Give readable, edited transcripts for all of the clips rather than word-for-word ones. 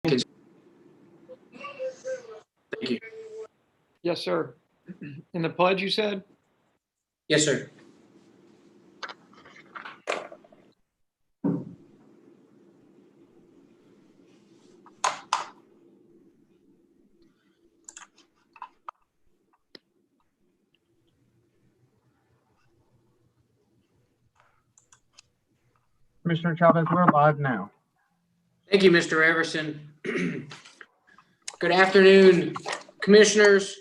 Thank you. Yes, sir. In the pledge, you said? Yes, sir. Commissioner Chavez, we're live now. Thank you, Mr. Everson. Good afternoon, commissioners.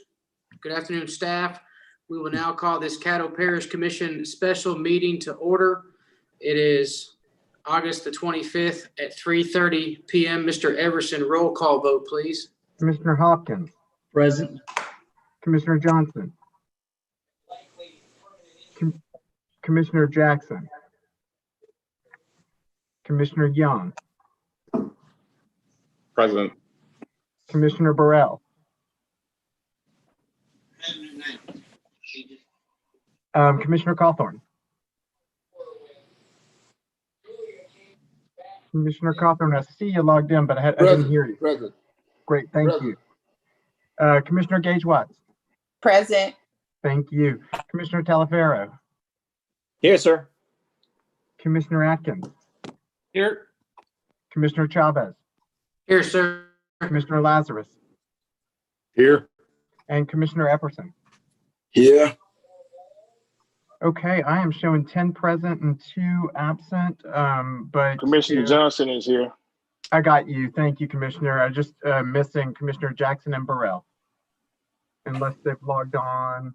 Good afternoon, staff. We will now call this Caddo Parish Commission special meeting to order. It is August the 25th at 3:30 p.m. Mr. Everson, roll call vote, please. Commissioner Hopkins. Present. Commissioner Johnson. Commissioner Jackson. Commissioner Young. Present. Commissioner Burrell. Commissioner Cawthorn. Commissioner Cawthorn, I see you logged in, but I didn't hear you. Present. Great, thank you. Commissioner Gage Watts. Present. Thank you. Commissioner Talaferro. Here, sir. Commissioner Atkins. Here. Commissioner Chavez. Here, sir. Commissioner Lazarus. Here. And Commissioner Epperson. Here. Okay, I am showing 10 present and 2 absent, but Commissioner Johnson is here. I got you. Thank you, Commissioner. I just missing Commissioner Jackson and Burrell, unless they've logged on.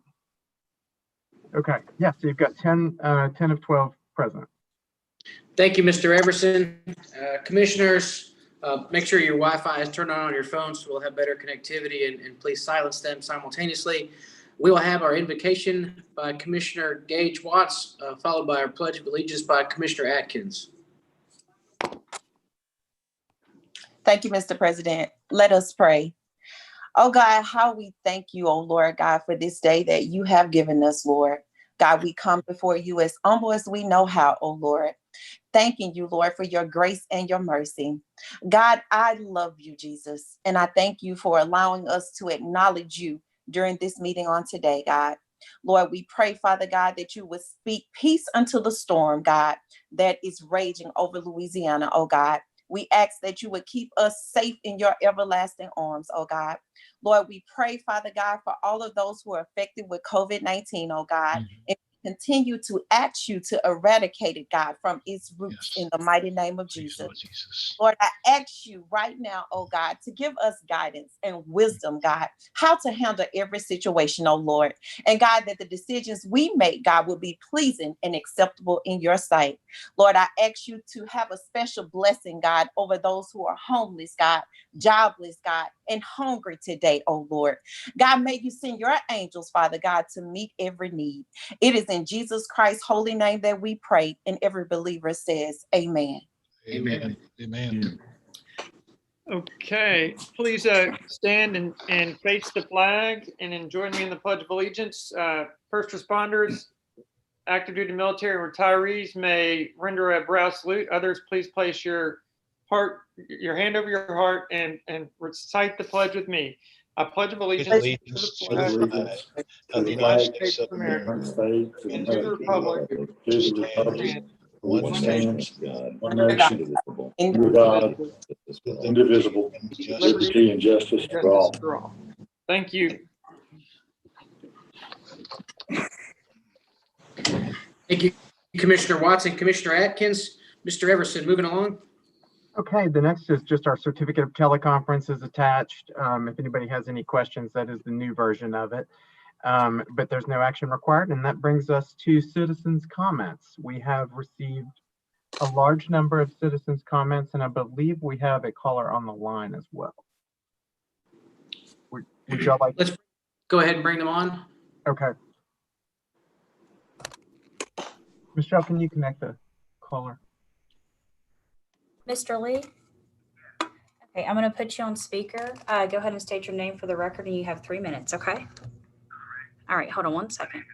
Okay, yeah, so you've got 10 of 12 present. Thank you, Mr. Everson. Commissioners, make sure your Wi-Fi is turned on your phone so we'll have better connectivity, and please silence them simultaneously. We will have our invocation by Commissioner Gage Watts, followed by our Pledge of Allegiance by Commissioner Atkins. Thank you, Mr. President. Let us pray. Oh God, how we thank you, oh Lord God, for this day that you have given us, Lord. God, we come before you as humble as we know how, oh Lord. Thanking you, Lord, for your grace and your mercy. God, I love you, Jesus, and I thank you for allowing us to acknowledge you during this meeting on today, God. Lord, we pray, Father God, that you would speak peace unto the storm, God, that is raging over Louisiana, oh God. We ask that you would keep us safe in your everlasting arms, oh God. Lord, we pray, Father God, for all of those who are affected with COVID-19, oh God, and continue to ask you to eradicate it, God, from its roots in the mighty name of Jesus. Lord, I ask you right now, oh God, to give us guidance and wisdom, God, how to handle every situation, oh Lord. And God, that the decisions we make, God, will be pleasing and acceptable in your sight. Lord, I ask you to have a special blessing, God, over those who are homeless, God, jobless, God, and hungry today, oh Lord. God, may you send your angels, Father God, to meet every need. It is in Jesus Christ's holy name that we pray, and every believer says, amen. Amen. Amen. Okay, please stand and face the flag and join me in the Pledge of Allegiance. First responders, active duty military, and retirees may render a brow salute. Others, please place your hand over your heart and recite the pledge with me. I pledge of allegiance to the flag of the United States of America and to the republic which stands One nation, God, One nation, under God, indivisible, liberty and justice for all. Thank you. Thank you, Commissioner Watson. Commissioner Atkins. Mr. Everson, moving along. Okay, the next is just our certificate of teleconference is attached. If anybody has any questions, that is the new version of it. But there's no action required, and that brings us to citizens' comments. We have received a large number of citizens' comments, and I believe we have a caller on the line as well. Would y'all like? Let's go ahead and bring them on. Okay. Michelle, can you connect the caller? Mr. Lee? Okay, I'm going to put you on speaker. Go ahead and state your name for the record, and you have 3 minutes, okay? All right, hold on one second.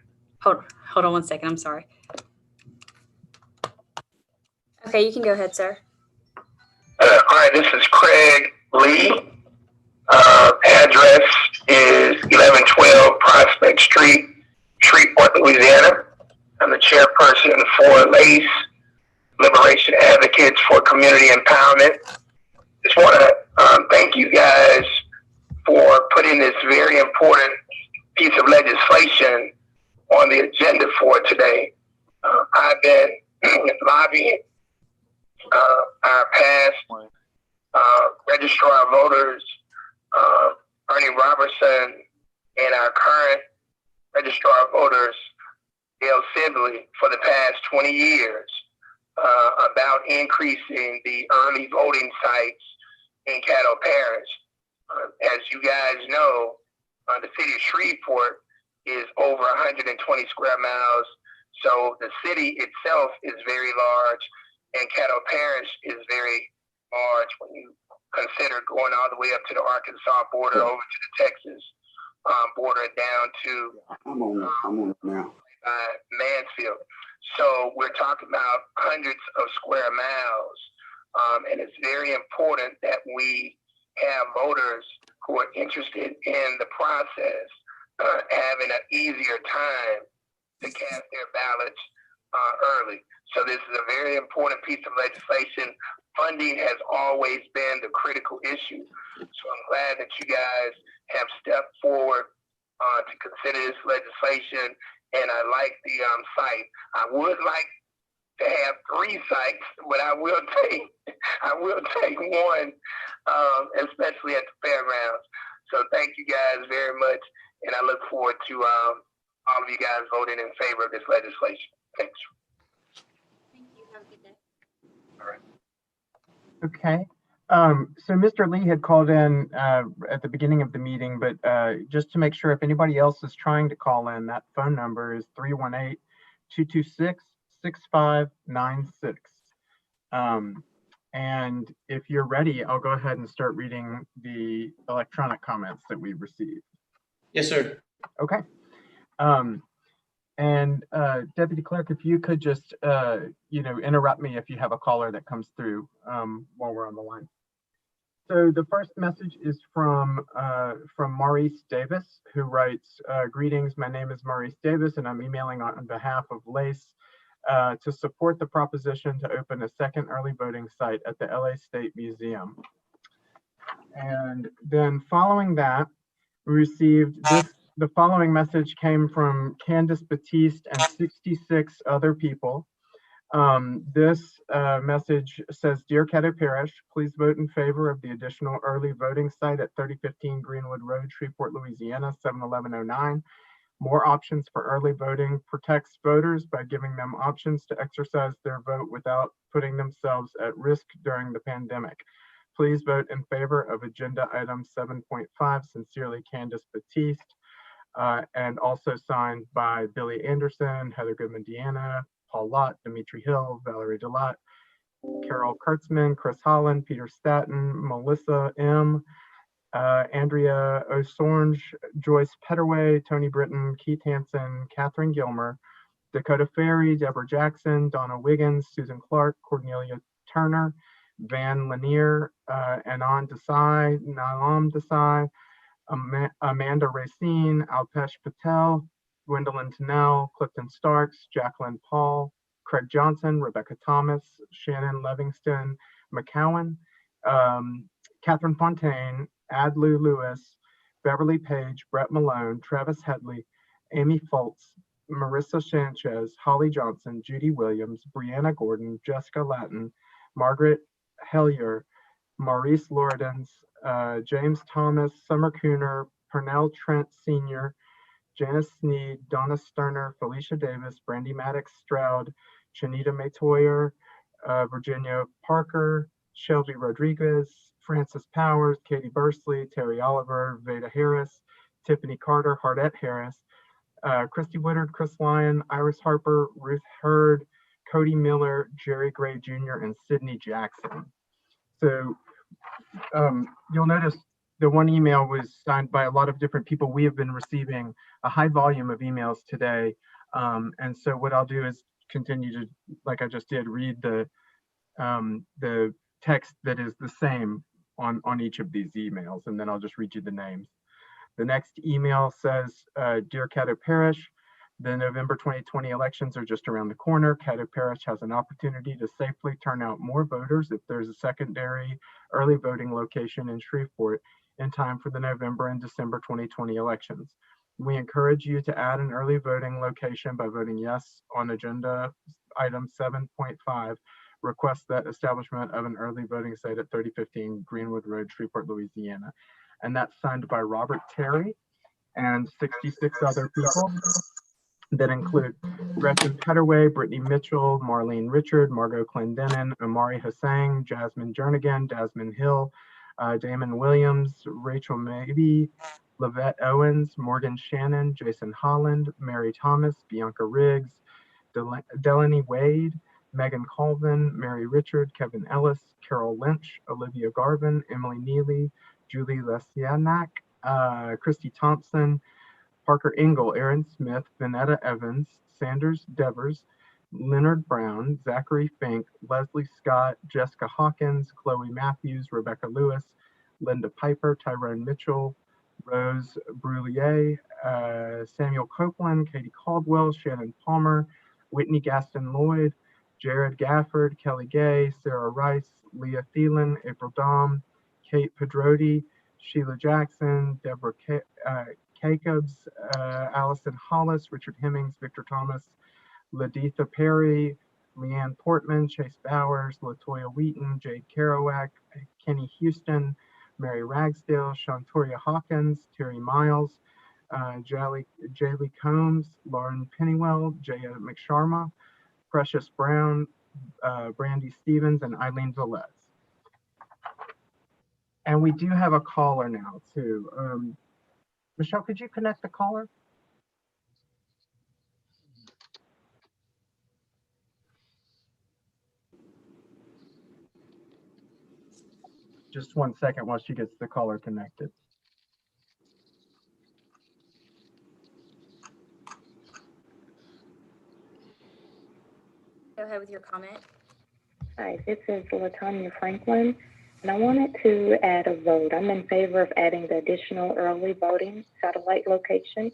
Hold on 1 second, I'm sorry. Okay, you can go ahead, sir. Hi, this is Craig. Lee. Address is 1112 Prospect Street, Shreveport, Louisiana. I'm the chairperson for LACE, Liberation Advocates for Community Empowerment. Just want to thank you guys for putting this very important piece of legislation on the agenda for today. I've been lobbying our past registrar of voters, Ernie Robertson, and our current registrar of voters, Dale Sibley, for the past 20 years about increasing the early voting sites in Caddo Parish. As you guys know, the city of Shreveport is over 120 square miles, so the city itself is very large, and Caddo Parish is very large when you consider going all the way up to the Arkansas border, over to the Texas border, down to I'm on it now. Mansfield. So we're talking about hundreds of square miles, and it's very important that we have voters who are interested in the process having an easier time to cast their ballots early. So this is a very important piece of legislation. Funding has always been the critical issue. So I'm glad that you guys have stepped forward to consider this legislation, and I like the site. I would like to have 3 sites, but I will take one, especially at the fairgrounds. So thank you guys very much, and I look forward to all of you guys voting in favor of this legislation. Thanks. Thank you. Have a good day. All right. Okay. So Mr. Lee had called in at the beginning of the meeting, but just to make sure, if anybody else is trying to call in, that phone number is 318-226-6596. And if you're ready, I'll go ahead and start reading the electronic comments that we received. Yes, sir. Okay. And Deputy Clerk, if you could just, interrupt me if you have a caller that comes through while we're on the line. So the first message is from Maurice Davis, who writes, greetings, my name is Maurice Davis, and I'm emailing on behalf of LACE to support the proposition to open a second early voting site at the LA State Museum. And then following that, we received the following message came from Candace Batiste and 66 other people. This message says, Dear Caddo Parish, please vote in favor of the additional early voting site at 3015 Greenwood Road, Shreveport, Louisiana, 71109. More options for early voting protects voters by giving them options to exercise their vote without putting themselves at risk during the pandemic. Please vote in favor of agenda item 7.5. Sincerely, Candace Batiste. And also signed by Billy Anderson, Heather Goodman Deanna, Paul Lott, Dimitri Hill, Valerie Delat, Carol Kurtzman, Chris Holland, Peter Staton, Melissa M., Andrea Osorge, Joyce Petterway, Tony Britton, Keith Hansen, Catherine Gilmer, Dakota Ferry, Deborah Jackson, Donna Wiggins, Susan Clark, Cornelia Turner, Van Lanier, Anand Desai, Nalam Desai, Amanda Racine, Alpesh Patel, Gwendolyn Tennell, Clifton Starks, Jacqueline Paul, Craig Johnson, Rebecca Thomas, Shannon Livingston, McCowan, Catherine Fontaine, Adlou Lewis, Beverly Page, Brett Malone, Travis Headley, Amy Foltz, Marissa Sanchez, Holly Johnson, Judy Williams, Brianna Gordon, Jessica Latin, Margaret Hellier, Maurice Loredens, James Thomas, Summer Cooner, Pernell Trent Sr., Janice Sneed, Donna Sterner, Felicia Davis, Brandy Maddox Stroud, Shanita Matoyer, Virginia Parker, Shelby Rodriguez, Francis Powers, Katie Bursley, Terry Oliver, Veda Harris, Tiffany Carter, Hardette Harris, Christy Woodard, Chris Lyon, Iris Harper, Ruth Hurd, Cody Miller, Jerry Gray Jr., and Sydney Jackson. So you'll notice the one email was signed by a lot of different people. We have been receiving a high volume of emails today. And so what I'll do is continue to, like I just did, read the text that is the same on each of these emails, and then I'll just read you the names. The next email says, Dear Caddo Parish, the November 2020 elections are just around the corner. Caddo Parish has an opportunity to safely turn out more voters if there's a secondary early voting location in Shreveport in time for the November and December 2020 elections. We encourage you to add an early voting location by voting yes on agenda item 7.5, request that establishment of an early voting site at 3015 Greenwood Road, Shreveport, Louisiana. And that's signed by Robert Terry and 66 other people that include Gretchen Petterway, Brittany Mitchell, Marlene Richard, Margot Clendenin, Amari Hussain, Jasmine Jernigan, Jasmine Hill, Damon Williams, Rachel Mabey, Lavette Owens, Morgan Shannon, Jason Holland, Mary Thomas, Bianca Riggs, Delaney Wade, Megan Colvin, Mary Richard, Kevin Ellis, Carol Lynch, Olivia Garvin, Emily Neely, Julie Lesianak, Christy Thompson, Parker Engel, Aaron Smith, Vanetta Evans, Sanders Devers, Leonard Brown, Zachary Fink, Leslie Scott, Jessica Hawkins, Chloe Matthews, Rebecca Lewis, Linda Piper, Tyrone Mitchell, Rose Brullier, Samuel Copeland, Katie Caldwell, Shannon Palmer, Whitney Gaston Lloyd, Jared Gafford, Kelly Gay, Sarah Rice, Leah Thielen, April Dahm, Kate Pedrodi, Sheila Jackson, Deborah Jacobs, Allison Hollis, Richard Hemmings, Victor Thomas, Laditha Perry, Leanne Portman, Chase Bowers, Latoya Wheaton, Jade Kerouac, Kenny Houston, Mary Ragsdale, Shantoria Hawkins, Terry Miles, Jaylee Combs, Lauren Pennywell, Jaya McSharma, Precious Brown, Brandy Stevens, and Eileen Velez. And we do have a caller now too. Michelle, could you connect the caller? Just 1 second while she gets the caller connected. Go ahead with your comment. Hi, this is LaTanya Franklin, and I wanted to add a vote. I'm in favor of adding the additional early voting satellite location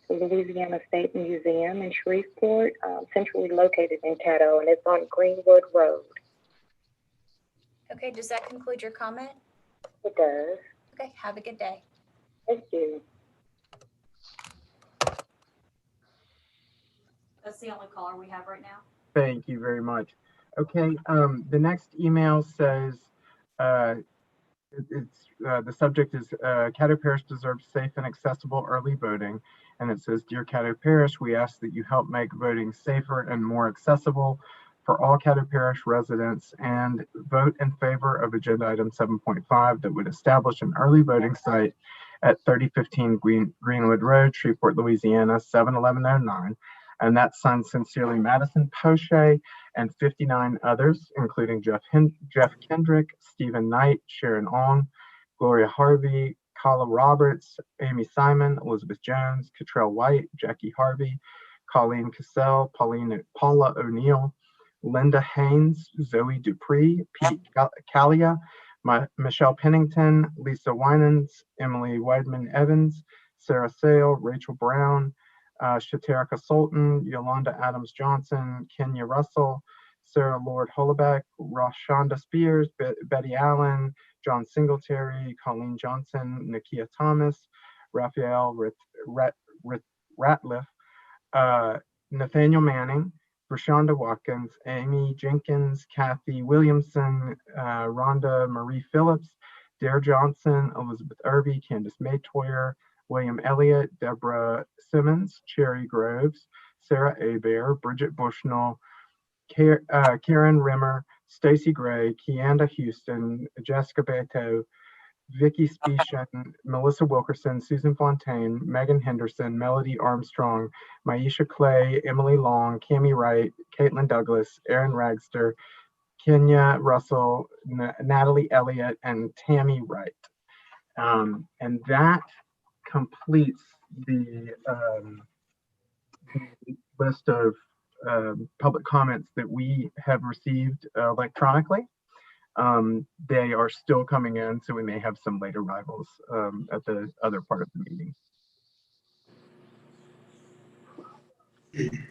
to Louisiana State Museum in Shreveport, centrally located in Caddo, and it's on Greenwood Road. Okay, does that conclude your comment? It does. Okay, have a good day. Thank you. That's the only caller we have right now. Thank you very much. Okay, the next email says, the subject is Caddo Parish deserves safe and accessible early voting. And it says, Dear Caddo Parish, we ask that you help make voting safer and more accessible for all Caddo Parish residents and vote in favor of agenda item 7.5 that would establish an early voting site at 3015 Greenwood Road, Shreveport, Louisiana, 71109. And that's signed sincerely Madison Poche and 59 others, including Jeff Kendrick, Stephen Knight, Sharon Ong, Gloria Harvey, Kala Roberts, Amy Simon, Elizabeth Jones, Cottrell White, Jackie Harvey, Colleen Cassell, Paula O'Neill, Linda Haynes, Zoe Dupree, Pete Callia, Michelle Pennington, Lisa Winans, Emily Weidman Evans, Sarah Sale, Rachel Brown, Shaterika Sultan, Yolanda Adams Johnson, Kenya Russell, Sarah Lord Holobeck, Rashonda Spears, Betty Allen, John Singletary, Colleen Johnson, Nakia Thomas, Raphael Ratliff, Nathaniel Manning, Rashonda Watkins, Amy Jenkins, Kathy Williamson, Rhonda Marie Phillips, Dare Johnson, Elizabeth Irby, Candace Maytoyer, William Elliott, Deborah Simmons, Cherry Groves, Sarah Abear, Bridget Bushnell, Karen Rimmer, Stacy Gray, Kianda Houston, Jessica Beto, Vicky Specian, Melissa Wilkerson, Susan Fontaine, Megan Henderson, Melody Armstrong, Maisha Clay, Emily Long, Cami Wright, Caitlin Douglas, Erin Ragster, Kenya Russell, Natalie Elliott, and Tammy Wright. And that completes the list of public comments that we have received electronically. They are still coming in, so we may have some late arrivals at the other part of the meeting.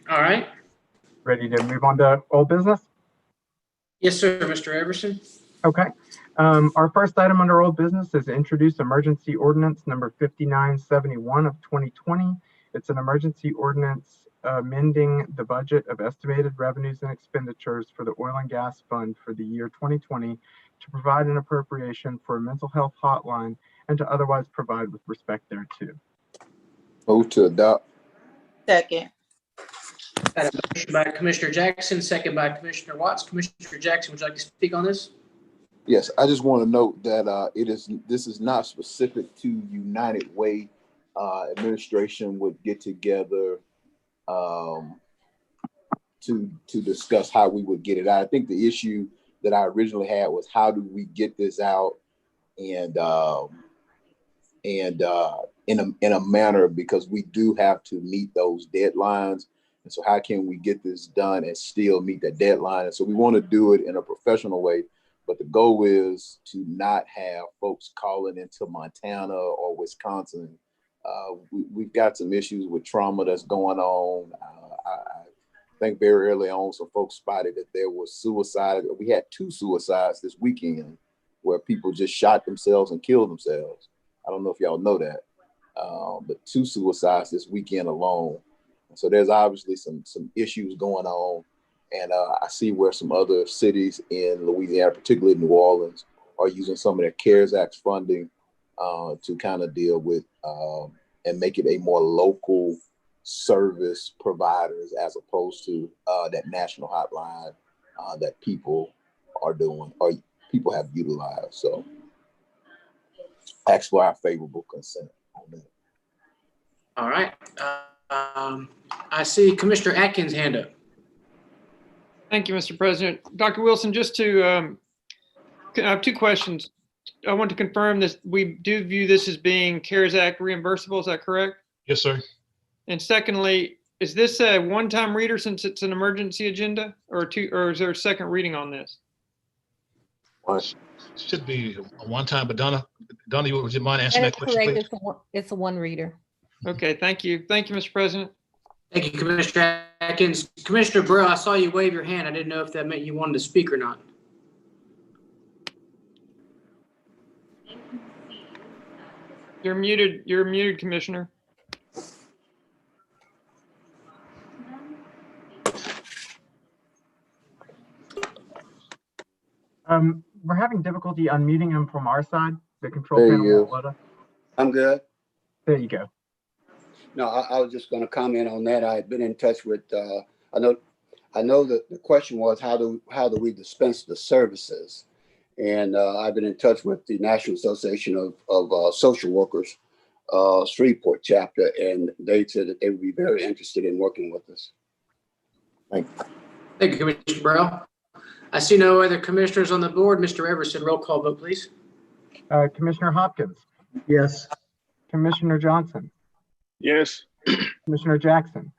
All right. Ready to move on to old business? Yes, sir, Mr. Everson. Okay. Our first item under old business is introduce emergency ordinance number 5971 of 2020. It's an emergency ordinance amending the budget of estimated revenues and expenditures for the oil and gas fund for the year 2020 to provide an appropriation for a mental health hotline and to otherwise provide with respect thereto. Move to adopt. Second. Got a motion by Commissioner Jackson, second by Commissioner Watts. Commissioner Jackson, would you like to speak on this? Yes, I just want to note that this is not specific to United Way. Administration would get together to discuss how we would get it out. I think the issue that I originally had was how do we get this out and in a manner, because we do have to meet those deadlines. And so how can we get this done and still meet that deadline? And so we want to do it in a professional way, but the goal is to not have folks calling into Montana or Wisconsin. We've got some issues with trauma that's going on. I think very early on, some folks spotted that there was suicide. We had 2 suicides this weekend where people just shot themselves and killed themselves. I don't know if y'all know that, but 2 suicides this weekend alone. So there's obviously some issues going on. And I see where some other cities in Louisiana, particularly New Orleans, are using some of their CARES Act funding to kind of deal with and make it a more local service providers as opposed to that national hotline that people are doing or people have utilized. So ask for our favorable consent on that. All right. I see Commissioner Atkins' hand up. Thank you, Mr. President. Dr. Wilson, just to, I have 2 questions. I want to confirm this. We do view this as being CARES Act reimbursable. Is that correct? Yes, sir. And secondly, is this a one-time reader since it's an emergency agenda, or is there a second reading on this? Should be a one-time, but Donna, would you mind answering that question, please? It's a one reader. Okay, thank you. Thank you, Mr. President. Thank you, Commissioner Atkins. Commissioner Burrow, I saw you wave your hand. I didn't know if that meant you wanted to speak or not. You're muted, Commissioner. We're having difficulty unmuting him from our side. The control There panel you won't go. let us. I'm good. There you go. No, I was just going to comment on that. I had been in touch with. I know that the question was how do we dispense the services, and I've been in touch with the National Association of Social Workers, Shreveport chapter, and they said that they would be very interested in working with us. Thank you. Thank you, Commissioner Burrow. I see no other commissioners on the board. Mr. Everson, roll call vote, please. Commissioner Hopkins. Yes. Commissioner Johnson. Yes. Commissioner Jackson.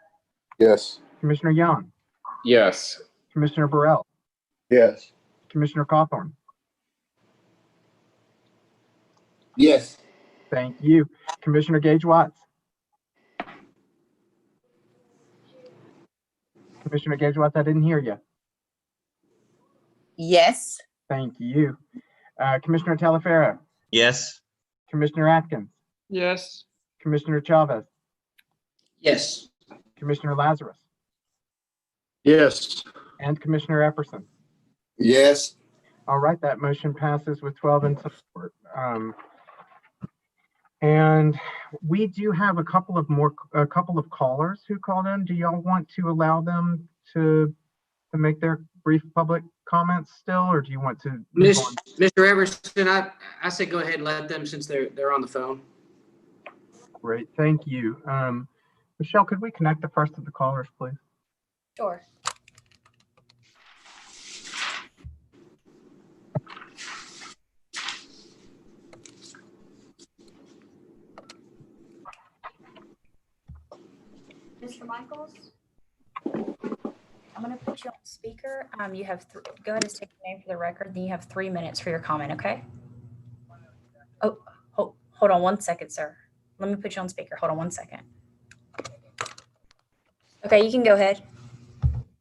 Yes. Commissioner Young. Yes. Commissioner Burrell. Yes. Commissioner Cawthorn. Yes. Thank you. Commissioner Gage Watts. Commissioner Gage Watts, I didn't hear you. Yes. Thank you. Commissioner Talaferro. Yes. Commissioner Atkins. Yes. Commissioner Chavez. Yes. Commissioner Lazarus. Yes. And Commissioner Epperson. Yes. All right, that motion passes with 12 in support. And we do have a couple of callers who called in. Do y'all want to allow them to make their brief public comments still, or do you want to move on? Mr. Everson, I say go ahead and let them, since they're on the phone. Great, thank you. Michelle, could we connect the first of the callers, please? Sure. Mr. Michaels, I'm going to put you on speaker. You have go ahead and take Name for the record, then you have 3 minutes for your comment, okay? Oh, hold on one second, sir. Let me put you on speaker. Hold on one second. Okay, you can go ahead.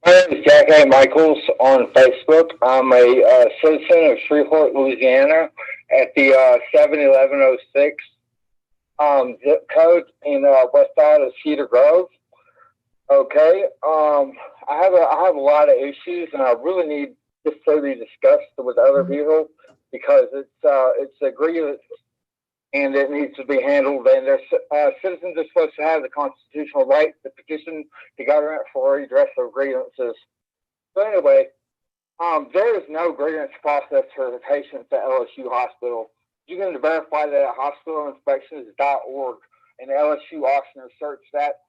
My name is Jack A. Michaels on Facebook. I'm a citizen of Shreveport, Louisiana, at the 71106 zip code in west side of Cedar Grove. Okay, I have a lot of issues, and I really need this to be discussed with other people because it's a grievance and it needs to be handled. And their citizens are supposed to have the constitutional right to petition the government for redress of grievances. So anyway, there is no grievance process for the patients at LSU Hospital. You can verify that at hospitalinspections.org and LSU auctioneer search that,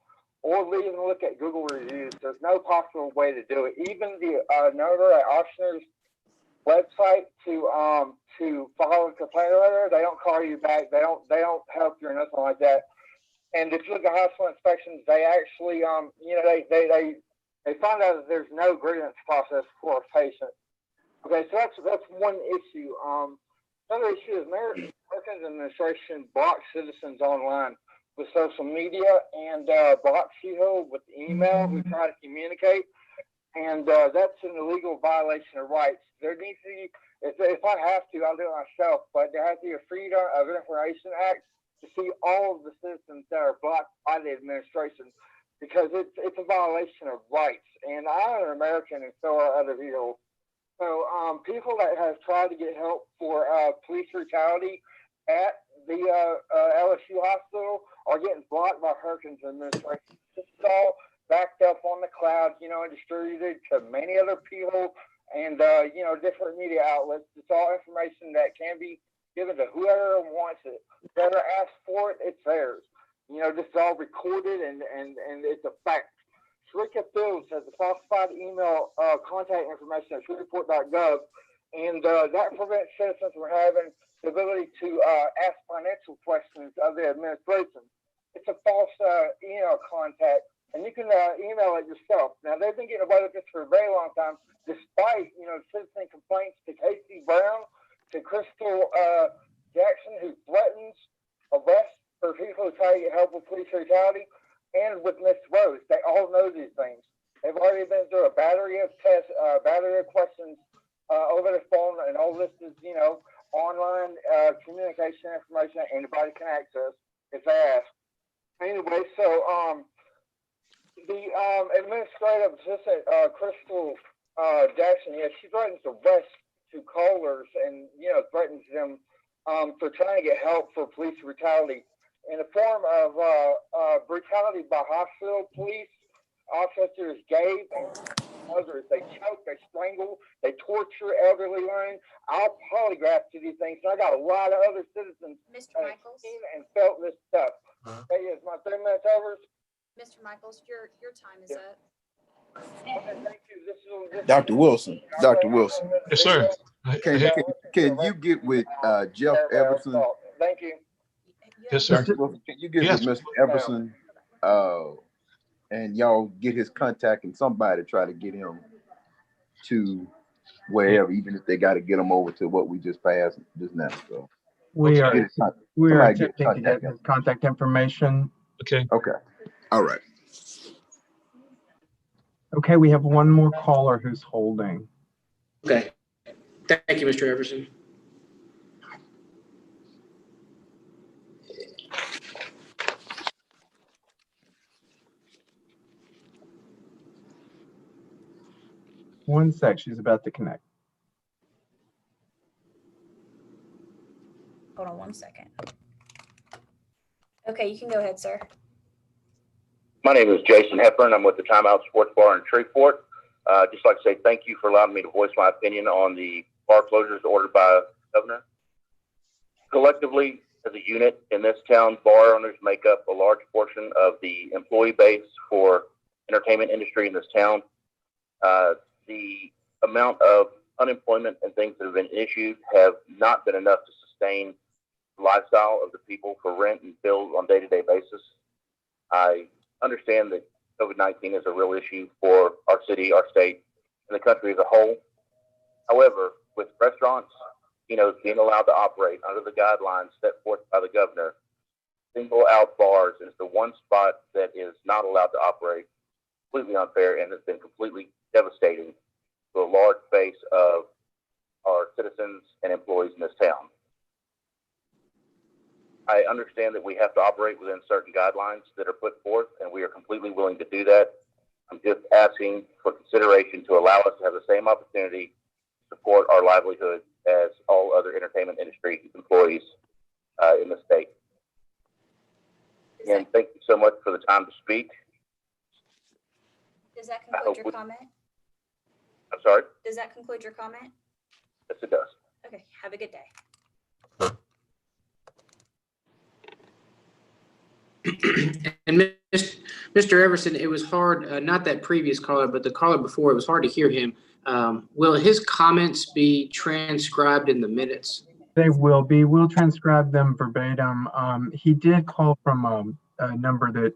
or even look at Google reviews. There's no possible way to do it. Even the number at auctioneer's website to file a complaint letter, they don't call you back. They don't help you or nothing like that. And if you look at hospital inspections, they actually they find out that there's no grievance process for a patient. Okay, so that's one issue. Another issue is American administration blocks citizens online with social media and blocks people with email who try to communicate, and that's an illegal violation of rights. There needs to be, if I have to, I'll do it myself, but there has to be a Freedom of Information Act to see all of the citizens that are blocked by the administration, because it's a violation of rights. And I'm an American, and so are other people. So people that have tried to get help for police brutality at the LSU hospital are getting blocked by Hurricane's administration. This is all backed up on the cloud, and distributed to many other people and, different media outlets. It's all information that can be given to whoever wants it. Whoever asks for it, it's theirs. This is all recorded and it's a fact. Shrika Fields has a classified email contact information at shreveport.gov, and that prevents citizens from having the ability to ask financial questions of the administration. It's a false email contact, and you can email it yourself. Now, they've been getting away with this for a very long time, despite, citizen complaints to Casey Brown, to Crystal Jackson, who threatens arrest for people who try to get help with police brutality, and with Miss Rose. They all know these things. They've already been through a battery of tests, battery of questions over the phone, and all this is, online communication information that anybody can access if they ask. Anyway, so the administrative assistant, Crystal Jackson, she threatens arrest to callers and, threatens them for trying to get help for police brutality in the form of brutality by hospital police. Officers gave and others. They choke, they strangle, they torture elderly women. I'll polygraph to these things. I got a lot of other citizens Mr. Michaels? seen and felt this stuff. Hey, is my 3 minutes over? Mr. Michaels, your time is up. Okay, thank you. This is Dr. Wilson. Yes, sir. Can you get with Jeff Everson? Thank you. Yes, sir. Can you get Yes. with Mr. Everson? And y'all get his contact and somebody try to get him to wherever, even if they got to get him over to what we just passed just now. So We are somebody get attempting to get his contact information. Okay. Okay. All right. Okay, we have one more caller who's holding. Okay. Thank you, Mr. Everson. One sec, she's about to connect. Hold on one second. Okay, you can go ahead, sir. My name is Jason Hepburn. I'm with the Time Out Sports Bar in Shreveport. Just like to say thank you for allowing me to voice my opinion on the bar closures ordered by the governor. Collectively, as a unit in this town, bar owners make up a large portion of the employee base for entertainment industry in this town. The amount of unemployment and things that have been issued have not been enough to sustain the lifestyle of the people for rent and bills on a day-to-day basis. I understand that COVID-19 is a real issue for our city, our state, and the country as a whole. However, with restaurants, being allowed to operate under the guidelines set forth by the governor, single out bars is the one spot that is not allowed to operate. Completely unfair and has been completely devastating to a large base of our citizens and employees in this town. I understand that we have to operate within certain guidelines that are put forth, and we are completely willing to do that. I'm just asking for consideration to allow us to have the same opportunity to support our livelihood as all other entertainment industry employees in the state. Again, thank you so much for the time to speak. Does that conclude your comment? I'm sorry? Does that conclude your comment? Yes, it does. Okay, have a good day. And Mr. Everson, it was hard, not that previous caller, but the caller before, it was hard to hear him. Will his comments be transcribed in the minutes? They will be. We'll transcribe them verbatim. He did call from a number that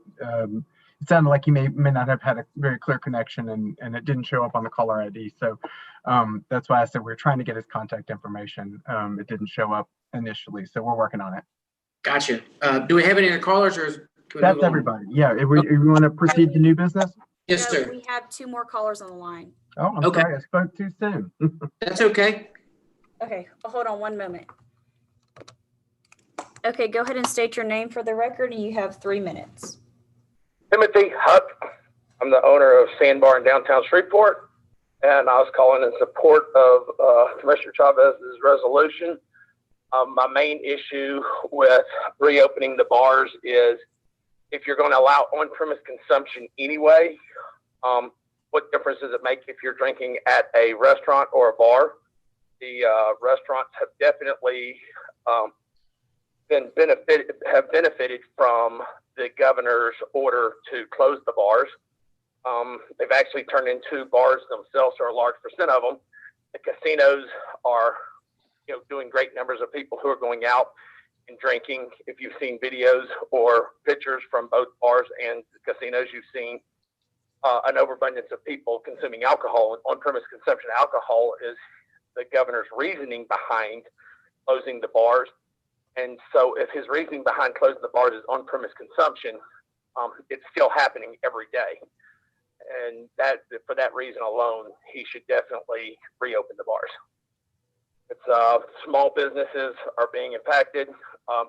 it sounded like he may not have had a very clear connection, and it didn't show up on the caller ID. So that's why I said we're trying to get his contact information. It didn't show up initially, so we're working on it. Gotcha. Do we have any other callers, or that's everybody? Yeah. If we want to proceed to new business. Yes, sir. We have 2 more callers on the line. Oh, I'm sorry. I spoke too soon. That's okay. Okay, well, hold on one moment. Okay, go ahead and state your name for the record, and you have 3 minutes. Timothy Huck. I'm the owner of Sandbar in downtown Shreveport, and I was calling in support of Commissioner Chavez's resolution. My main issue with reopening the bars is if you're going to allow on-premise consumption anyway, what difference does it make if you're drinking at a restaurant or a bar? The restaurants have definitely benefited from the governor's order to close the bars. They've actually turned into bars themselves, or a large percent of them. The casinos are, doing great numbers of people who are going out and drinking. If you've seen videos or pictures from both bars and casinos, you've seen an overabundance of people consuming alcohol. On-premise consumption of alcohol is the governor's reasoning behind closing the bars. And so if his reasoning behind closing the bars is on-premise consumption, it's still happening every day. And for that reason alone, he should definitely reopen the bars. It's small businesses are being impacted.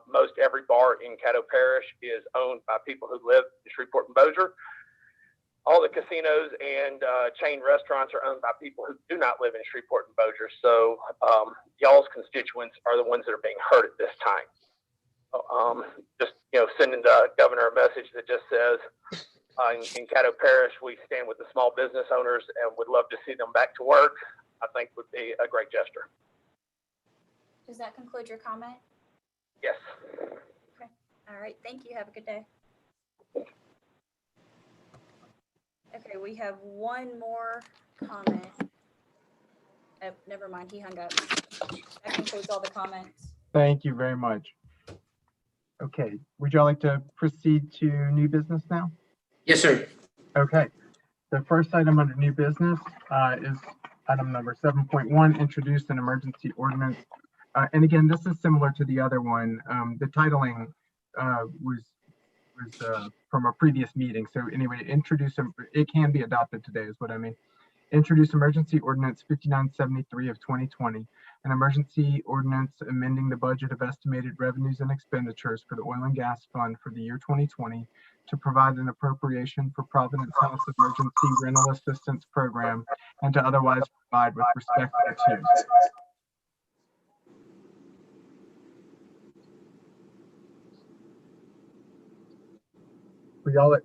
Most every bar in Caddo Parish is owned by people who live in Shreveport and Bossier. All the casinos and chain restaurants are owned by people who do not live in Shreveport and Bossier. So y'all's constituents are the ones that are being hurt at this time. Sending the governor a message that just says, in Caddo Parish, we stand with the small business owners and would love to see them back to work, I think would be a great gesture. Does that conclude your comment? Yes. Okay. All right. Thank you. Have a good day. Okay, we have one more comment. Oh, never mind. He hung up. That concludes all the comments. Thank you very much. Okay, would y'all like to proceed to new business now? Yes, sir. Okay, the first item under new business is item number 7.1, introduce an emergency ordinance. And again, this is similar to the other one. The titling was from a previous meeting. So anyway, it can be adopted today is what I mean. Introduce emergency ordinance 5973 of 2020, an emergency ordinance amending the budget of estimated revenues and expenditures for the oil and gas fund for the year 2020 to provide an appropriation for Providence House Emergency Rental Assistance Program and to otherwise provide with respect thereto.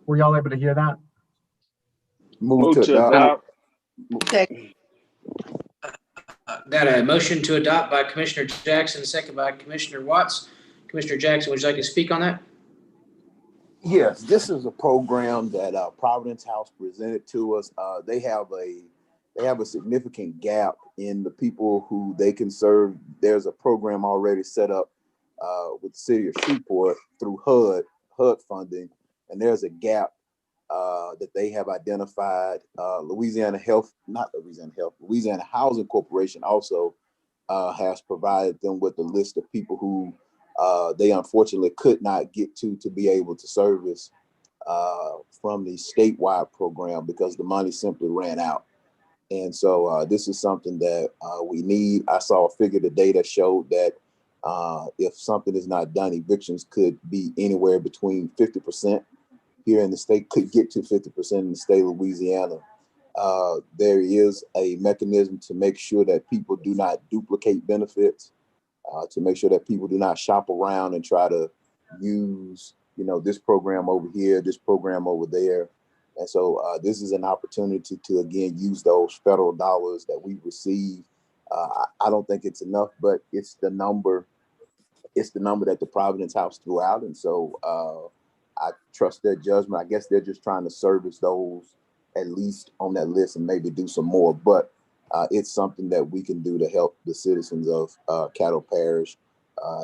Were y'all able to hear that? Move to adopt. Got a motion to adopt by Commissioner Jackson, second by Commissioner Watts. Commissioner Jackson, would you like to speak on that? Yes, this is a program that Providence House presented to us. They have a significant gap in the people who they can serve. There's a program already set up with the city of Shreveport through HUD funding, and there's a gap that they have identified. Louisiana Housing Corporation also has provided them with a list of people who they unfortunately could not get to be able to service from the statewide program because the money simply ran out. And so this is something that we need. I saw a figure today that showed that if something is not done, evictions could be anywhere between 50% here in the state, could get to 50% in the state of Louisiana. There is a mechanism to make sure that people do not duplicate benefits, to make sure that people do not shop around and try to use, this program over here, this program over there. And so this is an opportunity to, again, use those federal dollars that we receive. I don't think it's enough, but it's the number that the Providence House threw out. And so I trust their judgment. I guess they're just trying to service those at least on that list and maybe do some more. But it's something that we can do to help the citizens of Caddo Parish.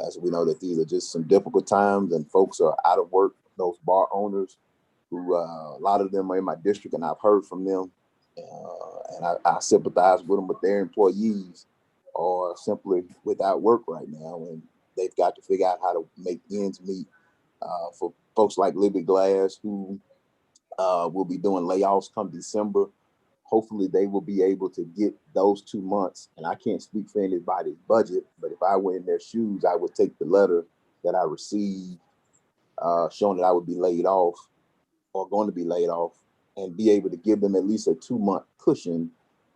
As we know that these are just some difficult times and folks are out of work, those bar owners who a lot of them are in my district and I've heard from them. And I sympathize with them, but their employees are simply without work right now. And they've got to figure out how to make ends meet. For folks like Libby Glass, who will be doing layoffs come December, hopefully they will be able to get those 2 months. And I can't speak for anybody's budget, but if I were in their shoes, I would take the letter that I received showing that I would be laid off or going to be laid off and be able to give them at least a 2-month cushion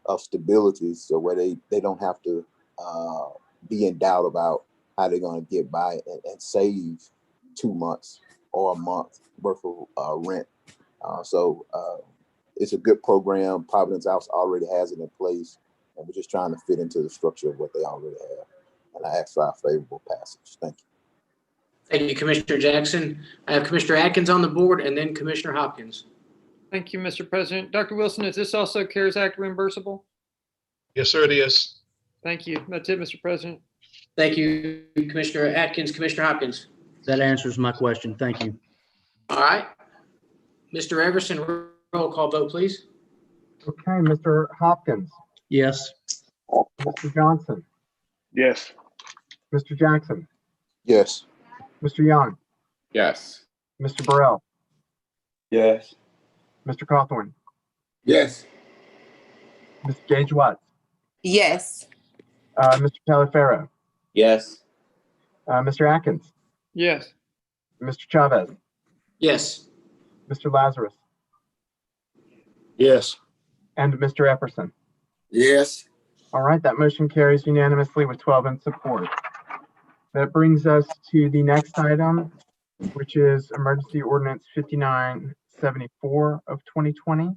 of stability so where they don't have to be in doubt about how they're going to get by and save 2 months or a month worth of rent. So it's a good program. Providence House already has it in place, and we're just trying to fit into the structure of what they already have. And I ask for our favorable passage. Thank you. Thank you, Commissioner Jackson. I have Commissioner Atkins on the board and then Commissioner Hopkins. Thank you, Mr. President. Dr. Wilson, is this also CARES Act reimbursable? Yes, sir, it is. Thank you. That's it, Mr. President. Thank you, Commissioner Atkins. Commissioner Hopkins. That answers my question. Thank you. All right. Mr. Everson, roll call vote, please. Okay, Mr. Hopkins, Yes. Mr. Johnson, Yes. Mr. Jackson, Yes. Mr. Young, Yes. Mr. Burrell, Yes. Mr. Cawthorn, Yes. Ms. Gage Watts, Yes. Mr. Talaferro, Yes. Mr. Atkins, Yes. Mr. Chavez, Yes. Mr. Lazarus, Yes. and Mr. Epperson. Yes. All right, that motion carries unanimously with 12 in support. That brings us to the next item, which is Emergency Ordinance 5974 of 2020.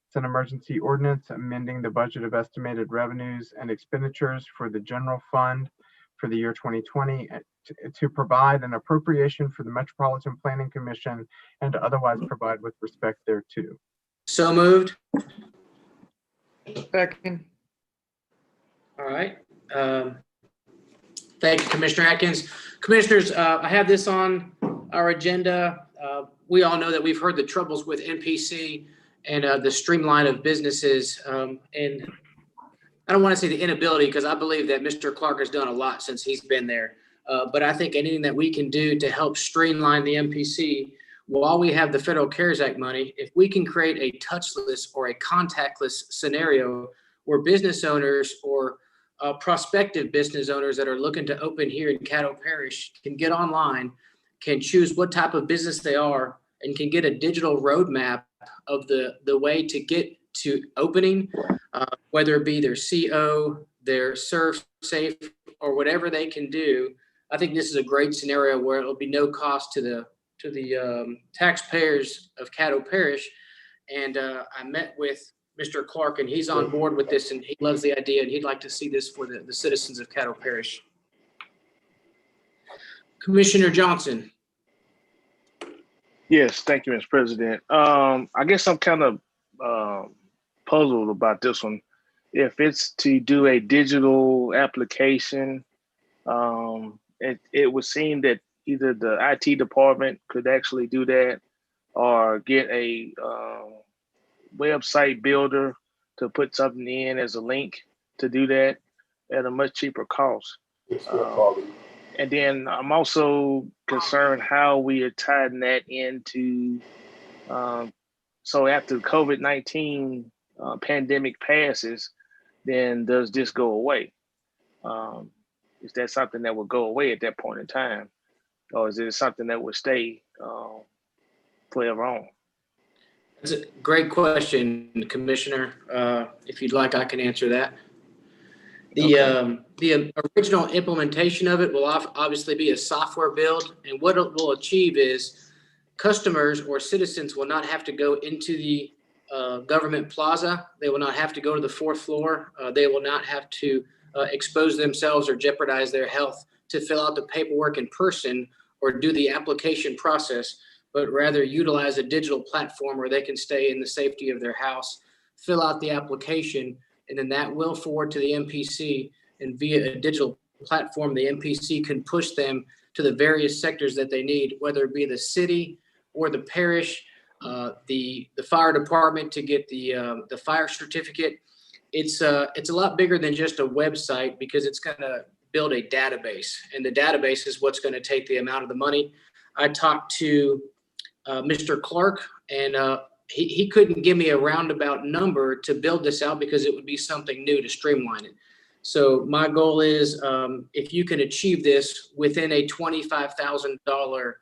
It's an emergency ordinance amending the budget of estimated revenues and expenditures for the general fund for the year 2020 to provide an appropriation for the Metropolitan Planning Commission and to otherwise provide with respect thereto. So moved. Second. All right. Thank you, Commissioner Atkins. Commissioners, I have this on our agenda. We all know that we've heard the troubles with NPC and the streamline of businesses. And I don't want to say the inability, because I believe that Mr. Clark has done a lot since he's been there. But I think anything that we can do to help streamline the MPC while we have the Federal CARES Act money, if we can create a touchless or a contactless scenario where business owners or prospective business owners that are looking to open here in Caddo Parish can get online, can choose what type of business they are, and can get a digital roadmap of the way to get to opening, whether it be their CO, their serve safe, or whatever they can do. I think this is a great scenario where it'll be no cost to the taxpayers of Caddo Parish. And I met with Mr. Clark, and he's on board with this, and he loves the idea, and he'd like to see this for the citizens of Caddo Parish. Commissioner Johnson. Yes, thank you, Mr. President. I guess I'm kind of puzzled about this one. If it's to do a digital application, it would seem that either the IT department could actually do that, or get a website builder to put something in as a link to do that at a much cheaper cost. And then I'm also concerned how we are tying that into, so after the COVID-19 pandemic passes, then does this go away? Is that something that will go away at that point in time? Or is it something that will stay forever on? That's a great question, Commissioner. If you'd like, I can answer that. The original implementation of it will obviously be a software build, and what it will achieve is customers or citizens will not have to go into the government plaza. They will not have to go to the fourth floor. They will not have to expose themselves or jeopardize their health to fill out the paperwork in person or do the application process, but rather utilize a digital platform where they can stay in the safety of their house, fill out the application, and then that will forward to the MPC, and via a digital platform, the MPC can push them to the various sectors that they need, whether it be the city or the parish, the fire department to get the fire certificate. It's a lot bigger than just a website because it's going to build a database, and the database is what's going to take the amount of the money. I talked to Mr. Clark, and he couldn't give me a roundabout number to build this out because it would be something new to streamline it. So my goal is if you can achieve this within a $25,000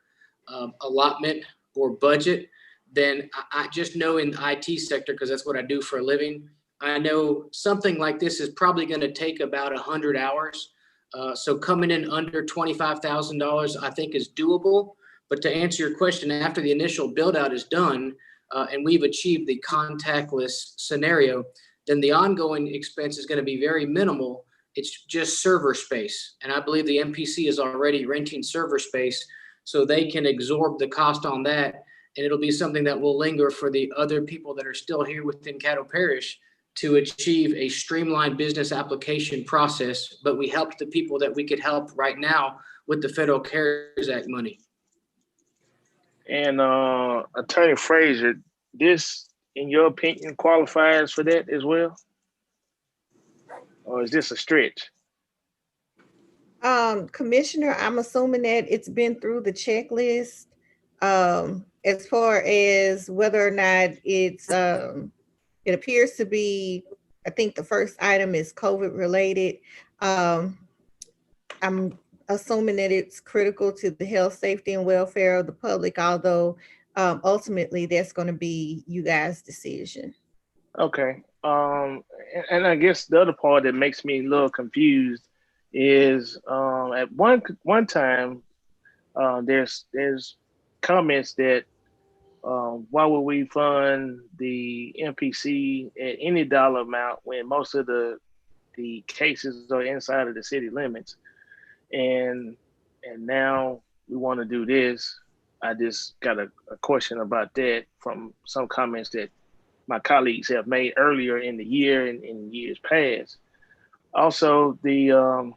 allotment or budget, then I just know in the IT sector, because that's what I do for a living, I know something like this is probably going to take about 100 hours. So coming in under $25,000, I think is doable. But to answer your question, after the initial build out is done, and we've achieved the contactless scenario, then the ongoing expense is going to be very minimal. It's just server space. And I believe the MPC is already renting server space, so they can absorb the cost on that. And it'll be something that will linger for the other people that are still here within Caddo Parish to achieve a streamlined business application process. But we helped the people that we could help right now with the Federal CARES Act money. And Attorney Frazier, this, in your opinion, qualifies for that as well? Or is this a stretch? Commissioner, I'm assuming that it's been through the checklist. As far as whether or not it's, it appears to be, I think the first item is COVID related. I'm assuming that it's critical to the health, safety, and welfare of the public, although ultimately that's going to be you guys' decision. Okay. And I guess the other part that makes me a little confused is at one time there's comments that why would we fund the MPC at any dollar amount when most of the cases are inside of the city limits, and now we want to do this. I just got a question about that from some comments that my colleagues have made earlier in the year and in years past. Also, the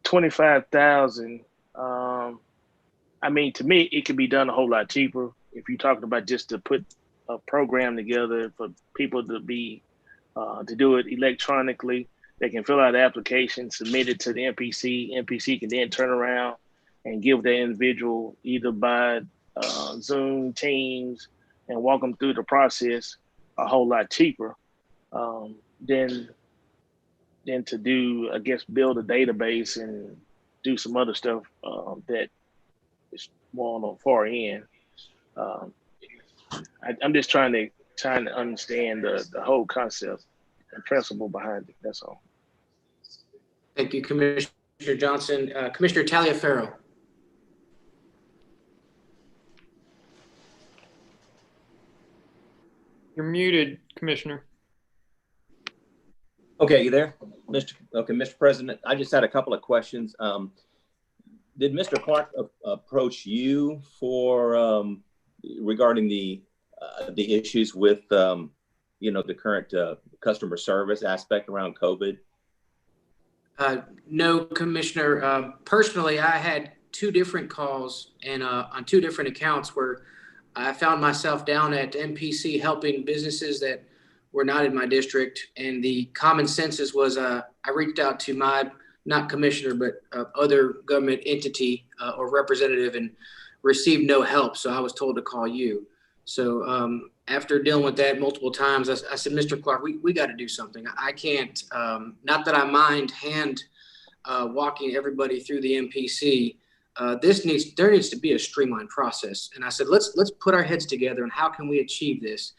25,000. I mean, to me, it could be done a whole lot cheaper if you're talking about just to put a program together for people to be to do it electronically. They can fill out the application, submit it to the MPC. MPC can then turn around and give the individual either by Zoom, Teams, and walk them through the process a whole lot cheaper than to do, I guess, build a database and do some other stuff that is more on the far end. I'm just trying to understand the whole concept and principle behind it. That's all. Thank you, Commissioner Johnson. Commissioner Taliaferro. You're muted, Commissioner. Okay, you there? Mr. President, I just had a couple of questions. Did Mr. Clark approach you for regarding the issues with the current customer service aspect around COVID? No, Commissioner. Personally, I had two different calls and on two different accounts where I found myself down at MPC helping businesses that were not in my district. And the common census was I reached out to my, not commissioner, but other government entity or representative and received no help. So I was told to call you. So after dealing with that multiple times, I said, Mr. Clark, we got to do something. I can't, not that I mind walking everybody through the MPC. There needs to be a streamlined process. And I said, let's put our heads together and how can we achieve this?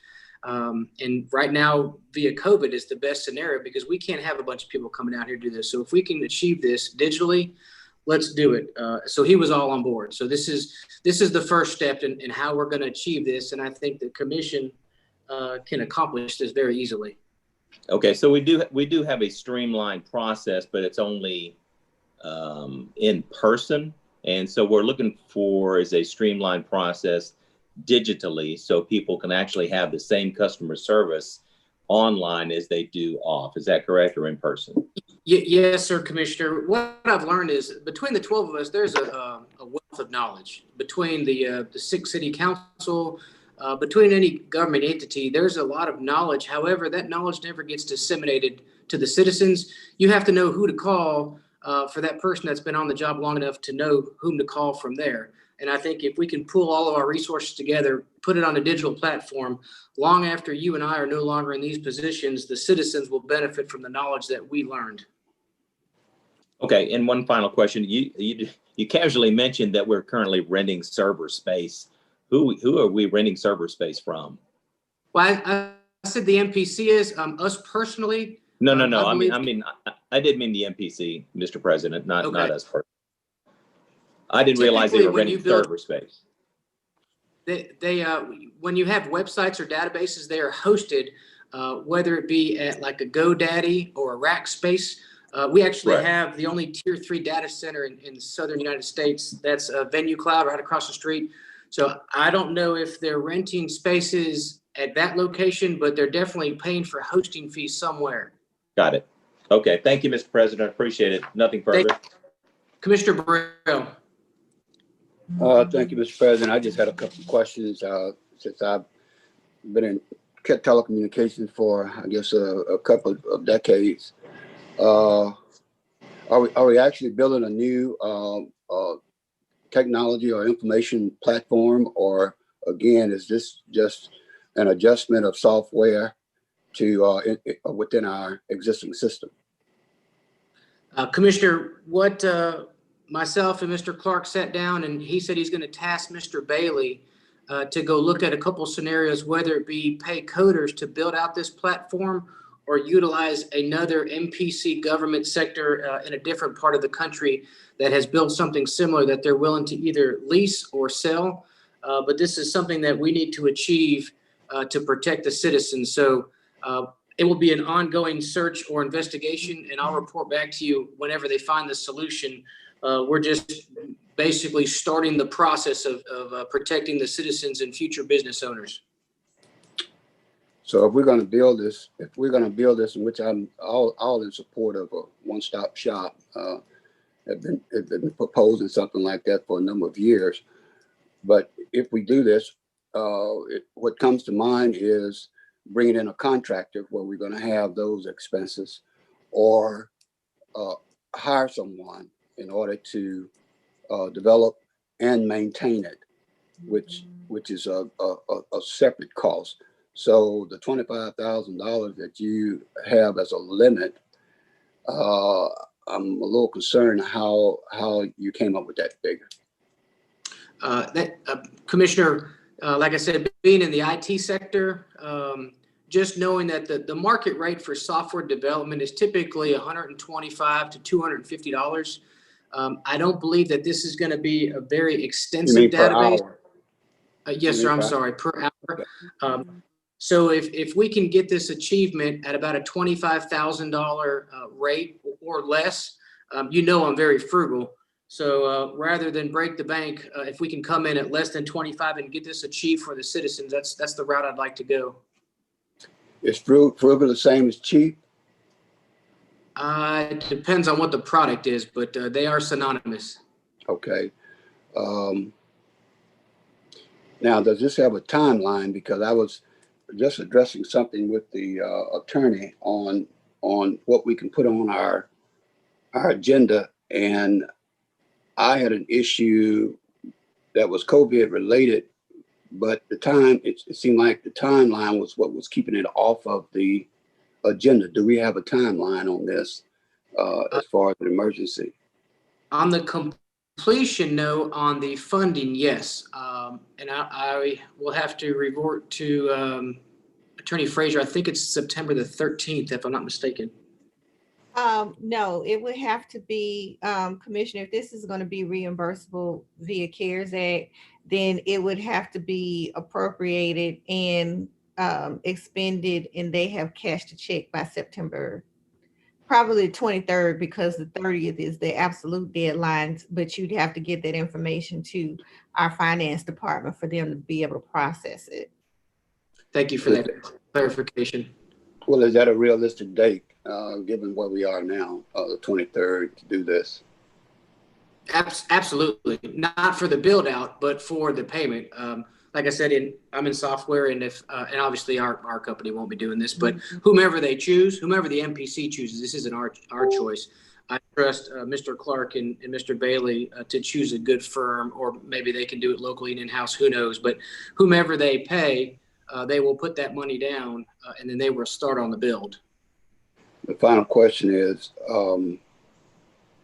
And right now via COVID is the best scenario because we can't have a bunch of people coming out here to do this. So if we can achieve this digitally, let's do it. So he was all on board. So this is the first step in how we're going to achieve this. And I think the commission can accomplish this very easily. Okay, so we do have a streamlined process, but it's only in person. And so we're looking for is a streamlined process digitally so people can actually have the same customer service online as they do off. Is that correct, or in person? Yes, sir, Commissioner. What I've learned is between the 12 of us, there's a wealth of knowledge. Between the 6 city council, between any government entity, there's a lot of knowledge. However, that knowledge never gets disseminated to the citizens. You have to know who to call for that person that's been on the job long enough to know whom to call from there. And I think if we can pull all of our resources together, put it on a digital platform, long after you and I are no longer in these positions, the citizens will benefit from the knowledge that we learned. Okay, and one final question. You casually mentioned that we're currently renting server space. Who are we renting server space from? Well, I said the MPC is us personally. No. I did mean the MPC, Mr. President, not us personally. I didn't realize they were renting server space. They when you have websites or databases, they are hosted, whether it be at like a GoDaddy or a Rackspace. We actually have the only tier 3 data center in the southern United States. That's Venue Cloud right across the street. So I don't know if they're renting spaces at that location, but they're definitely paying for hosting fees somewhere. Got it. Okay. Thank you, Mr. President. I appreciate it. Nothing further. Commissioner Burrell. Thank you, Mr. President. I just had a couple of questions since I've been in telecommunications for, I guess, a couple of decades. Are we actually building a new technology or information platform, or again, is this just an adjustment of software to within our existing system? Commissioner, what myself and Mr. Clark sat down and he said he's going to task Mr. Bailey to go look at a couple scenarios, whether it be pay coders to build out this platform or utilize another MPC government sector in a different part of the country that has built something similar that they're willing to either lease or sell. But this is something that we need to achieve to protect the citizens. So it will be an ongoing search or investigation, and I'll report back to you whenever they find the solution. We're just basically starting the process of protecting the citizens and future business owners. So if we're going to build this, in which I'm all in support of a one-stop shop, have been proposing something like that for a number of years. But if we do this, what comes to mind is bringing in a contractor where we're going to have those expenses, or hire someone in order to develop and maintain it, which is a separate cost. So the $25,000 that you have as a limit, I'm a little concerned how you came up with that figure. Commissioner, like I said, being in the IT sector, just knowing that the market rate for software development is typically $125 to $250. I don't believe that this is going to be a very extensive database. Yes, sir. I'm sorry, per hour. So if we can get this achievement at about a $25,000 rate or less, I'm very frugal. So rather than break the bank, if we can come in at less than 25 and get this achieved for the citizens, that's the route I'd like to go. Is frugal the same as cheap? It depends on what the product is, but they are synonymous. Okay. Now, does this have a timeline? Because I was just addressing something with the attorney on what we can put on our agenda, and I had an issue that was COVID related, but it seemed like the timeline was what was keeping it off of the agenda. Do we have a timeline on this as far as an emergency? On the completion note on the funding, yes. And I will have to report to Attorney Frazier. I think it's September the 13th, if I'm not mistaken. No, it would have to be, Commissioner, if this is going to be reimbursable via CARES Act, then it would have to be appropriated and expended, and they have cashed a check by September, probably the 23rd, because the 30th is the absolute deadline, but you'd have to get that information to our finance department for them to be able to process it. Thank you for that clarification. Well, is that a realistic date, given where we are now, the 23rd, to do this? Absolutely. Not for the build out, but for the payment. Like I said, I'm in software, and and obviously our company won't be doing this, but whomever they choose, whomever the MPC chooses, this isn't our choice. I trust Mr. Clark and Mr. Bailey to choose a good firm, or maybe they can do it locally and in-house, who knows, but whomever they pay, they will put that money down, and then they will start on the build. The final question is,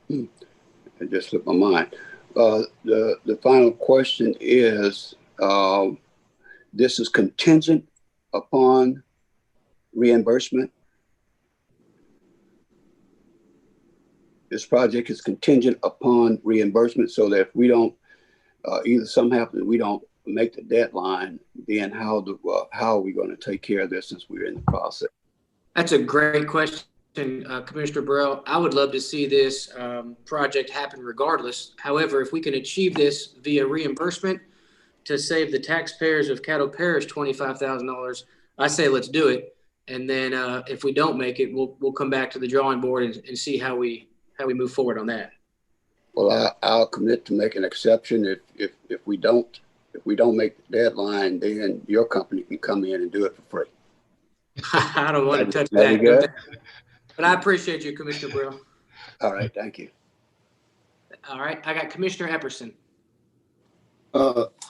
it just slipped my mind. The final question is, this is contingent upon reimbursement. This project is contingent upon reimbursement, so that if we don't, either something happens, we don't make the deadline, then how are we going to take care of this since we're in the process? That's a great question, Commissioner Burrell. I would love to see this project happen regardless. However, if we can achieve this via reimbursement to save the taxpayers of Caddo Parish $25,000, I say let's do it. And then if we don't make it, we'll come back to the drawing board and see how we move forward on that. Well, I'll commit to make an exception. If we don't make the deadline, then your company can come in and do it for free. I don't want to touch that. But I appreciate you, Commissioner Burrell. All right, thank you. All right, I got Commissioner Epperson.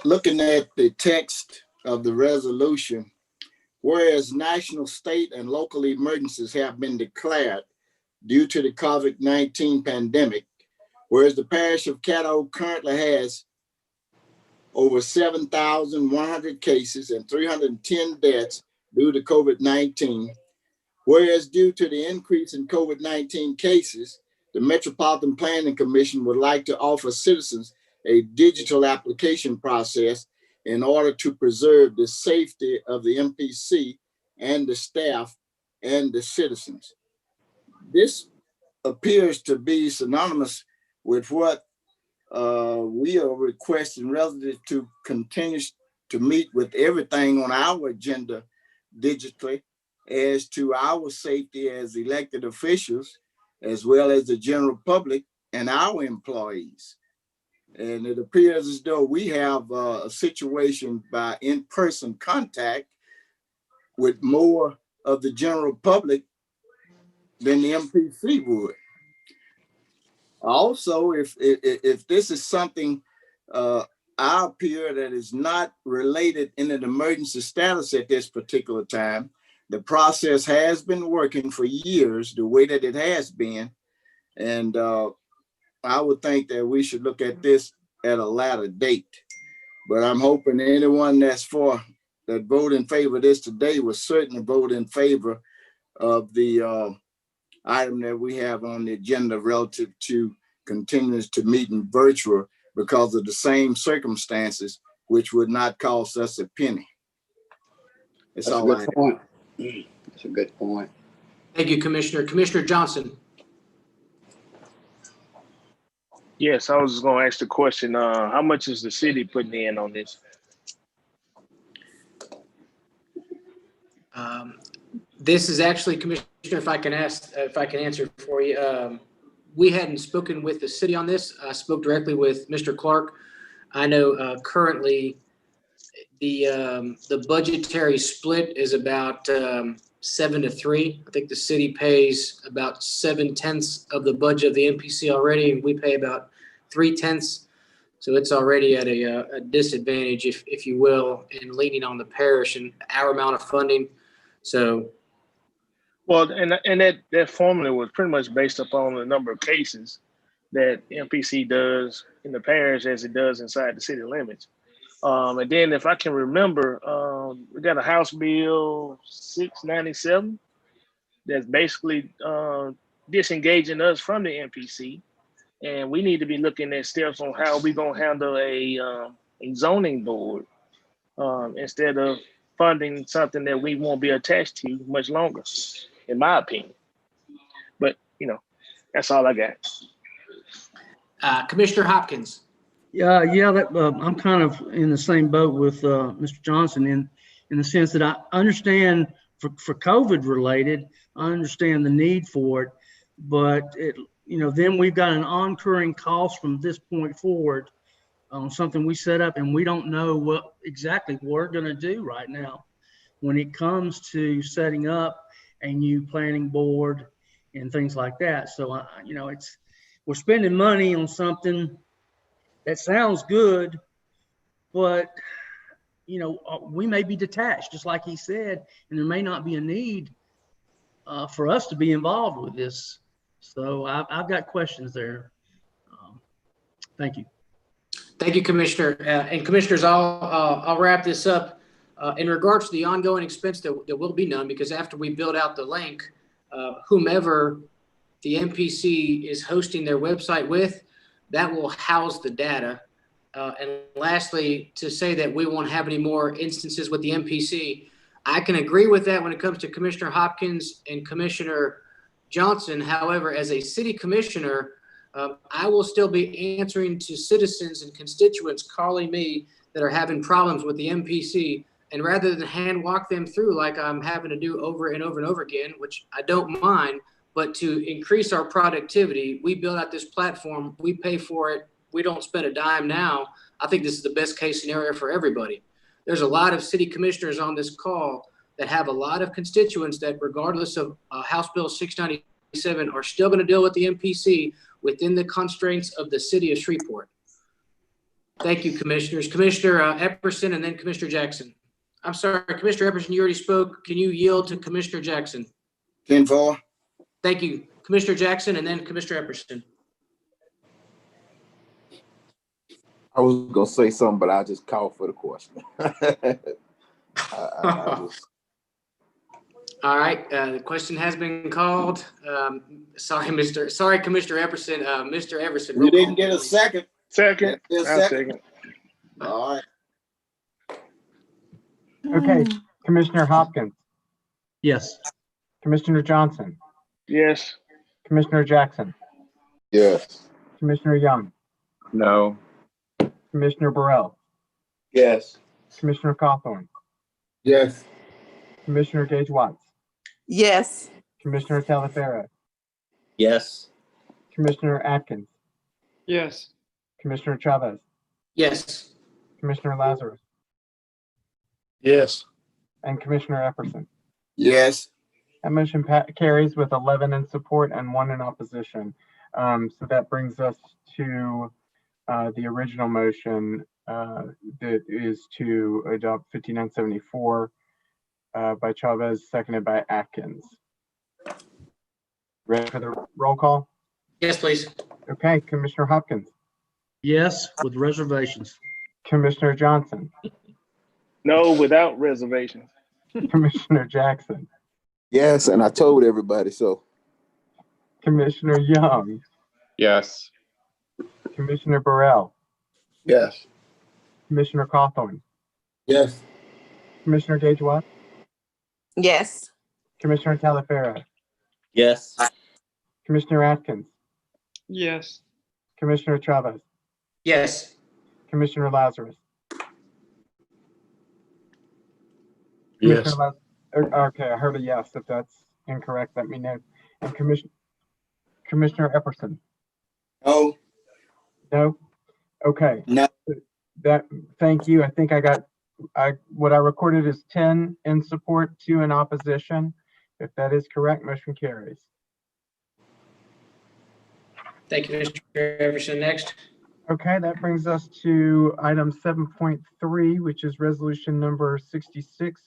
Looking at the text of the resolution, whereas national, state, and local emergencies have been declared due to the COVID-19 pandemic, whereas the parish of Caddo currently has over 7,100 cases and 310 deaths due to COVID-19, whereas due to the increase in COVID-19 cases, the Metropolitan Planning Commission would like to offer citizens a digital application process in order to preserve the safety of the MPC and the staff and the citizens. This appears to be synonymous with what we are requesting relative to continue to meet with everything on our agenda digitally, as to our safety as elected officials, as well as the general public and our employees. And it appears as though we have a situation by in-person contact with more of the general public than the MPC would. Also, if this is something I appear that is not related in an emergency status at this particular time, the process has been working for years the way that it has been. And I would think that we should look at this at a later date. But I'm hoping anyone that vote in favor of this today will certainly vote in favor of the item that we have on the agenda relative to continues to meet in virtual because of the same circumstances, which would not cost us a penny. That's a good point. That's a good point. Thank you, Commissioner. Commissioner Johnson. Yes, I was just going to ask the question, how much is the city putting in on this? This is actually, Commissioner, if I can answer for you. We hadn't spoken with the city on this. I spoke directly with Mr. Clark. I know currently the budgetary split is about 7-3. I think the city pays about 7/10 of the budget of the MPC already, and we pay about 3/10. So it's already at a disadvantage, if you will, in leaning on the parish and our amount of funding. So, Well, and that formula was pretty much based upon the number of cases that MPC does in the parish as it does inside the city limits. And then if I can remember, we got a House Bill 697 that's basically disengaging us from the MPC. And we need to be looking at steps on how we're going to handle a zoning board instead of funding something that we won't be attached to much longer, in my opinion. But, that's all I got. Commissioner Hopkins. Yeah, I'm kind of in the same boat with Mr. Johnson in the sense that I understand for COVID related, I understand the need for it, but then we've got an incurring cost from this point forward on something we set up, and we don't know what exactly we're going to do right now when it comes to setting up a new planning board and things like that. So, we're spending money on something that sounds good, but we may be detached, just like he said, and there may not be a need for us to be involved with this. So I've got questions there. Thank you. Thank you, Commissioner. And Commissioners, I'll wrap this up. In regards to the ongoing expense, there will be none, because after we build out the link, whomever the MPC is hosting their website with, that will house the data. And lastly, to say that we won't have any more instances with the MPC, I can agree with that when it comes to Commissioner Hopkins and Commissioner Johnson. However, as a city commissioner, I will still be answering to citizens and constituents calling me that are having problems with the MPC. And rather than hand walk them through like I'm having to do over and over and over again, which I don't mind, but to increase our productivity, we build out this platform, we pay for it, we don't spend a dime now. I think this is the best case scenario for everybody. There's a lot of city commissioners on this call that have a lot of constituents that, regardless of House Bill 697, are still going to deal with the MPC within the constraints of the city of Shreveport. Thank you, commissioners. Commissioner Epperson and then Commissioner Jackson. I'm sorry, Commissioner Epperson, you already spoke. Can you yield to Commissioner Jackson? 10-4. Thank you. Commissioner Jackson and then Commissioner Epperson. I was gonna say something, but I just called for the question. All right, the question has been called. Sorry, Commissioner Epperson. Mr. Everson. You didn't get a second. Second. Second. All right. Okay, Commissioner Hopkins, Yes. Commissioner Johnson, Yes. Commissioner Jackson, Yes. Commissioner Young, No. Commissioner Burrell, Yes. Commissioner Cawthorn, Yes. Commissioner Gage Watts, Yes. Commissioner Talaferra, Yes. Commissioner Atkins, Yes. Commissioner Chavez, Yes. Commissioner Lazarus, Yes. and Commissioner Epperson. Yes. That motion carries with 11 in support and 1 in opposition. So that brings us to the original motion that is to adopt 5974 by Chavez, seconded by Atkins. Ready for the roll call? Yes, please. Okay, Commissioner Hopkins, Yes, with reservations. Commissioner Johnson, No, without reservations. Commissioner Jackson, Yes, and I told everybody so. Commissioner Young, Yes. Commissioner Burrell, Yes. Commissioner Cawthorn, Yes. Commissioner Gage Watts, Yes. Commissioner Talaferra, Yes. Commissioner Atkins, Yes. Commissioner Chavez, Yes. Commissioner Lazarus. Yes. Okay, I heard a yes. If that's incorrect, let me know. And Commissioner Epperson. No. No? Okay. No. Thank you. I think what I recorded is 10 in support, 2 in opposition. If that is correct, motion carries. Thank you, Mr. Everson. Next. Okay, that brings us to item 7.3, which is resolution number 66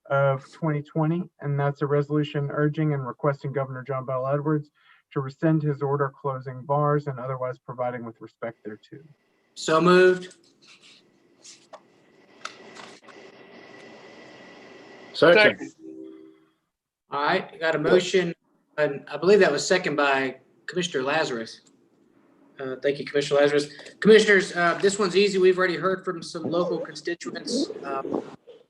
of 2020. And that's a resolution urging and requesting Governor John Bel Edwards to rescind his order closing bars and otherwise providing with respect thereto. So moved. Second. All right, got a motion, and I believe that was second by Commissioner Lazarus. Thank you, Commissioner Lazarus. Commissioners, this one's easy. We've already heard from some local constituents.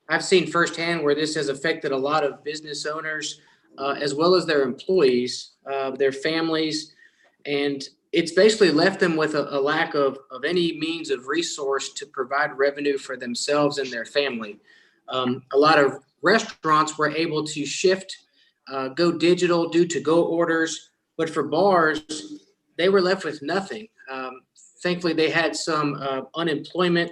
I've seen firsthand where this has affected a lot of business owners, as well as their employees, their families, and it's basically left them with a lack of any means of resource to provide revenue for themselves and their family. A lot of restaurants were able to shift, go digital, do to-go orders, but for bars, they were left with nothing. Thankfully, they had some unemployment,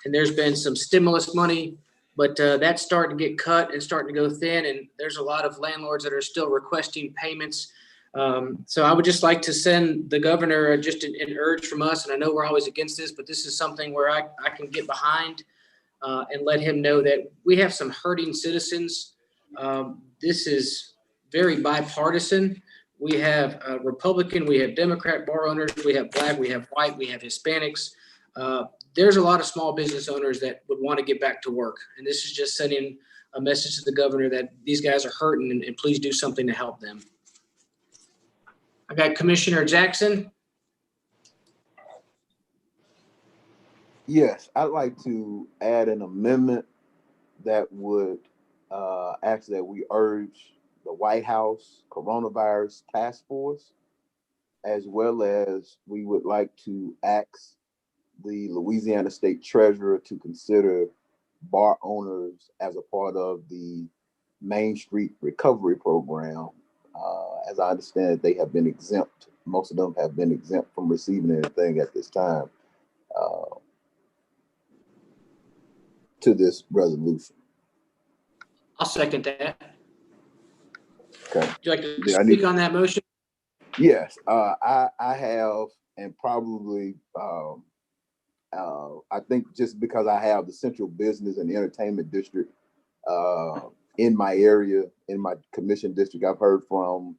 and there's been some stimulus money, but that's starting to get cut and starting to go thin, and there's a lot of landlords that are still requesting payments. So I would just like to send the governor just an urge from us, and I know we're always against this, but this is something where I can get behind and let him know that we have some hurting citizens. This is very bipartisan. We have Republican, we have Democrat bar owners, we have Black, we have white, we have Hispanics. There's a lot of small business owners that would want to get back to work. And this is just sending a message to the governor that these guys are hurting and please do something to help them. I got Commissioner Jackson. Yes, I'd like to add an amendment that would ask that we urge the White House Coronavirus Task Force, as well as we would like to ask the Louisiana State Treasurer to consider bar owners as a part of the Main Street Recovery Program. As I understand, they have been exempt. Most of them have been exempt from receiving anything at this time to this resolution. I'll second that. Okay. Would you like to speak on that motion? Yes, I have, and probably I think just because I have the Central Business and Entertainment District in my area, in my commission district, I've heard from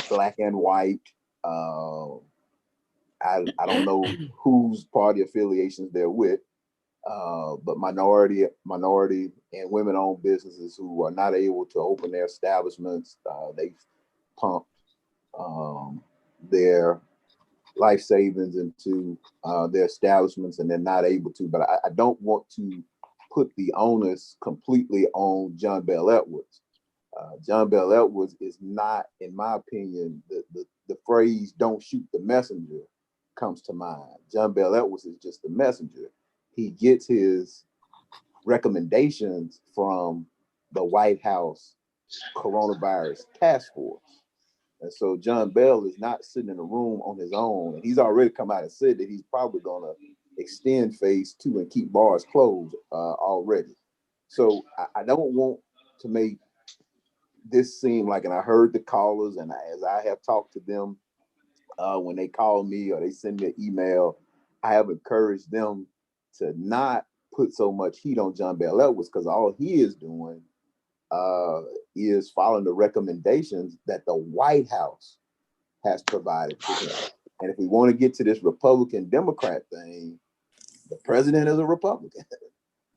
Black and White. I don't know whose party affiliations they're with, but minority and women-owned businesses who are not able to open their establishments. They've pumped their life savings into their establishments, and they're not able to. But I don't want to put the onus completely on John Bel Edwards. John Bel Edwards is not, in my opinion, the phrase "don't shoot the messenger" comes to mind. John Bel Edwards is just the messenger. He gets his recommendations from the White House Coronavirus Task Force. And so John Bel is not sitting in a room on his own. And he's already come out and said that he's probably going to extend phase 2 and keep bars closed already. So I don't want to make this seem like, and I heard the callers, and as I have talked to them, when they call me or they send me an email, I have encouraged them to not put so much heat on John Bel Edwards, because all he is doing is following the recommendations that the White House has provided to him. And if we want to get to this Republican Democrat thing, the president is a Republican.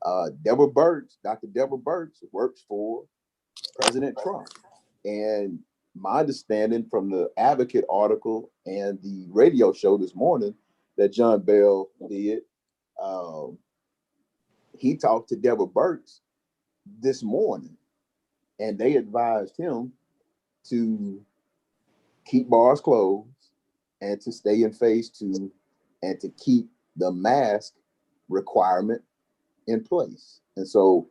Dr. Deborah Birx works for President Trump. And my understanding from the Advocate article and the radio show this morning that John Bel did, he talked to Deborah Birx this morning, and they advised him to keep bars closed and to stay in phase 2 and to keep the mask requirement in place. And so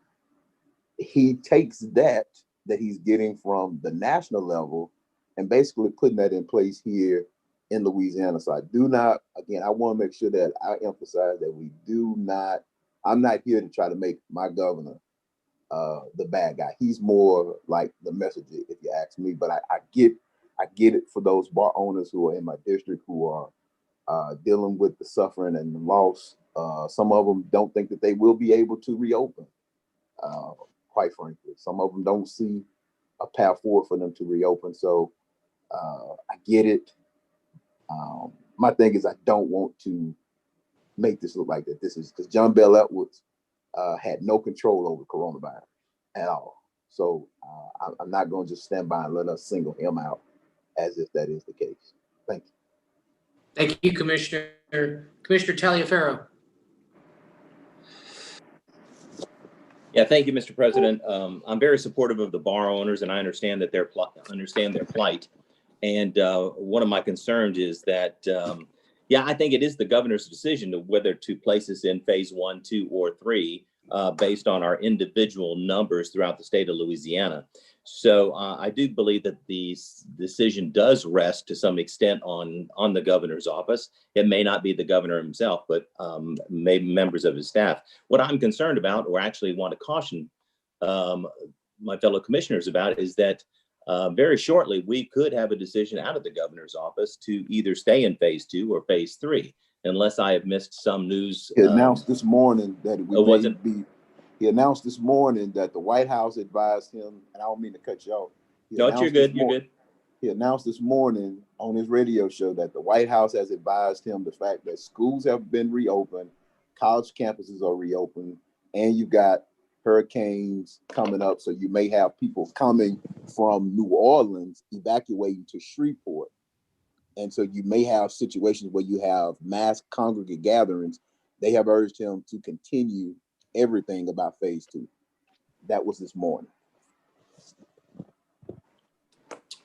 he takes that he's getting from the national level and basically putting that in place here in Louisiana. So I do not, again, I want to make sure that I emphasize that we do not, I'm not here to try to make my governor the bad guy. He's more like the messenger, if you ask me. But I get it for those bar owners who are in my district who are dealing with the suffering and the loss. Some of them don't think that they will be able to reopen. Quite frankly, some of them don't see a path forward for them to reopen. So I get it. My thing is, I don't want to make this look like that. This is because John Bell Edwards had no control over coronavirus at all. So I'm not going to just stand by and let us single him out as if that is the case. Thank you. Thank you, Commissioner. Commissioner Taliaferro. Yeah, thank you, Mr. President. I'm very supportive of the bar owners, and I understand that understand their plight. And one of my concerns is that, I think it is the governor's decision to whether to place us in phase 1, 2, or 3 based on our individual numbers throughout the state of Louisiana. So I do believe that the decision does rest to some extent on the governor's office. It may not be the governor himself, but maybe members of his staff. What I'm concerned about, or actually want to caution my fellow commissioners about, is that very shortly we could have a decision out of the governor's office to either stay in phase 2 or phase 3, unless I have missed some news. He announced this morning that He announced this morning that the White House advised him, and I don't mean to cut you off. No, you're good. You're good. He announced this morning on his radio show that the White House has advised him the fact that schools have been reopened, college campuses are reopened, and you got hurricanes coming up. So you may have people coming from New Orleans evacuating to Shreveport. And so you may have situations where you have mass congregate gatherings. They have urged him to continue everything about phase 2. That was this morning.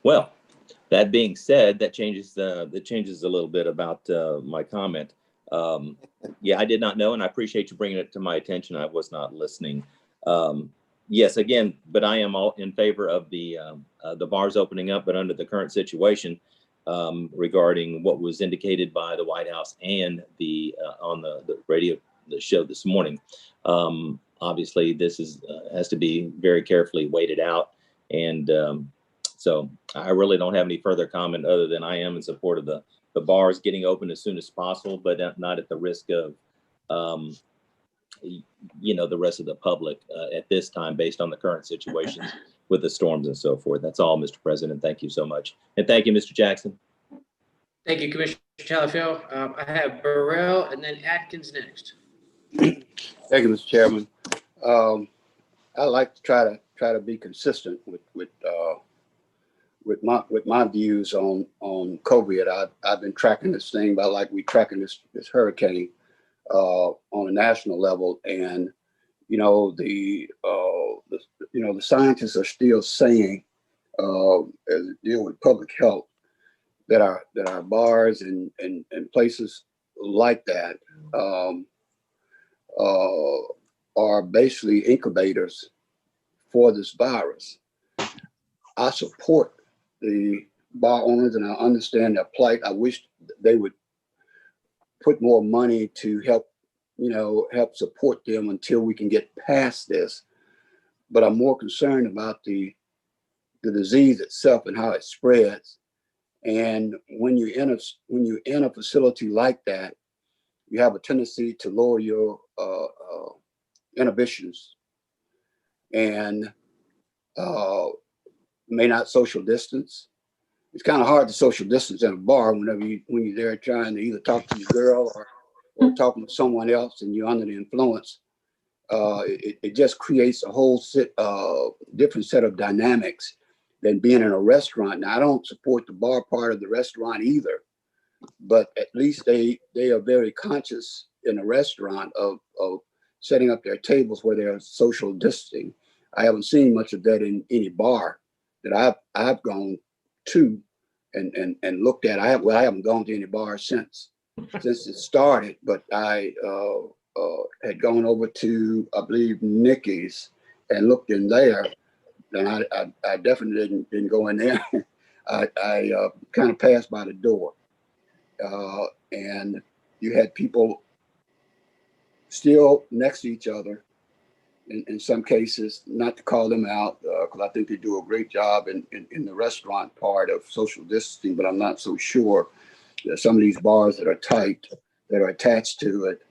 Well, that being said, that changes a little bit about my comment. I did not know, and I appreciate you bringing it to my attention. I was not listening. Yes, again, but I am all in favor of the bars opening up, but under the current situation regarding what was indicated by the White House and on the radio the show this morning. Obviously, this has to be very carefully weighted out, and so I really don't have any further comment other than I am in support of the bars getting open as soon as possible, but not at the risk of the rest of the public at this time, based on the current situation with the storms and so forth. That's all, Mr. President. Thank you so much, and thank you, Mr. Jackson. Thank you, Commissioner Taliaferro. I have Burrell and then Atkins next. Thank you, Mr. Chairman. I like to try to be consistent with my views on COVID. I've been tracking this thing, but like we tracking this hurricane on a national level, and the scientists are still saying as a deal with public health that our bars and places like that are basically incubators for this virus. I support the bar owners and I understand their plight. I wish they would put more money to help support them until we can get past this. But I'm more concerned about the disease itself and how it spreads. And when you're in a facility like that, you have a tendency to lower your inhibitions and may not social distance. It's kind of hard to social distance in a bar when you're there trying to either talk to your girl or talking to someone else and you're under the influence. It just creates a whole different set of dynamics than being in a restaurant. Now, I don't support the bar part of the restaurant either, but at least they are very conscious in a restaurant of setting up their tables where they're social distancing. I haven't seen much of that in any bar that I've gone to and looked at. I haven't gone to any bar since it started, but I had gone over to, I believe, Nikki's and looked in there. And I definitely didn't go in there. I kind of passed by the door. and you had people still next to each other. In some cases, not to call them out, because I think they do a great job in the restaurant part of social distancing, but I'm not so sure that some of these bars that are tight, that are attached to it,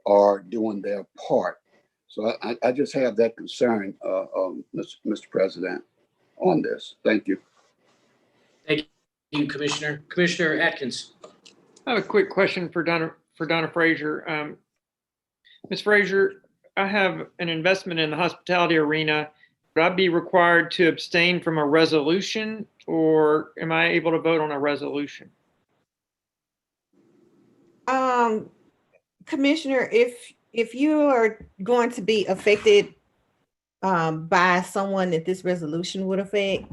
are doing their part. So I just have that concern, Mr. President, on this. Thank you. Thank you, Commissioner. Commissioner Atkins. I have a quick question for Donna Frazier. Ms. Frazier, I have an investment in the hospitality arena. Would I be required to abstain from a resolution, or am I able to vote on a resolution? Commissioner, if you are going to be affected by someone that this resolution would affect,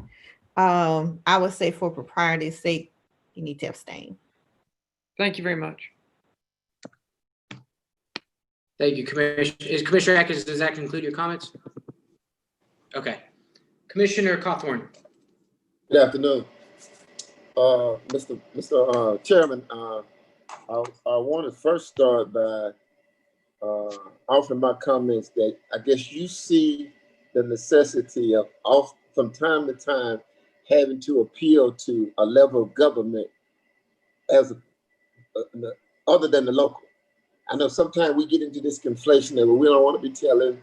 I would say for propriety's sake, you need to abstain. Thank you very much. Thank you, Commissioner Atkins. Does that conclude your comments? Okay. Commissioner Cawthorn. Good afternoon. Mr. Chairman, I want to first start by offering my comments that I guess you see the necessity of from time to time having to appeal to a level of government as other than the local. I know sometimes we get into this conflation that we don't want to be telling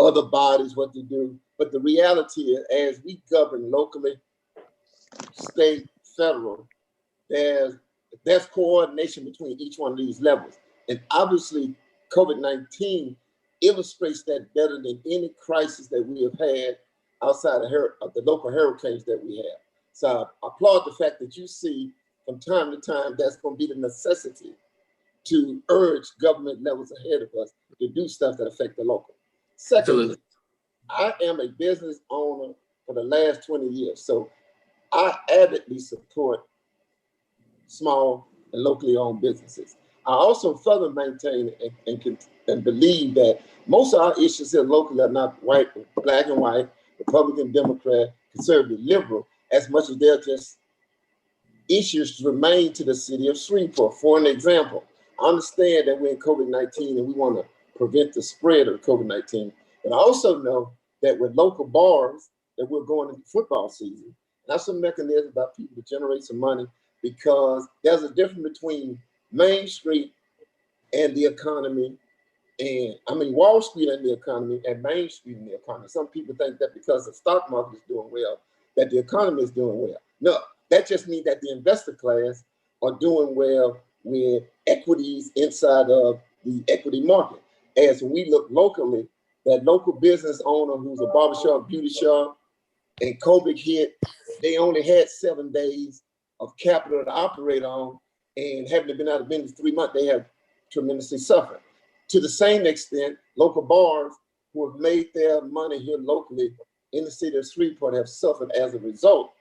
other bodies what to do, but the reality is, as we govern locally, state, federal, there's coordination between each one of these levels. And obviously, COVID-19 illustrates that better than any crisis that we have had outside of the local hurricanes that we have. So I applaud the fact that you see from time to time that's going to be the necessity to urge government levels ahead of us to do stuff that affect the local. Secondly, I am a business owner for the last 20 years. So I avidly support small and locally owned businesses. I also further maintain and believe that most of our issues here locally are not white, black and white, Republican, Democrat, conservative, liberal, as much as they're just issues to remain to the city of Shreveport. For an example, I understand that we're in COVID-19 and we want to prevent the spread of COVID-19, but I also know that with local bars that we're going into football season, that's some mechanism about people to generate some money, because there's a difference between Main Street and the economy, and I mean Wall Street and the economy, and Main Street and the economy. Some people think that because the stock market is doing well, that the economy is doing well. No, that just means that the investor class are doing well with equities inside of the equity market. As we look locally, that local business owner who's a barbershop, beauty shop, and COVID hit, they only had 7 days of capital to operate on, and having been out of business 3 months, they have tremendously suffered. To the same extent, local bars who have made their money here locally in the city of Shreveport have suffered as a result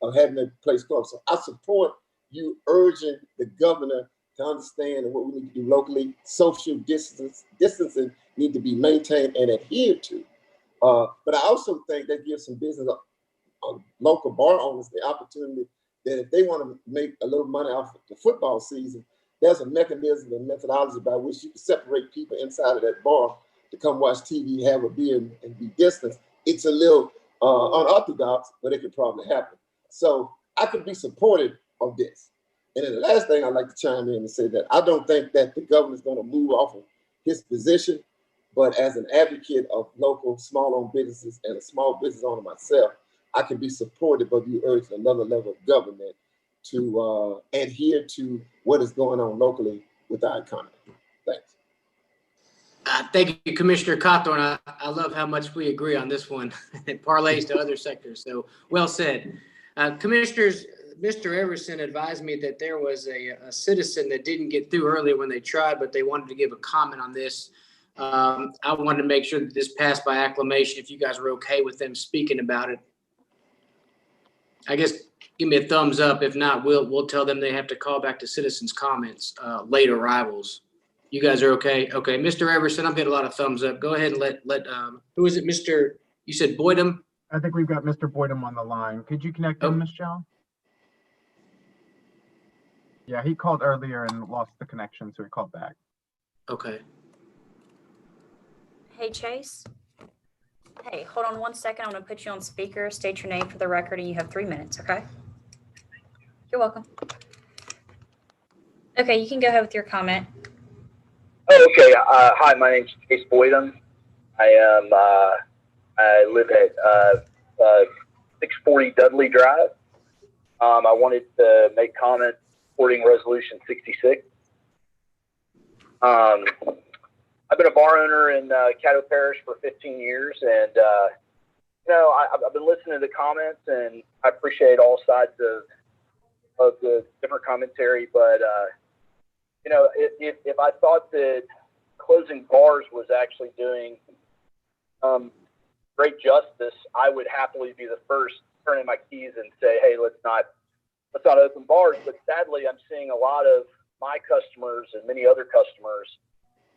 of having their place closed. So I support you urging the governor to understand what we need to do locally. Social distancing need to be maintained and adhered to. But I also think that gives some business local bar owners the opportunity that if they want to make a little money off of the football season, there's a mechanism and methodology by which you can separate people inside of that bar to come watch TV, have a beer, and be distanced. It's a little unorthodox, but it could probably happen. So I could be supportive of this. And then the last thing I'd like to chime in and say that I don't think that the governor's going to move off of his position, but as an advocate of local small-owned businesses and a small business owner myself, I can be supportive of you urging another level of government to adhere to what is going on locally with our economy. Thanks. Thank you, Commissioner Cawthorn. I love how much we agree on this one. It parlays to other sectors, so well said. Commissioners, Mr. Everson advised me that there was a citizen that didn't get through earlier when they tried, but they wanted to give a comment on this. I wanted to make sure that this passed by acclamation, if you guys are okay with them speaking about it. I guess give me a thumbs up. If not, we'll tell them they have to call back to citizens' comments, late arrivals. You guys are okay? Okay, Mr. Everson, I'm getting a lot of thumbs up. Go ahead and let who is it, Mr. You said Boydum? I think we've got Mr. Boydum on the line. Could you connect him, Ms. Chow? Yeah, he called earlier and lost the connection, so he called back. Okay. Hey, Chase. Hey, hold on one second. I'm going to put you on speaker. State your name for the record, and you have 3 minutes, okay? You're welcome. Okay, you can go ahead with your comment. Oh, okay. Hi, my name's Chase Boydum. I live at 640 Dudley Drive. I wanted to make comment supporting Resolution 66. I've been a bar owner in Caddo Parish for 15 years, and I've been listening to the comments, and I appreciate all sides of the different commentary. But if I thought that closing bars was actually doing great justice, I would happily be the first to turn in my keys and say, hey, let's not open bars. But sadly, I'm seeing a lot of my customers and many other customers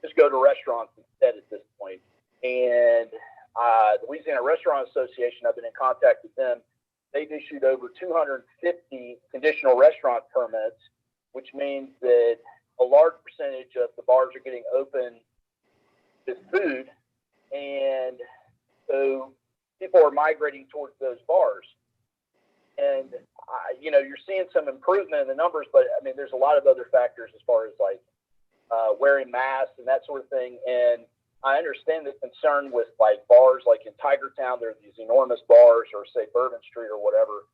just go to restaurants instead at this point. And the Louisiana Restaurant Association, I've been in contact with them. They've issued over 250 conditional restaurant permits, which means that a large percentage of the bars are getting open with food, and so people are migrating towards those bars. And you're seeing some improvement in the numbers, but I mean, there's a lot of other factors as far as like wearing masks and that sort of thing. And I understand the concern with like bars, like in Tiger Town, there are these enormous bars, or say Bourbon Street or whatever.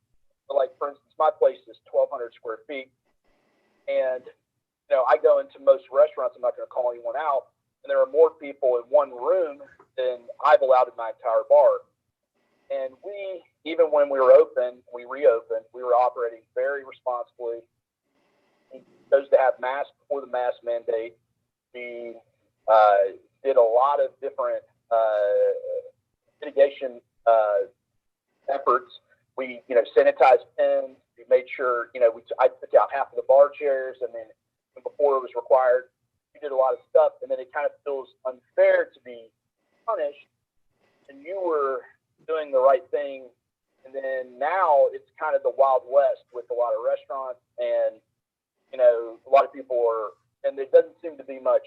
But like, for instance, my place is 1,200 square feet, and I go into most restaurants. I'm not going to call anyone out, and there are more people in one room than I've allowed in my entire bar. And we, even when we were open, we reopened, we were operating very responsibly. We chose to have masks before the mask mandate. We did a lot of different mitigation efforts. We, sanitized pens. We made sure, I took out half of the bar chairs. I mean, before it was required, we did a lot of stuff. And then it kind of feels unfair to be punished. And you were doing the right thing. And then now it's kind of the Wild West with a lot of restaurants, and, a lot of people are, and there doesn't seem to be much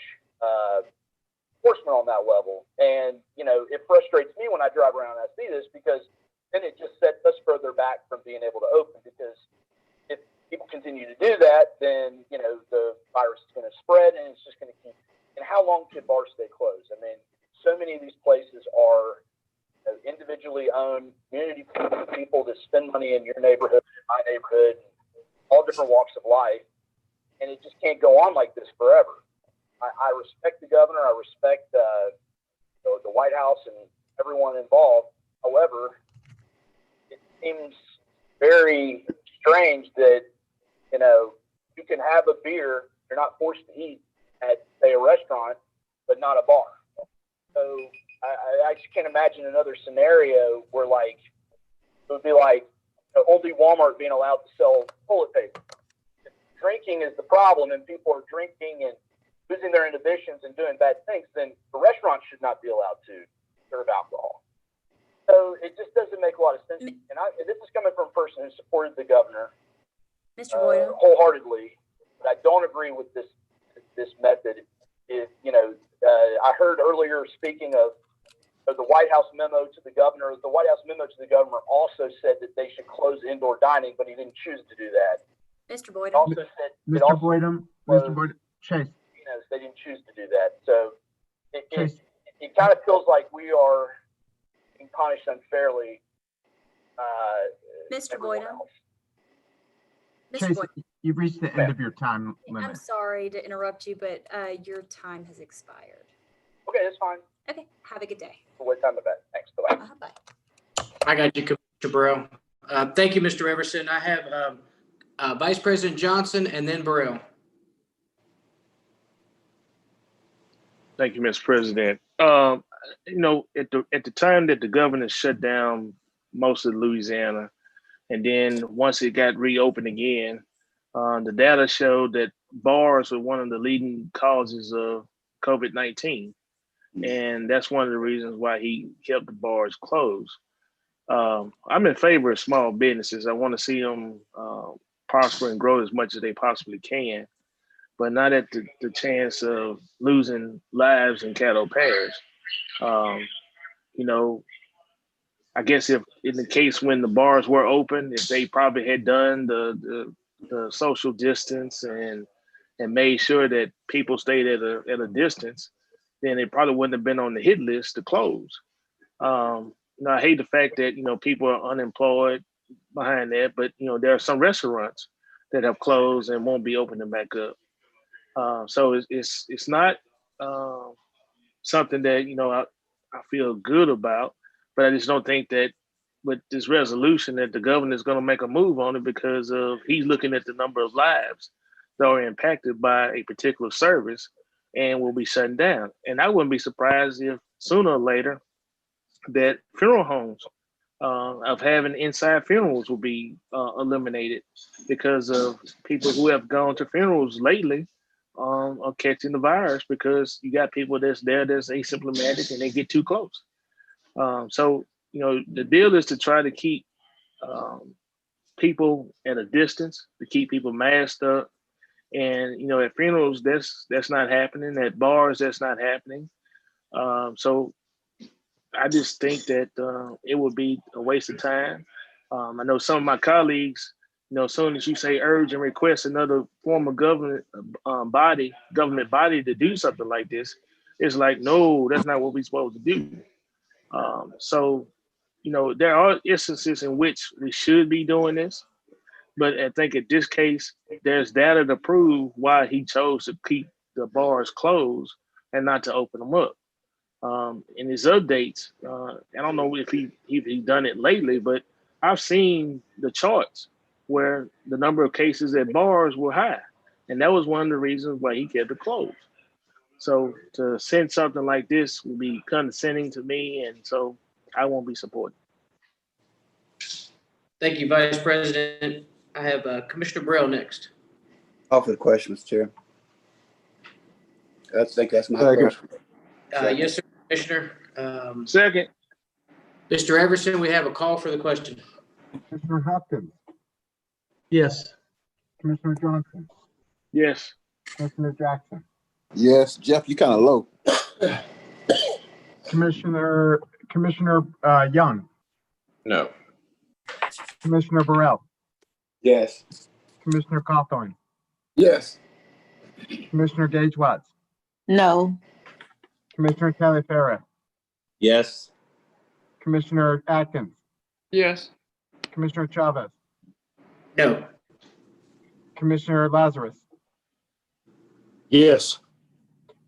enforcement on that level. And, it frustrates me when I drive around and I see this, because then it just sets us further back from being able to open, because if people continue to do that, then, the virus is going to spread, and it's just going to keep. And how long can bars stay closed? I mean, so many of these places are individually owned, community people that spend money in your neighborhood, in my neighborhood, all different walks of life. And it just can't go on like this forever. I respect the governor. I respect the White House and everyone involved. However, it seems very strange that, you can have a beer, you're not forced to eat at, say, a restaurant, but not a bar. So I just can't imagine another scenario where, like, it would be like only Walmart being allowed to sell toilet paper. If drinking is the problem and people are drinking and losing their inhibitions and doing bad things, then the restaurant should not be allowed to serve alcohol. So it just doesn't make a lot of sense. And this is coming from a person who supported the governor wholeheartedly, but I don't agree with this method. I heard earlier, speaking of the White House memo to the governor, the White House memo to the governor also said that they should close indoor dining, but he didn't choose to do that. Mr. Boydum. Mr. Boydum, Chase. They didn't choose to do that. So it kind of feels like we are being punished unfairly. Mr. Boydum. Chase, you've reached the end of your time limit. I'm sorry to interrupt you, but your time has expired. Okay, that's fine. Okay, have a good day. What time of that? Thanks. Bye-bye. Bye. I got you, Commissioner Burrell. Thank you, Mr. Everson. I have Vice President Johnson and then Burrell. Thank you, Mr. President. At the time that the governor shut down most of Louisiana, and then once it got reopened again, the data showed that bars were one of the leading causes of COVID-19. And that's one of the reasons why he kept the bars closed. I'm in favor of small businesses. I want to see them prosper and grow as much as they possibly can, but not at the chance of losing lives in Caddo Parish. You know, I guess if in the case when the bars were open, if they probably had done the social distance and made sure that people stayed at a distance, then it probably wouldn't have been on the hit list to close. You know, I hate the fact that, you know, people are unemployed behind that, but, you know, there are some restaurants that have closed and won't be opening back up. So it's not something that, you know, I feel good about, but I just don't think that with this resolution that the governor is going to make a move on it, because of he's looking at the number of lives that are impacted by a particular service and will be shutting down. And I wouldn't be surprised if sooner or later that funeral homes of having inside funerals will be eliminated, because of people who have gone to funerals lately are catching the virus, because you got people that's there that's asymptomatic and they get too close. So, you know, the deal is to try to keep people at a distance, to keep people masked up. And, you know, at funerals, that's not happening. At bars, that's not happening. So I just think that it would be a waste of time. I know some of my colleagues, you know, as soon as you say urge and request another form of government body to do something like this, it's like, no, that's not what we're supposed to do. So, you know, there are instances in which we should be doing this, but I think in this case, there's data to prove why he chose to keep the bars closed and not to open them up. In his updates, I don't know if he done it lately, but I've seen the charts where the number of cases at bars were high, and that was one of the reasons why he kept it closed. So to send something like this would be condescending to me, and so I won't be supporting. Thank you, Vice President. I have Commissioner Burrell next. Call for the question, Mr. Chair. I think that's my question. Yes, sir, Commissioner. Second. Mr. Everson, we have a call for the question. Commissioner Hopkins, Yes. Commissioner Johnson, Yes. Commissioner Jackson, Yes, Jeff, you kind of low. Commissioner Young, No. Commissioner Burrell, Yes. Commissioner Cawthorn, Yes. Commissioner Gage Watts, No. Commissioner Kelly Farah, Yes. Commissioner Atkins, Yes. Commissioner Chavez, No. Commissioner Lazarus, Yes.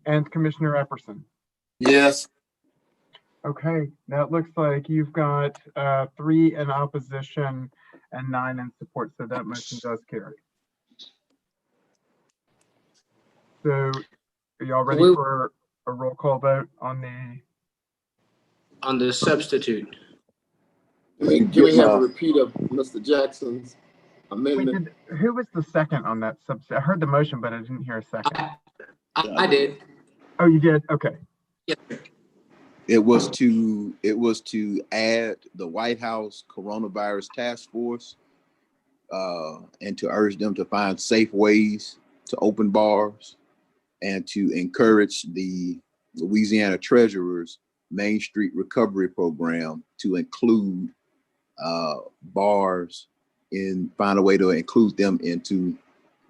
and Commissioner Epperson. Yes. Okay, now it looks like you've got 3 in opposition and 9 in support, so that motion does carry. So are y'all ready for a roll call vote on the substitute? Can we have a repeat of Mr. Jackson's amendment? Who was the second on that substitute? I heard the motion, but I didn't hear a second. I did. Oh, you did? Okay. Yes. It was to add the White House Coronavirus Task Force and to urge them to find safe ways to open bars and to encourage the Louisiana Treasurer's Main Street Recovery Program to include bars and find a way to include them into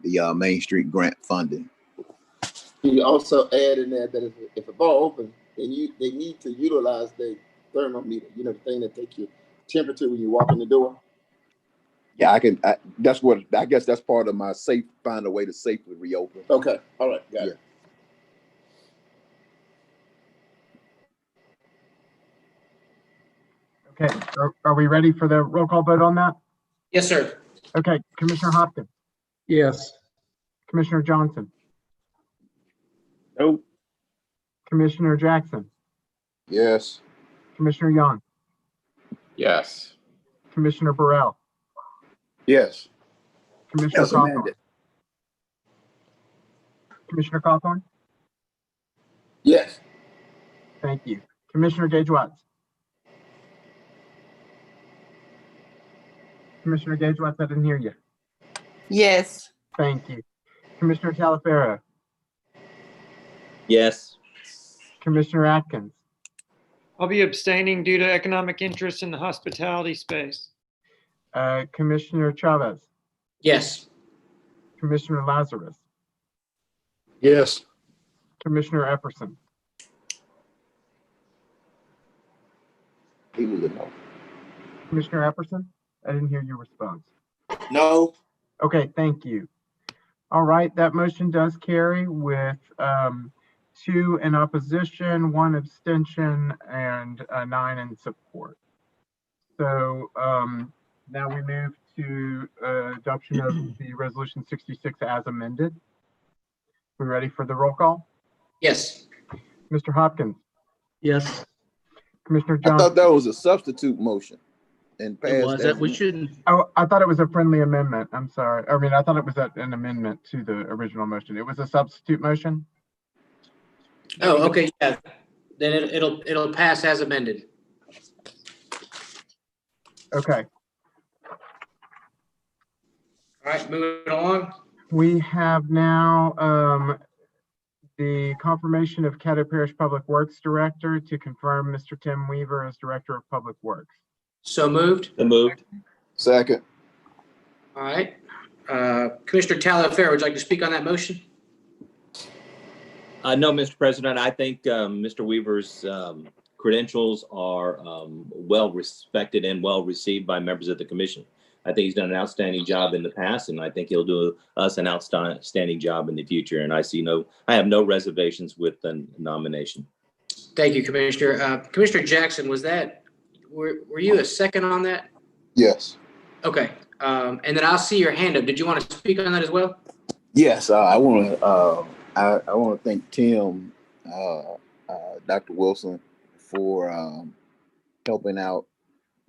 the Main Street grant funding. He also add in there that if a bar opens, then they need to utilize the thermometer, you know, the thing that takes your temperature when you walk in the door. Yeah, I guess that's part of my find a way to safely reopen. Okay, all right, got it. Okay, are we ready for the roll call vote on that? Yes, sir. Okay, Commissioner Hopkins, Yes. Commissioner Johnson, Nope. Commissioner Jackson, Yes. Commissioner Young, Yes. Commissioner Burrell, Yes. Commissioner As Cawthorn. amended. Commissioner Cawthorn? Yes. Thank you. Commissioner Gage Watts? Commissioner Gage Watts, I didn't hear you. Yes. Thank you. Commissioner Talaferro, Yes. Commissioner Atkins, I'll be abstaining due to economic interest in the hospitality space. Commissioner Chavez, Yes. Commissioner Lazarus, Yes. Commissioner Epperson, He was a no. Commissioner Epperson, I didn't hear your response. No. Okay, thank you. All right, that motion does carry with 2 in opposition, 1 abstention, and 9 in support. So now we move to adoption of the resolution 66 as amended. We ready for the roll call? Yes. Mr. Hopkins, Yes, Commissioner I thought Johnson. that was a substitute motion and it passed was as that we amended. shouldn't. Oh, I thought it was a friendly amendment. I'm sorry. I mean, I thought it was an amendment to the original motion. It was a substitute motion? Oh, okay, yeah. Then it'll pass as amended. Okay. All right, moving along. We have now the confirmation of Caddo Parish Public Works Director to confirm Mr. Tim Weaver as Director of Public Works. So moved. So moved. Second. All right. Commissioner Talaferro, would you like to speak on that motion? No, Mr. President, I think Mr. Weaver's credentials are well respected and well received by members of the commission. I think he's done an outstanding job in the past, and I think he'll do us an outstanding job in the future. And I have no reservations with the nomination. Thank you, Commissioner. Commissioner Jackson, were you a second on that? Yes. Okay. And then I'll see your hand up. Did you want to speak on that as well? Yes. I want to thank Tim, Dr. Wilson, for helping out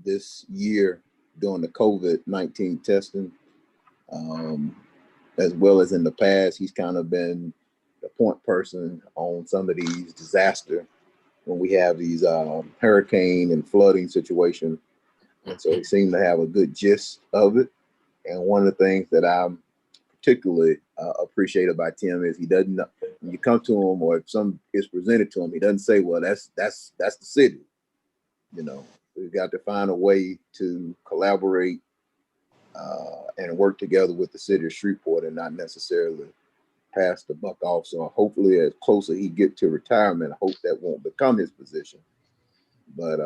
this year during the COVID-19 testing, as well as in the past. He's kind of been the point person on some of these disasters when we have these hurricane and flooding situations. And so he seemed to have a good gist of it. And one of the things that I'm particularly appreciate about Tim is he doesn't, when you come to him or if some is presented to him, he doesn't say, well, that's the city. You know, we've got to find a way to collaborate and work together with the city of Shreveport and not necessarily pass the buck off. So hopefully as closer he get to retirement, I hope that won't become his position. But,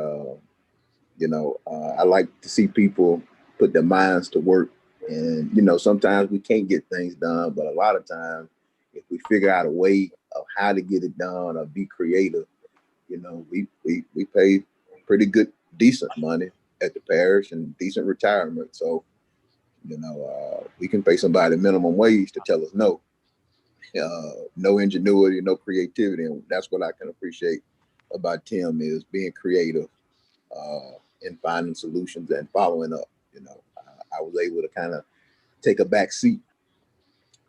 you know, I like to see people put their minds to work. And, you know, sometimes we can't get things done, but a lot of times if we figure out a way of how to get it done or be creative, you know, we pay pretty good, decent money at the parish and decent retirement. So, you know, we can pay somebody minimum wage to tell us no. No ingenuity, no creativity. And that's what I can appreciate about Tim is being creative and finding solutions and following up. You know, I was able to kind of take a back seat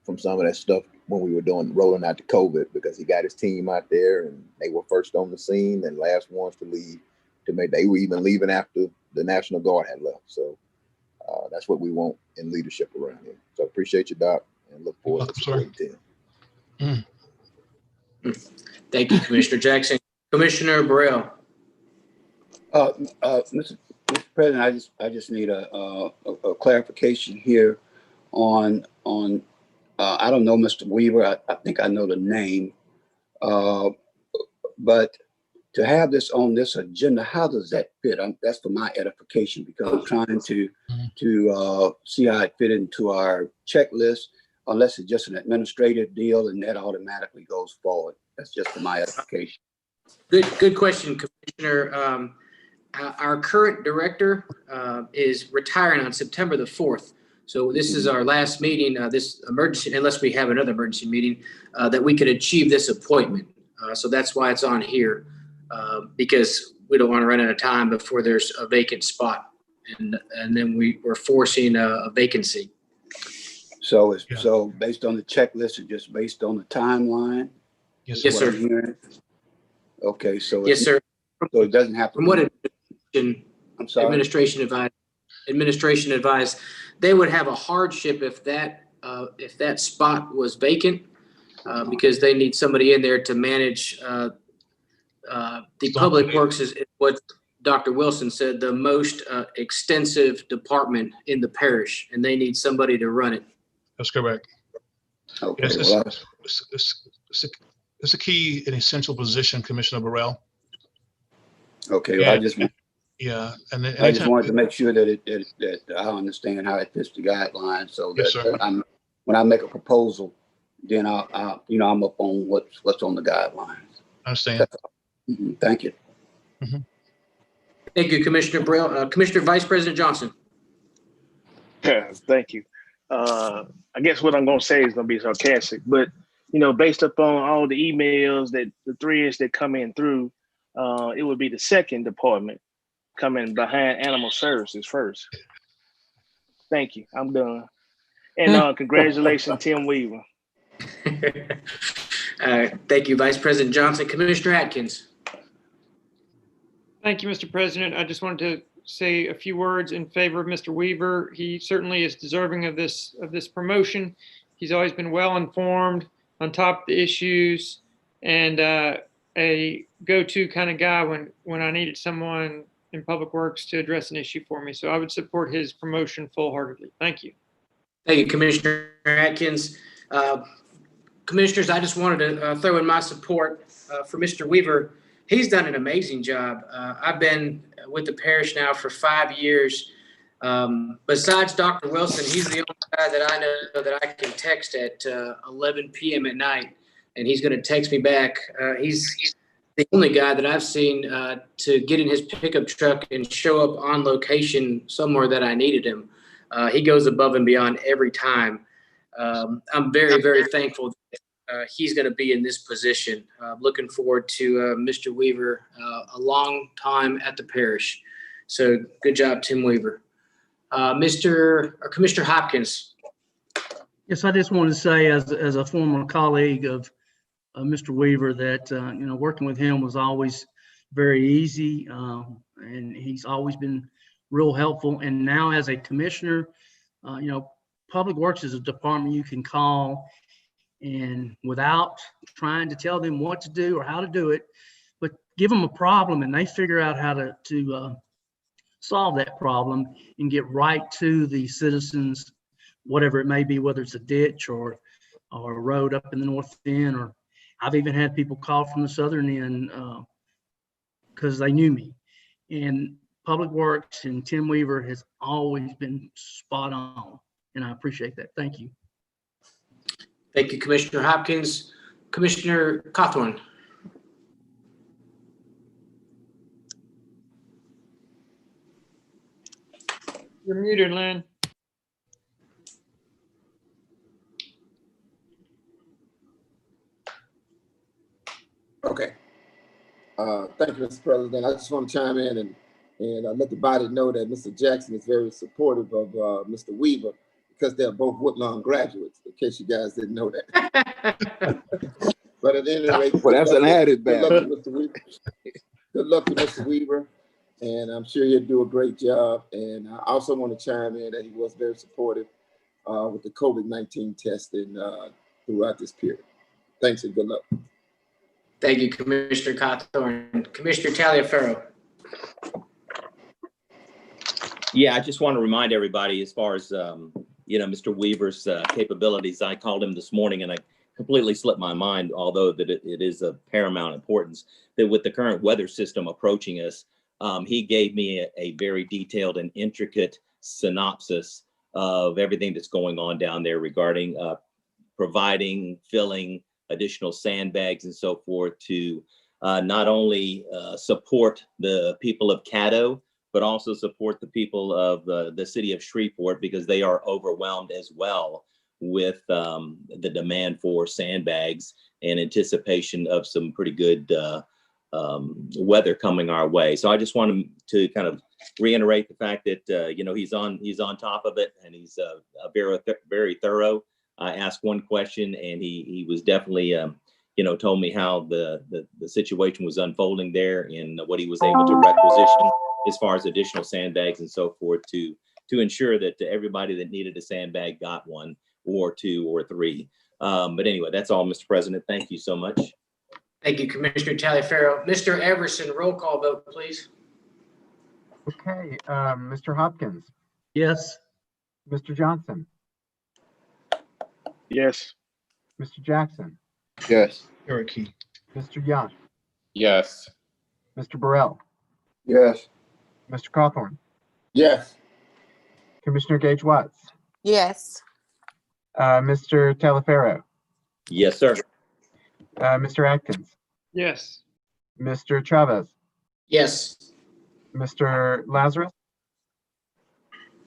from some of that stuff when we were rolling out the COVID because he got his team out there and they were first on the scene and last ones to leave. They were even leaving after the National Guard had left. So that's what we want in leadership around here. So appreciate you, Doc, and look forward to supporting Tim. Thank you, Commissioner Jackson. Commissioner Burrell. Mr. President, I just need a clarification here on I don't know Mr. Weaver. I think I know the name, but to have this on this agenda, how does that fit? That's for my edification because I'm trying to see how it fit into our checklist. Unless it's just an administrative deal and that automatically goes forward. That's just for my edification. Good question, Commissioner. Our current director is retiring on September the 4th. So this is our last meeting, this emergency, unless we have another emergency meeting, that we could achieve this appointment. So that's why it's on here, because we don't want to run out of time before there's a vacant spot. And then we're forcing a vacancy. So so based on the checklist or just based on the timeline? Yes, sir. Okay, so yes, sir. So it doesn't have to. From what I'm sorry. administration administration advised they would have a hardship if that spot was vacant, because they need somebody in there to manage the public works is what Dr. Wilson said, the most extensive department in the parish, and they need somebody to run it. That's correct. Okay, Yes, well, it's a key and essential position, Commissioner Burrell. okay, well, Yeah, and then I just wanted to make sure that that I understand how it fits the guidelines, so Yes, that sir. when I make a proposal, then I'll you know, I'm up on what's on the guidelines. I understand. Thank you. Thank you, Commissioner Burrell. Commissioner Vice President Johnson. Thank you. I guess what I'm going to say is going to be sarcastic, but based upon all the emails the threads that come in through, it would be the second department coming behind animal services first. Thank you. I'm done. And congratulations, Tim Weaver. Thank you, Vice President Johnson. Commissioner Atkins. Thank you, Mr. President. I just wanted to say a few words in favor of Mr. Weaver. He certainly is deserving of this promotion. He's always been well informed, on top of the issues, and a go-to kind of guy when I needed someone in Public Works to address an issue for me. So I would support his promotion full-heartedly. Thank you. Thank you, Commissioner Atkins. Commissioners, I just wanted to throw in my support for Mr. Weaver. He's done an amazing job. I've been with the parish now for 5 years. Besides Dr. Wilson, he's the only guy that I know that I can text at 11 p.m. at night, and he's going to text me back. He's the only guy that I've seen to get in his pickup truck and show up on location somewhere that I needed him. He goes above and beyond every time. I'm very, very thankful that he's going to be in this position. Looking forward to Mr. Weaver, a long time at the parish. So good job, Tim Weaver. Commissioner Hopkins. Yes, I just wanted to say as a former colleague of Mr. Weaver that, working with him was always very easy, and he's always been real helpful. And now as a commissioner, Public Works is a department you can call and without trying to tell them what to do or how to do it, but give them a problem and they figure out how to solve that problem and get right to the citizens, whatever it may be, whether it's a ditch or a road up in the north end, or I've even had people call from the southern end because they knew me. And Public Works and Tim Weaver has always been spot on, and I appreciate that. Thank you. Thank you, Commissioner Hopkins. Commissioner Cawthorn. You're muted, Lynn. Okay. Thank you, Mr. President. I just want to chime in and let the body know that Mr. Jackson is very supportive of Mr. Weaver because they're both Woodlawn graduates, in case you guys didn't know that. But at any rate, well, that's an added benefit. Good luck to Mr. Weaver, and I'm sure he'll do a great job. And I also want to chime in that he was very supportive with the COVID-19 testing throughout this period. Thanks and good luck. Thank you, Commissioner Cawthorn. Commissioner Taliaferro. Yeah, I just want to remind everybody as far as, Mr. Weaver's capabilities. I called him this morning and I completely slipped my mind, although that it is of paramount importance, that with the current weather system approaching us, he gave me a very detailed and intricate synopsis of everything that's going on down there regarding providing, filling additional sandbags and so forth to not only support the people of Caddo, but also support the people of the city of Shreveport, because they are overwhelmed as well with the demand for sandbags in anticipation of some pretty good weather coming our way. So I just wanted to kind of reiterate the fact that he's on top of it, and he's very thorough. I asked one question and he was definitely told me how the situation was unfolding there and what he was able to requisition as far as additional sandbags and so forth to to ensure that everybody that needed a sandbag got one or two or three. But anyway, that's all, Mr. President. Thank you so much. Thank you, Commissioner Taliaferro. Mr. Everson, roll call vote, please. Okay, Mr. Hopkins, Yes. Mr. Johnson, Yes. Mr. Jackson, Yes. Cherokee. Mr. Young, Yes. Mr. Burrell, Yes. Mr. Cawthorn, Yes. Commissioner Gage Watts, Yes. Mr. Taliaferro, Yes, sir. Mr. Atkins, Yes. Mr. Chavez, Yes. Mr. Lazarus,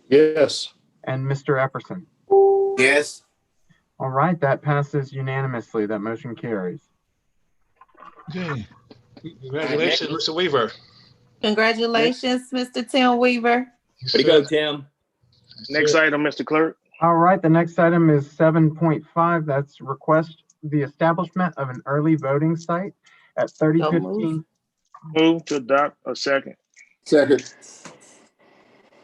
Yes. and Mr. Epperson. Yes. All right, that passes unanimously. That motion carries. Okay. Congratulations, Mr. Weaver. Congratulations, Mr. Tim Weaver. Way to go, Tim. Next item, Mr. Clerk. All right, the next item is 7.5. That's request the establishment of an early voting site at 3015. Move to adopt. A second. Second.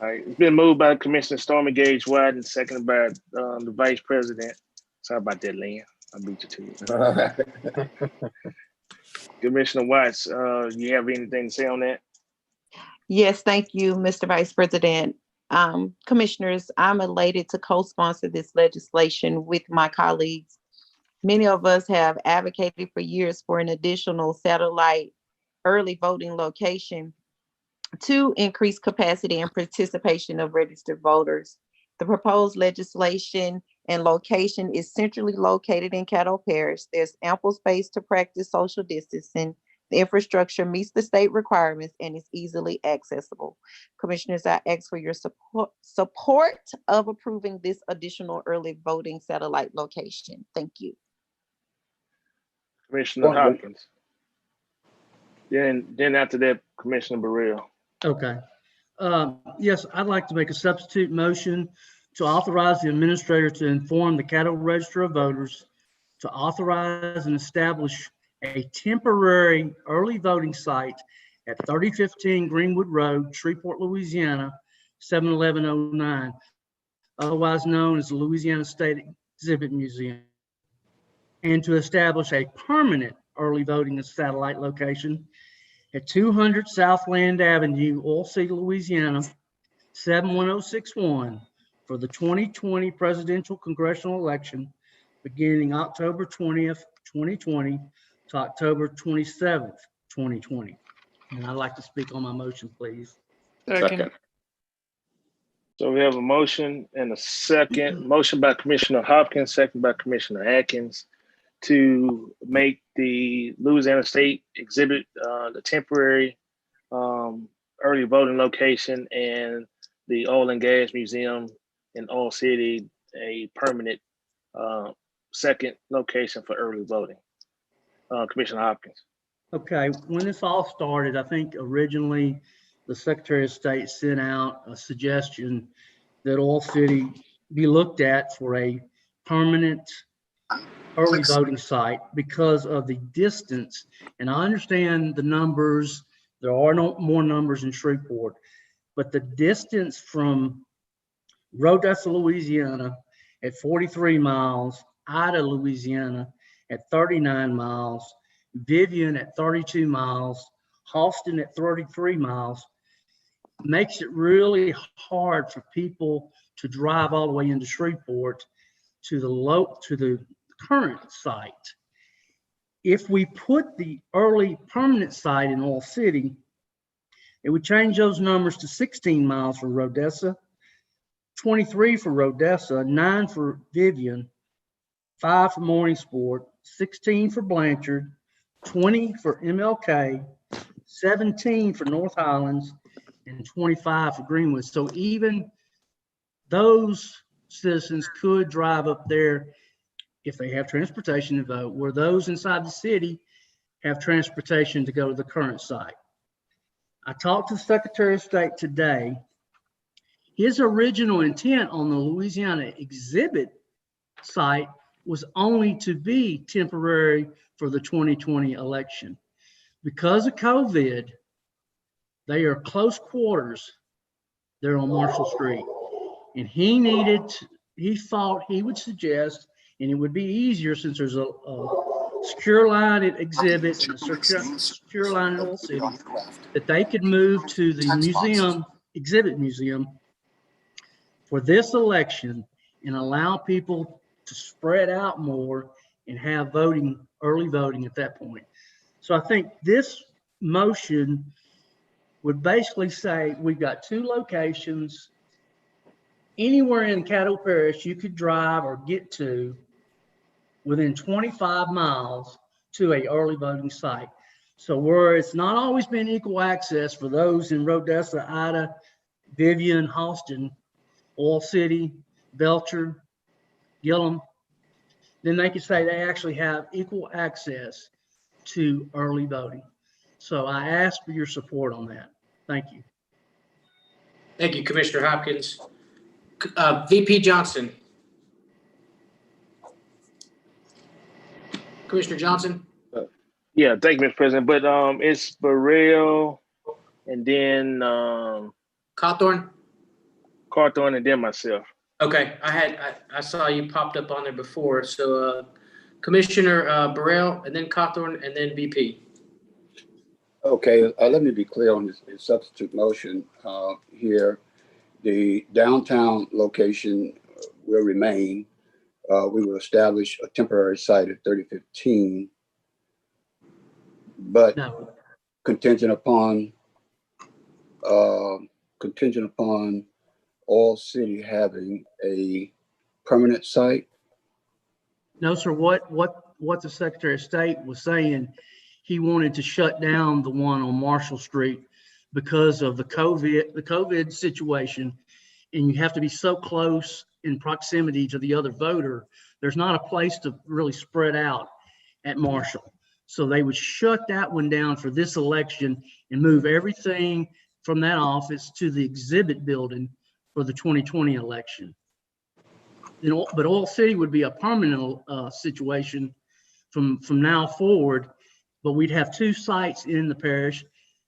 All right. It's been moved by Commissioner Stormy Gage White and seconded by the Vice President. Sorry about that, Lynn. I beat you to it. Commissioner Watts, you have anything to say on that? Yes, thank you, Mr. Vice President. Commissioners, I'm elated to co-sponsor this legislation with my colleagues. Many of us have advocated for years for an additional satellite early voting location to increase capacity and participation of registered voters. The proposed legislation and location is centrally located in Caddo Parish. There's ample space to practice social distancing. The infrastructure meets the state requirements and is easily accessible. Commissioners, I ask for your support of approving this additional early voting satellite location. Thank you. Commissioner Hopkins. Then after that, Commissioner Burrell. Okay. Yes, I'd like to make a substitute motion to authorize the administrator to inform the Caddo Register of Voters to authorize and establish a temporary early voting site at 3015 Greenwood Road, Shreveport, Louisiana, 71109, otherwise known as the Louisiana State Exhibit Museum, and to establish a permanent early voting satellite location at 200 Southland Avenue, Oil City, Louisiana, 71061 for the 2020 presidential congressional election beginning October 20th, 2020 to October 27th, 2020. And I'd like to speak on my motion, please. Second. So we have a motion and a second. Motion by Commissioner Hopkins, second by Commissioner Atkins, to make the Louisiana State Exhibit the temporary early voting location and the Oil and Gas Museum in Oil City a permanent second location for early voting. Commissioner Hopkins. Okay, when this all started, I think originally the Secretary of State sent out a suggestion that Oil City be looked at for a permanent early voting site because of the distance. And I understand the numbers, there are no more numbers in Shreveport, but the distance from Rodessa, Louisiana at 43 miles, Ida, Louisiana at 39 miles, Vivian at 32 miles, Halston at 33 miles, makes it really hard for people to drive all the way into Shreveport to the current site. If we put the early permanent site in Oil City, it would change those numbers to 16 miles for Rodessa, 23 for Rodessa, 9 for Vivian, 5 for Morningsport, 16 for Blanchard, 20 for MLK, 17 for North Highlands, and 25 for Greenwood. So even those citizens could drive up there if they have transportation to vote, where those inside the city have transportation to go to the current site. I talked to the Secretary of State today. His original intent on the Louisiana exhibit site was only to be temporary for the 2020 election. Because of COVID, they are close quarters there on Marshall Street. And he thought he would suggest, and it would be easier since there's a secure line at Exhibit and a secure line in Oil City, that they could move to the museum, Exhibit Museum, for this election and allow people to spread out more and have voting, early voting at that point. So I think this motion would basically say we've got 2 locations anywhere in Caddo Parish you could drive or get to within 25 miles to a early voting site. So where it's not always been equal access for those in Rodessa, Ida, Vivian, Halston, Oil City, Belcher, Gillum, then they could say they actually have equal access to early voting. So I ask for your support on that. Thank you. Thank you, Commissioner Hopkins. VP Johnson. Commissioner Johnson. Yeah, thank you, Mr. President. But it's Burrell and then Cawthorn, and then myself. Okay, I saw you popped up on there before. So Commissioner Burrell, and then Cawthorn, and then VP. Okay, let me be clear on this substitute motion here. The downtown location will remain. We will establish a temporary site at 3015, but contingent upon All City having a permanent site. No, sir. What the Secretary of State was saying, he wanted to shut down the one on Marshall Street because of the COVID situation, and you have to be so close in proximity to the other voter. There's not a place to really spread out at Marshall. So they would shut that one down for this election and move everything from that office to the exhibit building for the 2020 election. You know, but Oil City would be a permanent situation from now forward, but we'd have 2 sites in the parish.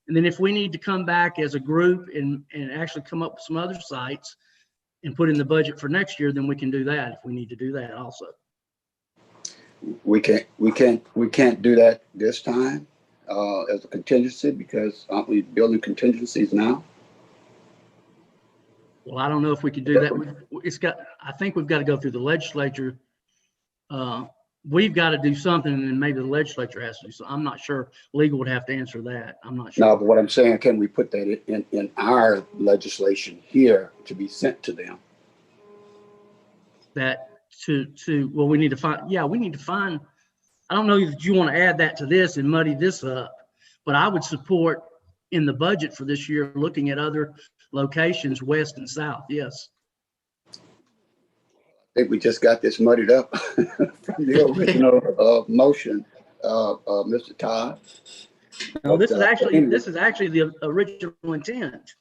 And then if we need to come back as a group and actually come up with some other sites and put in the budget for next year, then we can do that if we need to do that also. We can't do that this time as a contingency, because aren't we building contingencies now? Well, I don't know if we could do that. I think we've got to go through the legislature. We've got to do something, and then maybe the legislature has to do something. I'm not sure. Legal would have to answer that. I'm not sure. No, but what I'm saying, can we put that in our legislation here to be sent to them? That well, we need to find, we need to find, I don't know that you want to add that to this and muddy this up, but I would support in the budget for this year, looking at other locations, west and south. Yes. I think we just got this muddied up from the original motion, Mr. Todd. No, this is actually the original intent.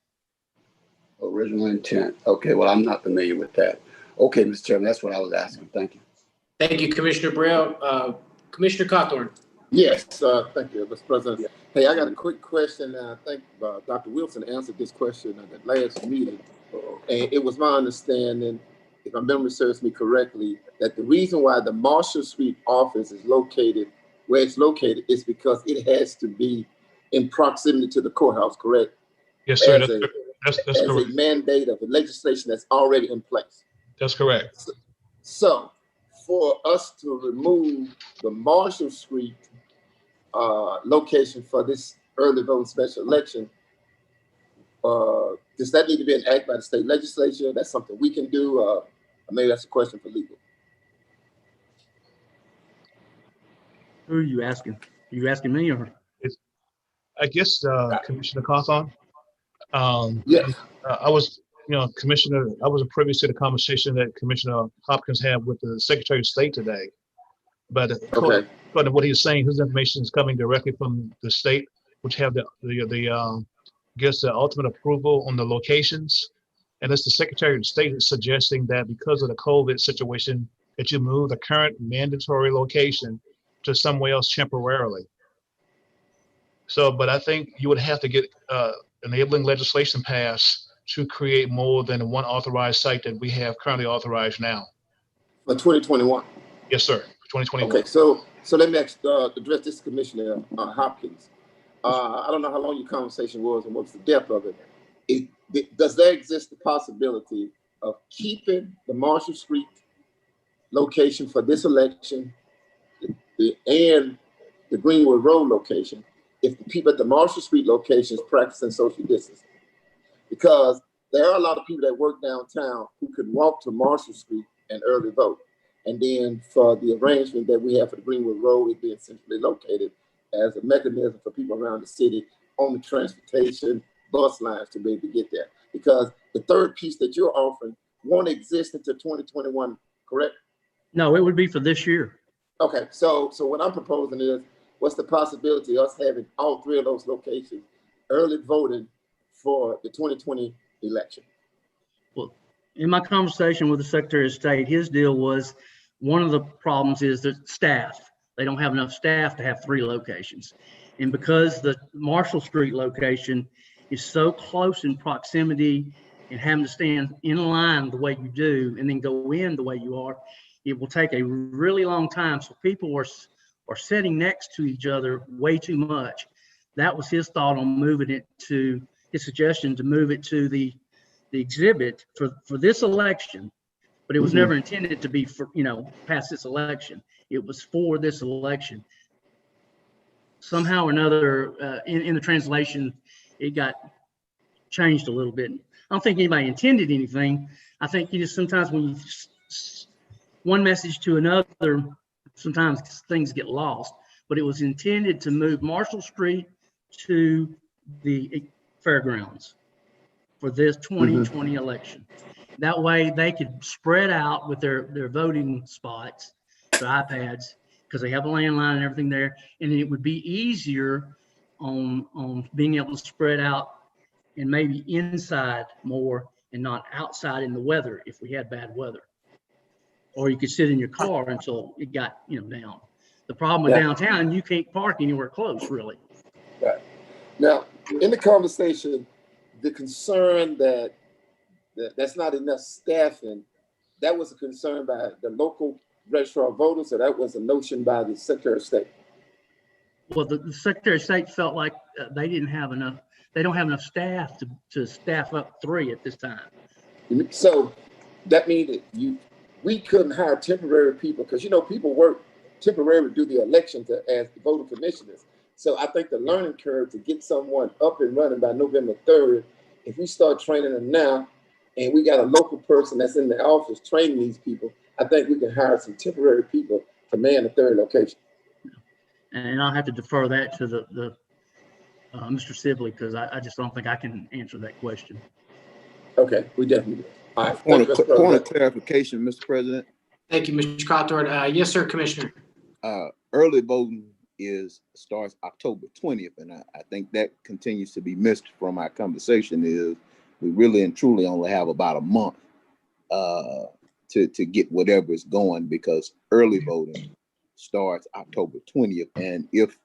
Original intent. Okay, well, I'm not familiar with that. Okay, Mr. Chairman, that's what I was asking. Thank you. Thank you, Commissioner Burrell. Commissioner Cawthorn. Yes, thank you, Mr. President. Yeah. Hey, I got a quick question. I think Dr. Wilson answered this question at the last meeting. And it was my understanding, if my memory serves me correctly, that the reason why the Marshall Street office is located where it's located is because it has to be in proximity to the courthouse, correct? Yes, sir. That's correct. a mandate of the legislation that's already in place. That's correct. So for us to remove the Marshall Street location for this early voting special election, does that need to be enacted by the state legislature? That's something we can do. Maybe that's a question for legal. Who are you asking? Are you asking me or? I guess Commissioner Cawthorn. Yes. I was, Commissioner, I was privy to the conversation that Commissioner Hopkins had with the Secretary of State today. But according to what he's saying, his information is coming directly from the state, which have the ultimate approval on the locations. And it's the Secretary of State is suggesting that because of the COVID situation, that you move the current mandatory location to somewhere else temporarily. So, but I think you would have to get enabling legislation passed to create more than the one authorized site that we have currently authorized now. For 2021. Yes, sir, for 2021. Okay, so let me address this, Commissioner Hopkins. I don't know how long your conversation was and what's the depth of it. Does there exist the possibility of keeping the Marshall Street location for this election and the Greenwood Road location if the people at the Marshall Street locations practicing social distancing? Because there are a lot of people that work downtown who could walk to Marshall Street and early vote. And then for the arrangement that we have for the Greenwood Road, it being centrally located as a mechanism for people around the city on the transportation bus lines to be able to get there. Because the third piece that you're offering won't exist until 2021, correct? No, it would be for this year. Okay, so what I'm proposing is, what's the possibility of us having all three of those locations early voting for the 2020 election? Well, in my conversation with the Secretary of State, his deal was one of the problems is that staff. They don't have enough staff to have three locations. And because the Marshall Street location is so close in proximity and having to stand in line the way you do and then go in the way you are, it will take a really long time. So people are sitting next to each other way too much. That was his thought on moving it to, his suggestion to move it to the exhibit for this election, but it was never intended to be for, past this election. It was for this election. Somehow or another, in the translation, it got changed a little bit. I don't think anybody intended anything. I think you just sometimes when you one message to another, sometimes things get lost. But it was intended to move Marshall Street to the fairgrounds for this 2020 election. That way they could spread out with their voting spots, their iPads, because they have a landline and everything there. And it would be easier on being able to spread out and maybe inside more and not outside in the weather if we had bad weather. Or you could sit in your car until it got down. The problem with downtown, you can't park anywhere close, really. Right. Now, in the conversation, the concern that's not enough staffing, that was a concern by the local registrar of voters, or that was a notion by the Secretary of State? Well, the Secretary of State felt like they don't have enough staff to staff up three at this time. So that means that we couldn't hire temporary people, because people work temporarily to do the elections as the voting commissioners. So I think the learning curve to get someone up and running by November 3rd, if we start training them now, and we got a local person that's in the office training these people, I think we can hire some temporary people to man the third location. And I'll have to defer that to the Mr. Sibley, because I just don't think I can answer that question. Okay, we definitely do. All right. Point of clarification, Mr. President. Thank you, Mr. Cawthorn. Yes, sir, Commissioner. Early voting starts October 20th, and I think that continues to be missed from our conversation. Is we really and truly only have about a month to get whatever is going, because early voting starts October 20th, and if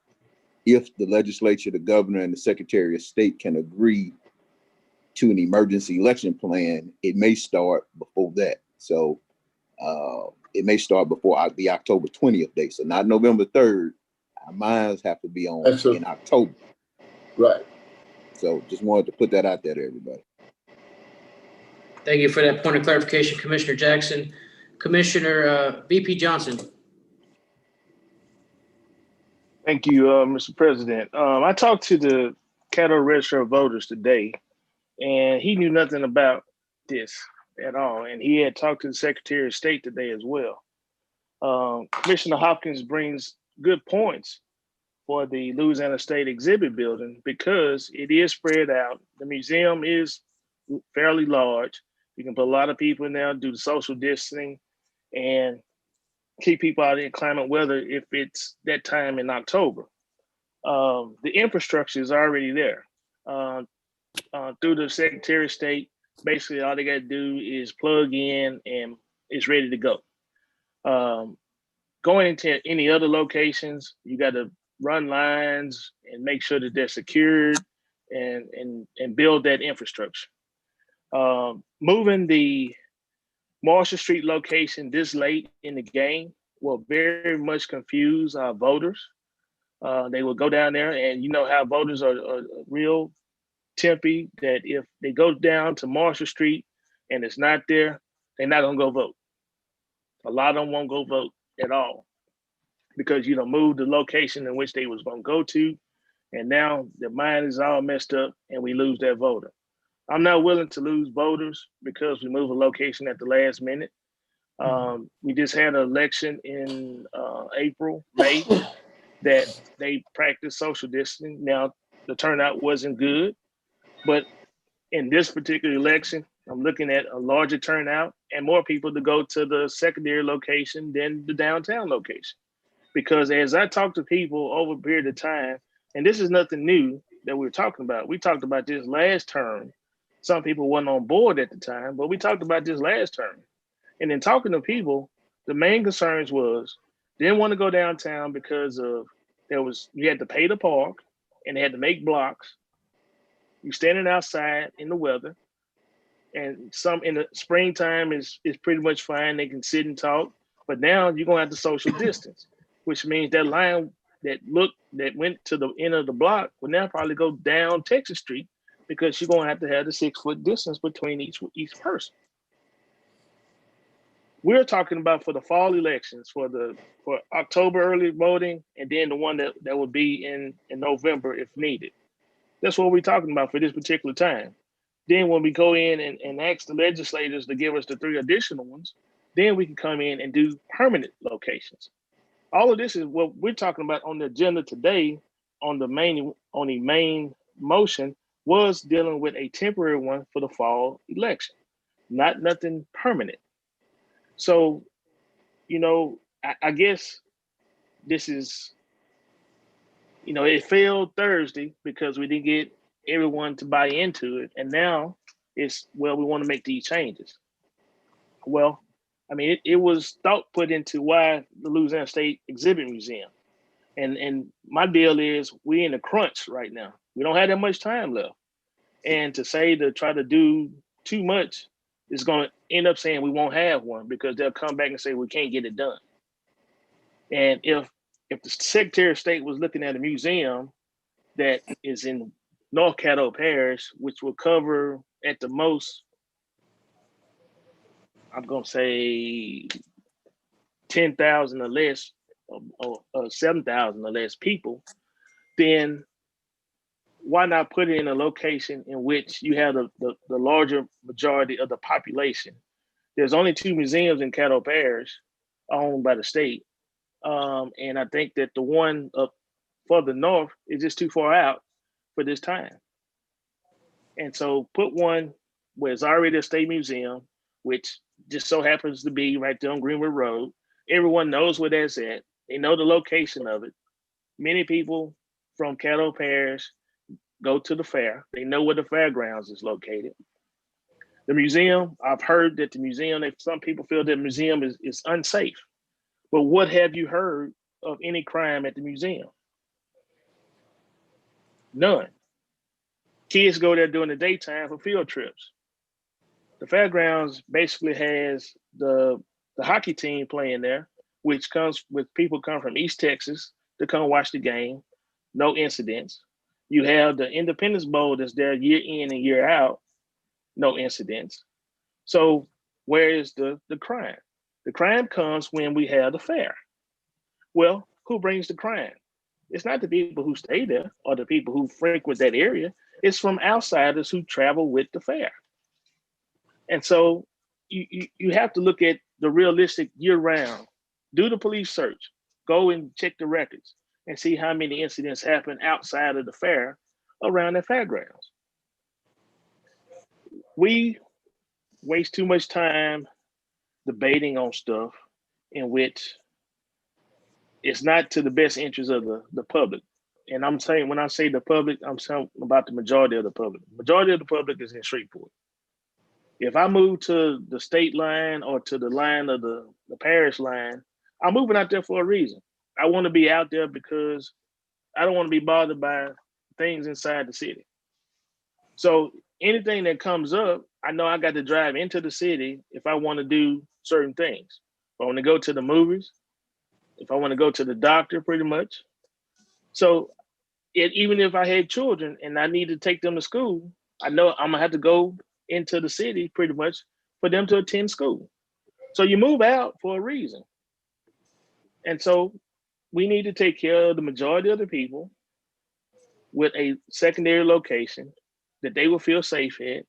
the legislature, the governor, and the Secretary of State can agree to an emergency election plan, it may start before that. So it may start before the October 20th date. So not November 3rd. Our minds have to be on in October. Right. So just wanted to put that out there to everybody. Thank you for that point of clarification, Commissioner Jackson. Commissioner VP Johnson. Thank you, Mr. President. I talked to the Caddo Register of Voters today, and he knew nothing about this at all. And he had talked to the Secretary of State today as well. Commissioner Hopkins brings good points for the Louisiana State Exhibit Building, because it is spread out. The museum is fairly large. You can put a lot of people in there, do the social distancing, and keep people out in inclement weather if it's that time in October. The infrastructure is already there. Through the Secretary of State, basically all they got to do is plug in and it's ready to go. Going into any other locations, you got to run lines and make sure that they're secured and build that infrastructure. Moving the Marshall Street location this late in the game will very much confuse our voters. They will go down there, and you know how voters are real tempy, that if they go down to Marshall Street and it's not there, they're not gonna go vote. A lot of them won't go vote at all because you know moved the location in which they was gonna go to, and now their mind is all messed up, and we lose that voter. I'm not willing to lose voters because we move a location at the last minute. We just had an election in April, May, that they practiced social distancing. Now, the turnout wasn't good, but in this particular election, I'm looking at a larger turnout and more people to go to the secondary location than the downtown location. Because as I talk to people over a period of time, and this is nothing new that we're talking about. We talked about this last term. Some people weren't on board at the time, but we talked about this last term. And in talking to people, the main concerns was they didn't want to go downtown because of you had to pay to park and they had to make blocks. You're standing outside in the weather, and some in the springtime is pretty much fine. They can sit and talk, but now you're gonna have to social distance, which means that line that went to the end of the block will now probably go down Texas Street because you're gonna have to have the 6-foot distance between each person. We're talking about for the fall elections, for October early voting, and then the one that would be in November if needed. That's what we're talking about for this particular time. Then when we go in and ask the legislators to give us the 3 additional ones, then we can come in and do permanent locations. All of this is what we're talking about on the agenda today on the main motion was dealing with a temporary one for the fall election, not nothing permanent. So, you know, I guess this is, you know, it failed Thursday because we didn't get everyone to buy into it. And now it's, well, we want to make these changes. Well, I mean, it was thought put into why the Louisiana State Exhibit Museum. And my deal is we in a crunch right now. We don't have that much time left. And to try to do too much is going to end up saying we won't have one because they'll come back and say we can't get it done. And if the Secretary of State was looking at a museum that is in North Caddo Parish, which will cover at the most, I'm going to say 10,000 or less, or 7,000 or less people, then why not put it in a location in which you have the larger majority of the population? There's only 2 museums in Caddo Parish owned by the state. And I think that the one up further north is just too far out for this time. And so put one where it's already a state museum, which just so happens to be right there on Greenwood Road. Everyone knows where that's at. They know the location of it. Many people from Caddo Parish go to the fair. They know where the fairgrounds is located. The museum, I've heard that the museum, some people feel that the museum is unsafe. But what have you heard of any crime at the museum? None. Kids go there during the daytime for field trips. The fairgrounds basically has the hockey team playing there, which comes with people come from East Texas to come watch the game. No incidents. You have the Independence Bowl that's there year in and year out. No incidents. So where is the crime? The crime comes when we have the fair. Well, who brings the crime? It's not the people who stay there or the people who frequent that area. It's from outsiders who travel with the fair. And so you have to look at the realistic year round. Do the police search. Go and check the records and see how many incidents happen outside of the fair around the fairgrounds. We waste too much time debating on stuff in which it's not to the best interest of the public. And I'm saying, when I say the public, I'm saying about the majority of the public. Majority of the public is in Shreveport. If I move to the state line or to the line of the parish line, I'm moving out there for a reason. I want to be out there because I don't want to be bothered by things inside the city. So anything that comes up, I know I got to drive into the city if I want to do certain things. If I want to go to the movies, if I want to go to the doctor, pretty much. So even if I had children and I need to take them to school, I know I'm gonna have to go into the city pretty much for them to attend school. So you move out for a reason. And so we need to take care of the majority of the people with a secondary location that they will feel safe at.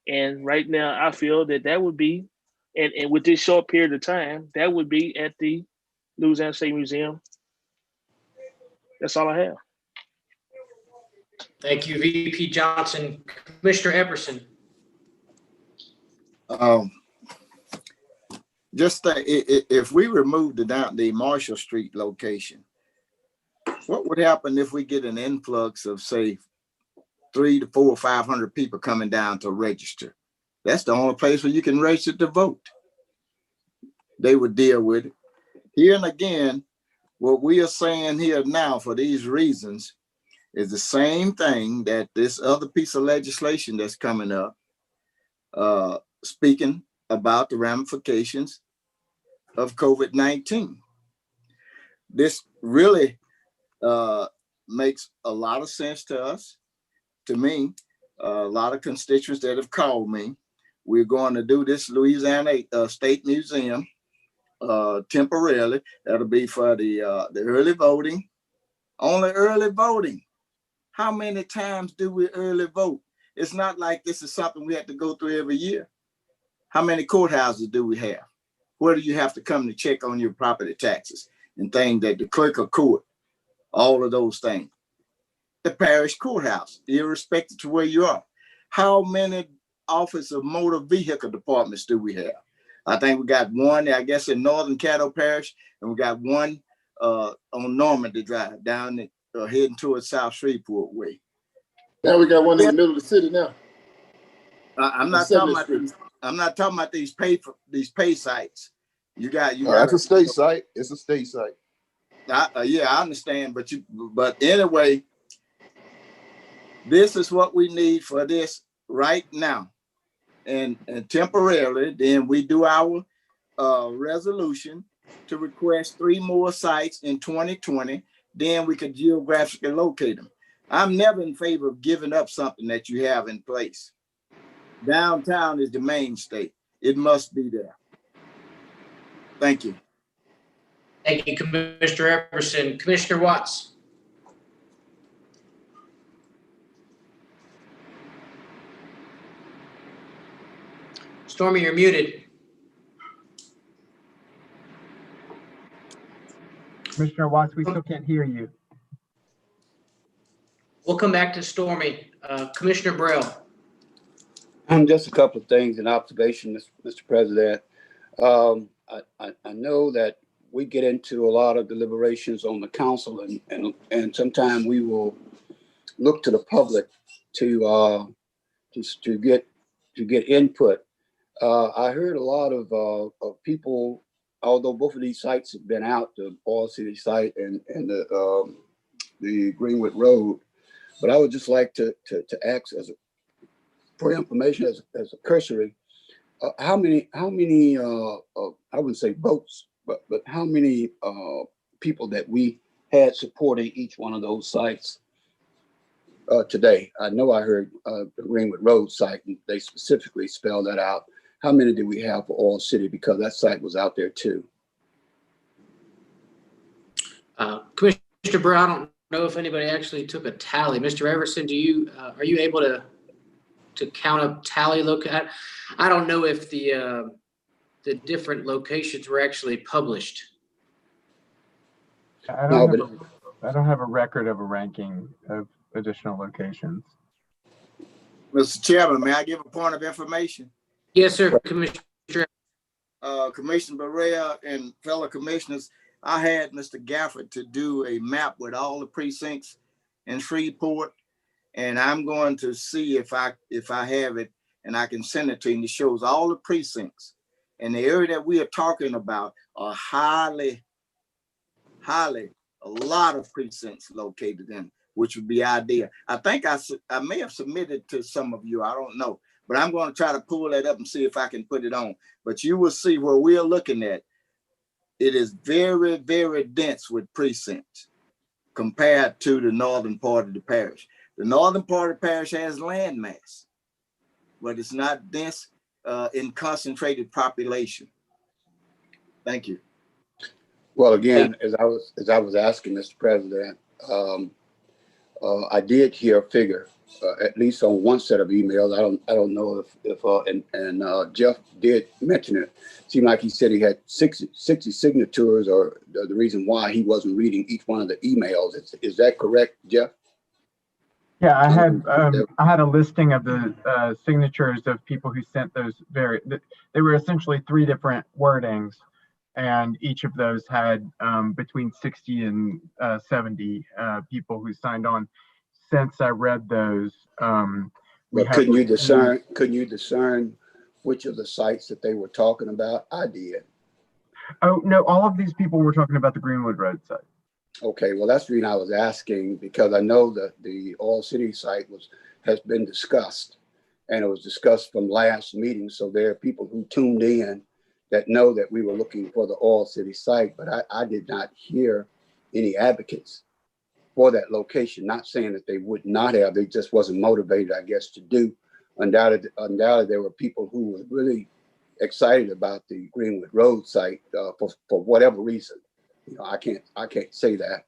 And right now, I feel that would be, and with this short period of time, that would be at the Louisiana State Museum. That's all I have. Thank you, VP Johnson. Commissioner Everson. Just if we remove the Marshall Street location, what would happen if we get an influx of, say, 300 to 400 or 500 people coming down to register? That's the only place where you can register to vote. They would deal with it. Here and again, what we are saying here now for these reasons is the same thing that this other piece of legislation that's coming up, speaking about the ramifications of COVID-19. This really makes a lot of sense to us, to me, a lot of constituents that have called me. We're going to do this Louisiana State Museum temporarily. That'll be for the early voting. Only early voting. How many times do we early vote? It's not like this is something we have to go through every year. How many courthouses do we have? Where do you have to come to check on your property taxes and things that the clerk of court, all of those things? The parish courthouse, irrespective to where you are. How many office of motor vehicle departments do we have? I think we got one, I guess, in northern Caddo Parish, and we got one on Normandy Drive down heading towards South Shreveport way. Now we got one in the middle of the city now. I'm not talking about these pay sites. You got that's a state site. It's a state site. Yeah, I understand, but anyway, this is what we need for this right now, and temporarily. Then we do our resolution to request 3 more sites in 2020. Then we could geographically locate them. I'm never in favor of giving up something that you have in place. Downtown is the mainstay. It must be there. Thank you. Thank you, Commissioner Everson. Commissioner Watts. Stormy, you're muted. Commissioner Watts, we still can't hear you. We'll come back to Stormy. Commissioner Braille. Just a couple of things in observation, Mr. President. I know that we get into a lot of deliberations on the council, and sometimes we will look to the public to get input. I heard a lot of people, although both of these sites have been out, the Oil City site and the Greenwood Road, but I would just like to ask for information as a cursory, how many I wouldn't say votes, but how many people that we had supporting each one of those sites today? I know I heard the Greenwood Road site, and they specifically spelled that out. How many did we have for Oil City? Because that site was out there too. Commissioner Brown, I don't know if anybody actually took a tally. Mr. Everson, are you able to count up tally I don't know if the different locations were actually published. I don't have a record of a ranking of additional locations. Mr. Chairman, may I give a point of information? Yes, sir, Commissioner. Commissioner Barea and fellow commissioners, I had Mr. Gafford to do a map with all the precincts in Shreveport, and I'm going to see if I have it, and I can send it to you. It shows all the precincts, and the area that we are talking about are a lot of precincts located in. which would be ideal. I think I may have submitted to some of you. I don't know, but I'm going to try to pull that up and see if I can put it on. But you will see where we're looking at. It is very, very dense with precincts compared to the northern part of the parish. The northern part of the parish has landmass, but it's not dense in concentrated population. Thank you. Well, again, as I was asking, Mr. President, I did hear a figure, at least on one set of emails. I don't know if Jeff did mention it. Seemed like he said he had 60 signatures, or the reason why he wasn't reading each one of the emails. Is that correct, Jeff? Yeah, I had a listing of the signatures of people who sent those they were essentially 3 different wordings, and each of those had between 60 and 70 people who signed on. Since I read those, but couldn't you discern which of the sites that they were talking about? I did. Oh no, all of these people were talking about the Greenwood Road site. Okay, well, that's the reason I was asking, because I know that the All City site has been discussed, and it was discussed from last meeting. So there are people who tuned in that know that we were looking for the All City site, but I did not hear any advocates for that location. Not saying that they would not have, they just wasn't motivated, I guess, to do. Undoubtedly, there were people who were really excited about the Greenwood Road site for whatever reason. You know, I can't say that,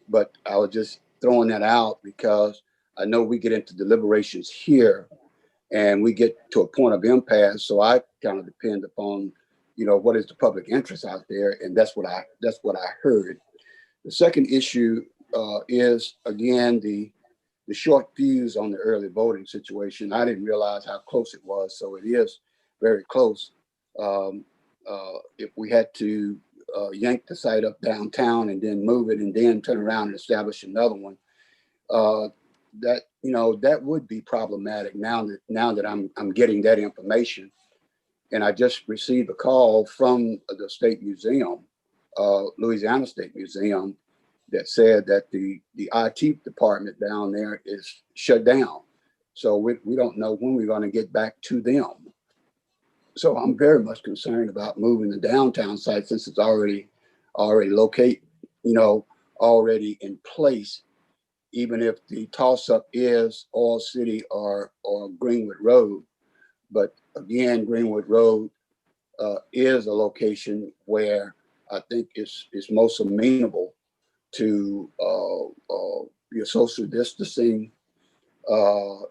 but I was just throwing that out because I know we get into deliberations here, and we get to a point of impasse. So I kind of depend upon, what is the public interest out there, and that's what I heard. The second issue is again the short fuse on the early voting situation. I didn't realize how close it was, so it is very close. If we had to yank the site up downtown and then move it and then turn around and establish another one, that would be problematic now that I'm getting that information. And I just received a call from the State Museum, Louisiana State Museum, that said that the IT department down there is shut down. So we don't know when we're going to get back to them. So I'm very much concerned about moving the downtown site, since it's already located, already in place, even if the toss-up is All City or Greenwood Road. But again, Greenwood Road is a location where I think is most amenable to your social distancing,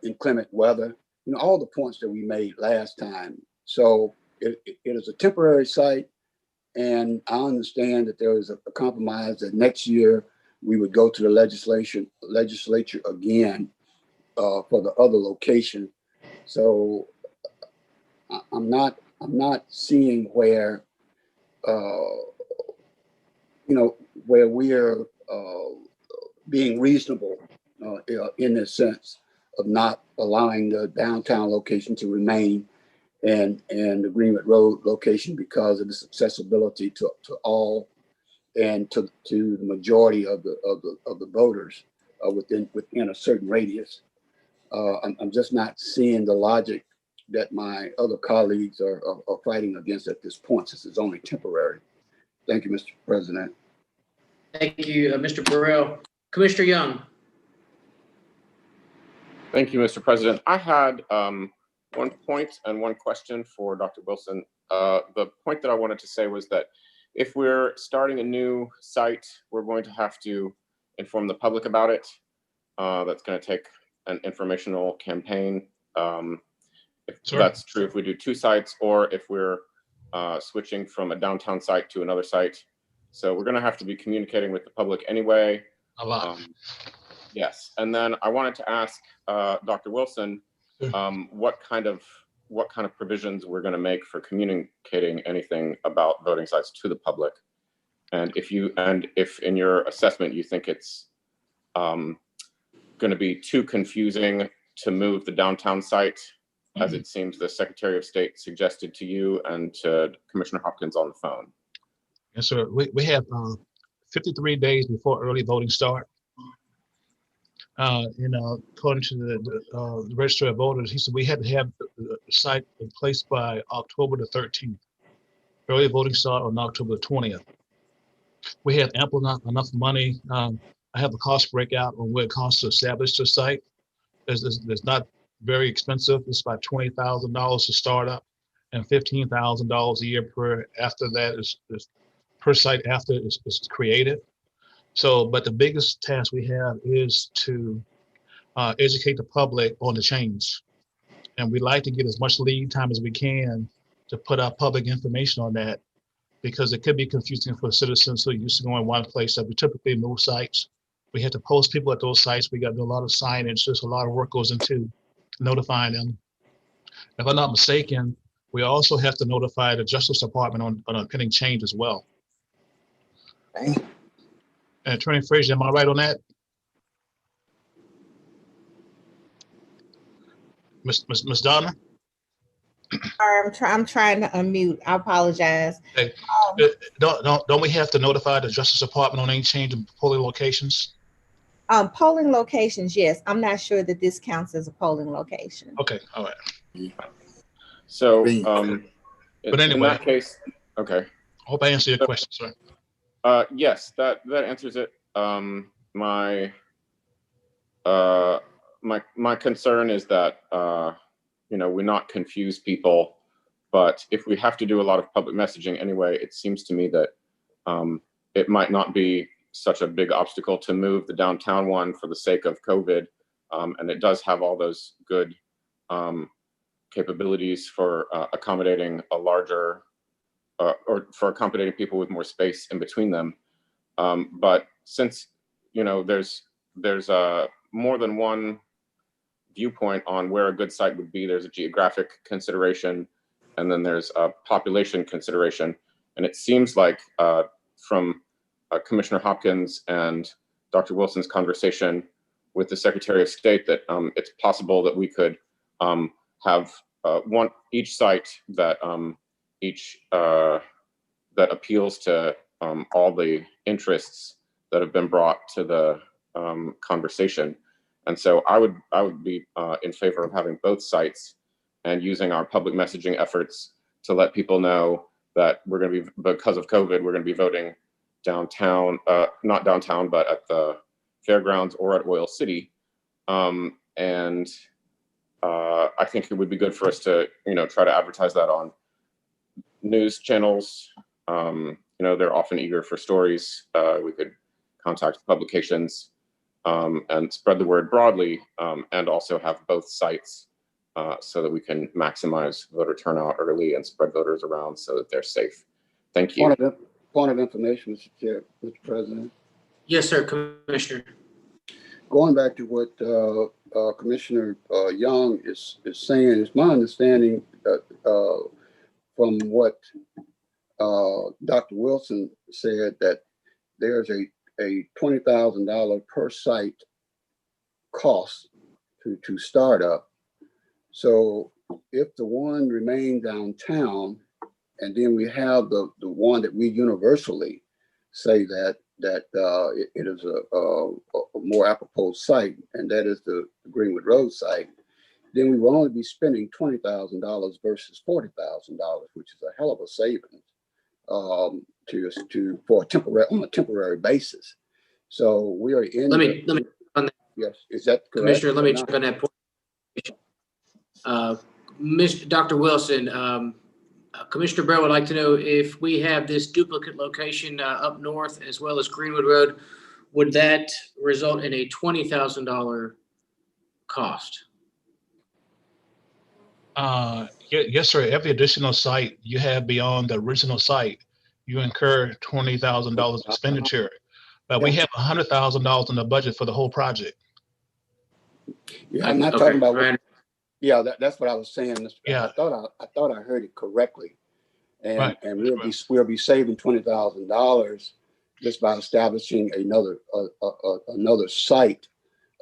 inclement weather, all the points that we made last time. So it is a temporary site, and I understand that there is a compromise that next year we would go to the legislature again for the other location. So I'm not seeing where where we are being reasonable in the sense of not allowing the downtown location to remain and the Greenwood Road location, because of its accessibility to all and to the majority of the voters within a certain radius. I'm just not seeing the logic that my other colleagues are fighting against at this point, since it's only temporary. Thank you, Mr. President. Thank you, Mr. Burrell. Commissioner Young. Thank you, Mr. President. I had one point and one question for Dr. Wilson. The point that I wanted to say was that if we're starting a new site, we're going to have to inform the public about it. That's going to take an informational campaign. If that's true, if we do 2 sites, or if we're switching from a downtown site to another site. So we're going to have to be communicating with the public anyway. A lot. Yes. And then I wanted to ask Dr. Wilson what kind of provisions we're going to make for communicating anything about voting sites to the public, and if in your assessment you think it's going to be too confusing to move the downtown site, as it seems the Secretary of State suggested to you and to Commissioner Hopkins on the phone. Yes, sir. We have 53 days before early voting start. according to the register of voters, he said we had to have the site in place by October the 13th. Early voting start on October the 20th. We have ample enough money. I have a cost breakout on what it costs to establish the site. It's not very expensive. It's about $20,000 to start up, and $15,000 a year per after that is per site after it's created. So, but the biggest task we have is to educate the public on the change. And we like to get as much lead time as we can to put out public information on that, because it could be confusing for citizens who are used to going one place that we typically move sites. We have to post people at those sites. We got to do a lot of signage. There's a lot of work goes into notifying them. If I'm not mistaken, we also have to notify the Justice Department on a pending change as well. And Attorney Frazier, am I right on that? Ms. Donna? I'm trying to unmute. I apologize. Okay. Don't we have to notify the Justice Department on any change in polling locations? Polling locations, yes. I'm not sure that this counts as a polling location. Okay, all right. So, but anyway, in that case, okay. I hope I answered your question, sir. Yes, that answers it. My concern is that we not confuse people, but if we have to do a lot of public messaging anyway, it seems to me that it might not be such a big obstacle to move the downtown one for the sake of COVID, and it does have all those good capabilities for accommodating a larger or for accommodating people with more space in between them. But since there's more than one viewpoint on where a good site would be, there's a geographic consideration, and then there's a population consideration. And it seems like from Commissioner Hopkins and Dr. Wilson's conversation with the Secretary of State that it's possible that we could have each site that that appeals to all the interests that have been brought to the conversation. And so I would be in favor of having both sites and using our public messaging efforts to let people know that we're going to be, because of COVID, we're going to be voting downtown, not downtown, but at the fairgrounds or at Oil City. And I think it would be good for us to, try to advertise that on news channels. They're often eager for stories. We could contact publications and spread the word broadly, and also have both sites so that we can maximize voter turnout early and spread voters around so that they're safe. Thank you. Point of information, Mr. President. Yes, sir, Commissioner. Going back to what Commissioner Young is saying, it's my understanding from what Dr. Wilson said that there's a $20,000 per site cost to start up. So if the one remains downtown, and then we have the one that we universally say that it is a more apropos site, and that is the Greenwood Road site, then we will only be spending $20,000 versus $40,000, which is a hell of a savings on a temporary basis. So we are in. Let me on that. Yes, is that correct? Commissioner, let me check on that point. Dr. Wilson, Commissioner Bell would like to know if we have this duplicate location up north as well as Greenwood Road, would that result in a $20,000 cost? Yes, sir. Every additional site you have beyond the original site, you incur $20,000 expenditure. But we have $100,000 in the budget for the whole project. Yeah, I'm not talking about. Yeah, that's what I was saying. Yeah, I thought I heard it correctly, and we'll be saving $20,000 just by establishing another site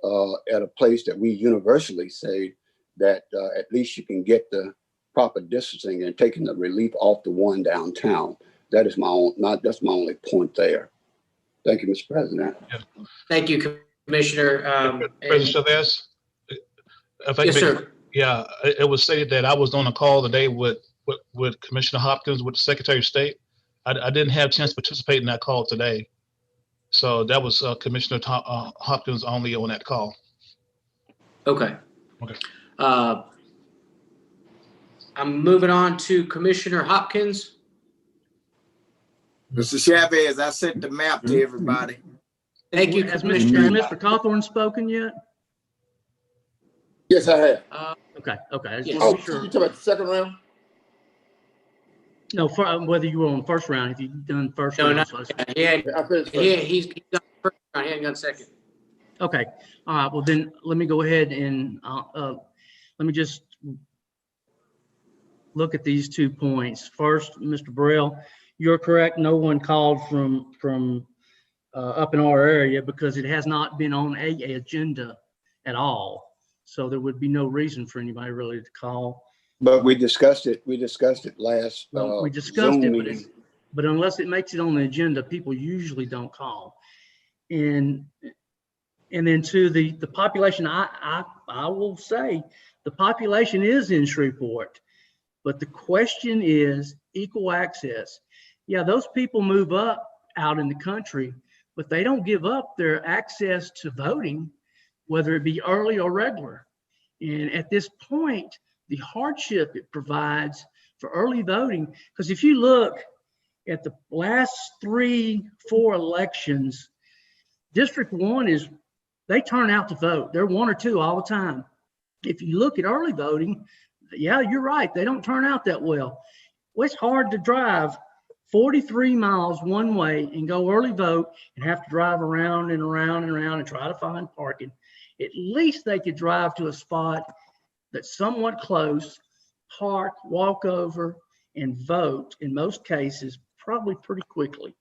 at a place that we universally say that at least you can get the proper distancing and taking the relief off the one downtown. That is that's my only point there. Thank you, Mr. President. Thank you, Commissioner. President Chavez, if I Yes, could make- sir. Yeah, it was stated that I was on a call today with Commissioner Hopkins, with the Secretary of State. I didn't have a chance to participate in that call today. So that was Commissioner Hopkins only on that call. Okay. Okay. I'm moving on to Commissioner Hopkins. Mr. Chavez, I sent the map to everybody. Thank you, Has Commissioner. Mr. Cawthorn spoken yet? Yes, I have. Okay. I just yes. want to Oh, be sure. you talking about the second round? No, whether you were on the first round, if you've done first No, round. not So yet. I finished first. He's done first round. He hasn't done second. okay. All right. Well, then let me go ahead and let me just look at these 2 points. First, Mr. Burrell, you're correct. No one called from up in our area because it has not been on a agenda at all. So there would be no reason for anybody really to call. But we discussed it. We discussed it last Well, we discussed Zoom it, meeting. but unless it makes it on the agenda, people usually don't call. And then to the population, I will say the population is in Shreveport, but the question is equal access. Yeah, those people move up out in the country, but they don't give up their access to voting, whether it be early or regular. And at this point, the hardship it provides for early voting, because if you look at the last 3-4 elections, District 1 they turn out to vote. They're 1 or 2 all the time. If you look at early voting, yeah, you're right. They don't turn out that well. Well, it's hard to drive 43 miles one way and go early vote and have to drive around and around and around and try to find parking. At least they could drive to a spot that's somewhat close, park, walk over, and vote, in most cases, probably pretty quickly.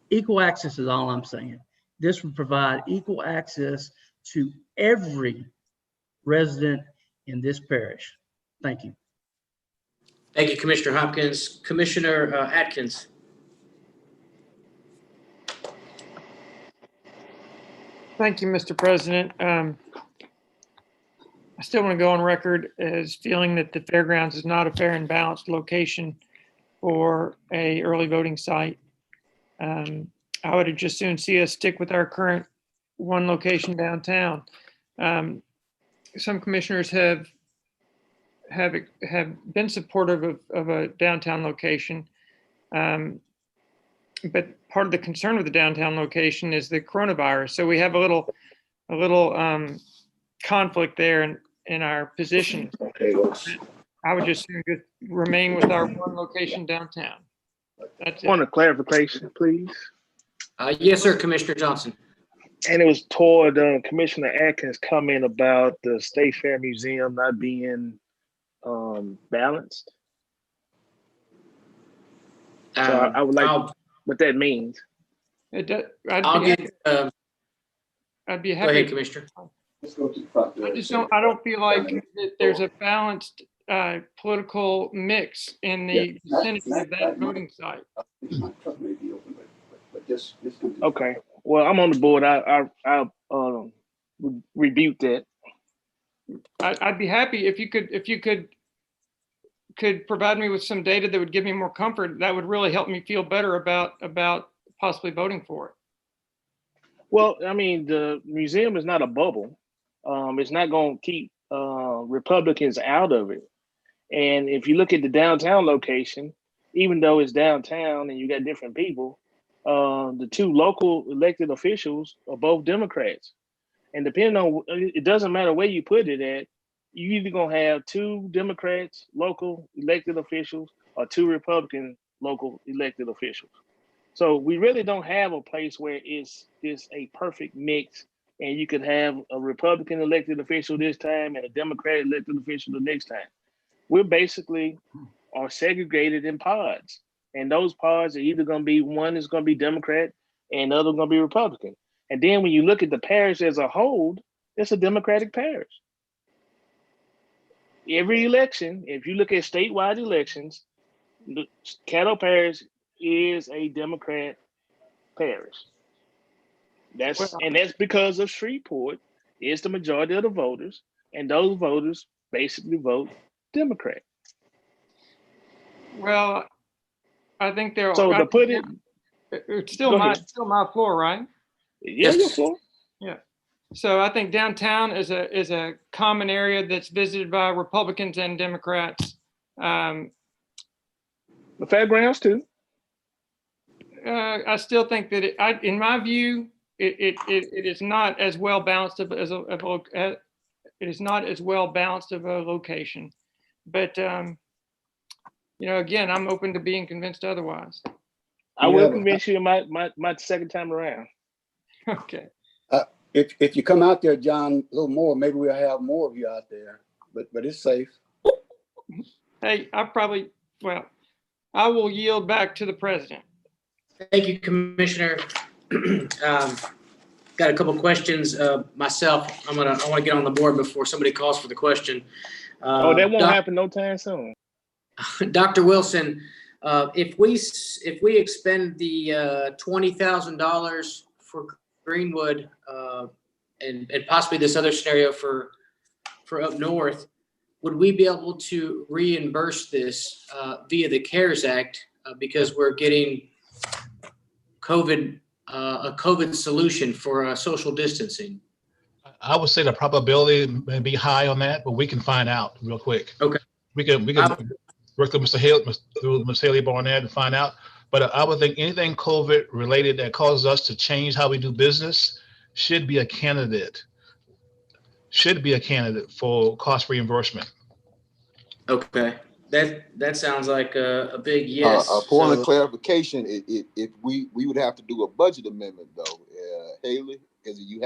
Equal access is all I'm saying. This would provide equal access to every resident in this parish. Thank you. Thank you, Commissioner Hopkins. Commissioner Atkins. Thank you, Mr. President. I still want to go on record as feeling that the fairgrounds is not a fair and balanced location for a early voting site. I would just soon see us stick with our current one location downtown. Some commissioners have been supportive of a downtown location. But part of the concern with the downtown location is the coronavirus. So we have a little conflict there in our position. I would just remain with our one location downtown. That's it. Point of clarification, please. Yes, sir, Commissioner Johnson. And it was toward Commissioner Atkins' comment about the State Fair Museum not being balanced. So I would like what that means. I'd be happy. Go ahead, Commissioner. I don't feel like that there's a balanced political mix in the vicinity of that voting site. Okay. Well, I'm on the board. I rebuke that. I'd be happy if you could provide me with some data that would give me more comfort. That would really help me feel better about possibly voting for it. Well, I mean, the museum is not a bubble. It's not going to keep Republicans out of it. And if you look at the downtown location, even though it's downtown and you got different people, the 2 local elected officials are both Democrats. And depending on, it doesn't matter where you put it at, you either going to have 2 Democrats, local elected officials, or 2 Republican local elected officials. So we really don't have a place where it's a perfect mix and you could have a Republican elected official this time and a Democrat elected official the next time. We're basically are segregated in pods. And those pods are either going to be, one is going to be Democrat and the other going to be Republican. And then when you look at the parish as a whole, it's a Democratic parish. Every election, if you look at statewide elections, Caddo Parish is a Democrat parish. That's because of Shreveport is the majority of the voters, and those voters basically vote Democrat. Well, I think they're So to put it, it's still go my ahead. still my floor, right? Yeah, your floor. Yeah. So I think downtown is a common area that's visited by Republicans and Democrats. The fairgrounds too. I still think that in my view, it is not as well balanced it is not as well balanced of a location. But again, I'm open to being convinced otherwise. I will convince you my second time around. Okay. If you come out there, John, a little more, maybe we'll have more of you out there. But it's safe. Hey, I will yield back to the president. Thank you, Commissioner. Got a couple questions myself. I want to get on the board before somebody calls for the question. That won't happen no time soon. Dr. Wilson, if we expend the $20,000 for Greenwood and possibly this other scenario for up north, would we be able to reimburse this via the CARES Act because we're getting a COVID solution for social distancing? I would say the probability may be high on that, but we can find out real quick. Okay. We can work with Mr. Haley Barnett and find out. But I would think anything COVID related that causes us to change how we do business should be a candidate for cost reimbursement. Okay. That sounds like a big yes. A point of clarification: if we would have to do a budget amendment though, Haley, because you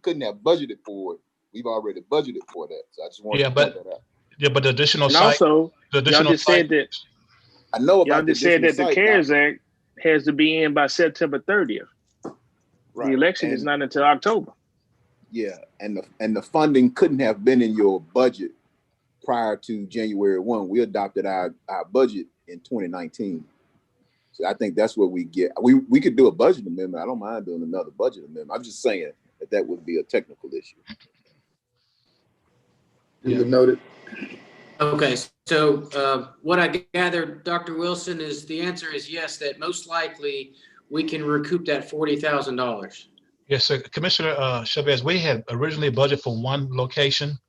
couldn't have budgeted for it. We've already budgeted for that, so I just want to point that out. Yeah, but the additional And site. also, the additional y'all just said that. I know about y'all just said that the CARES Act has to be in by September 30th. Right. The election is not until October. Yeah, and the funding couldn't have been in your budget prior to January 1. We adopted our budget in 2019. So I think that's what we get. We could do a budget amendment. I don't mind doing another budget amendment. I'm just saying that would be a technical issue. You noted. Okay, so what I gathered, Dr. Wilson, is the answer is yes, that most likely we can recoup that $40,000. Yes, sir. Commissioner Chavez, we had originally budgeted for one location.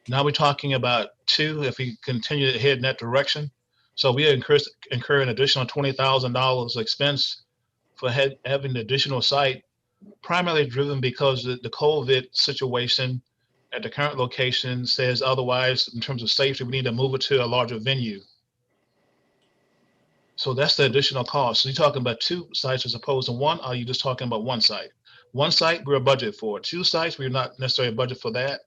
Now we're talking about two if we continue to head in that direction. So we incur an additional $20,000 expense for having the additional site, primarily driven because the COVID situation at the current location says otherwise in terms of safety, we need to move it to a larger venue. So that's the additional cost. So you're talking about two sites as opposed to one, or are you just talking about one site? One site, we're budgeted for. Two sites, we're not necessarily budgeted for that.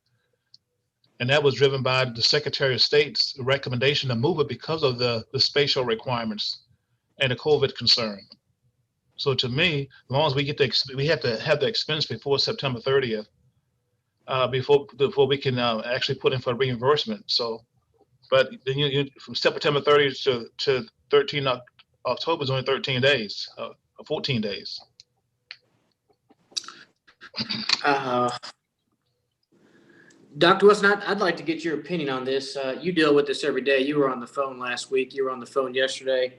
And that was driven by the Secretary of State's recommendation to move it because of the spatial requirements and the COVID concern. So to me, as long as we we have to have the expense before September 30th, before we can actually put in for reimbursement. So, but then from September 30th to 13 October is only 13 days, 14 days. Dr. Wilson, I'd like to get your opinion on this. You deal with this every day. You were on the phone last week. You were on the phone yesterday.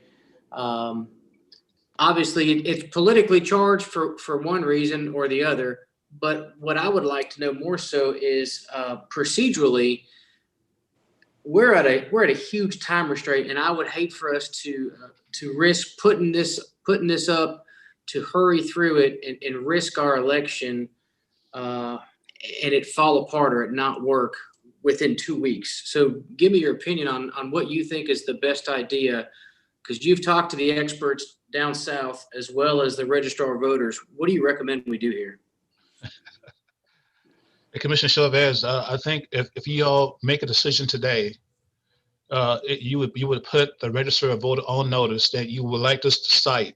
Obviously, it's politically charged for one reason or the other. But what I would like to know more so is procedurally, we're at a huge time restraint, and I would hate for us to risk putting this up, to hurry through it and risk our election and it fall apart or it not work within 2 weeks. So give me your opinion on what you think is the best idea, because you've talked to the experts down south as well as the registrar of voters. What do you recommend we do here? Commissioner Chavez, I think if you all make a decision today, you would put the registrar of voter on notice that you would like this site.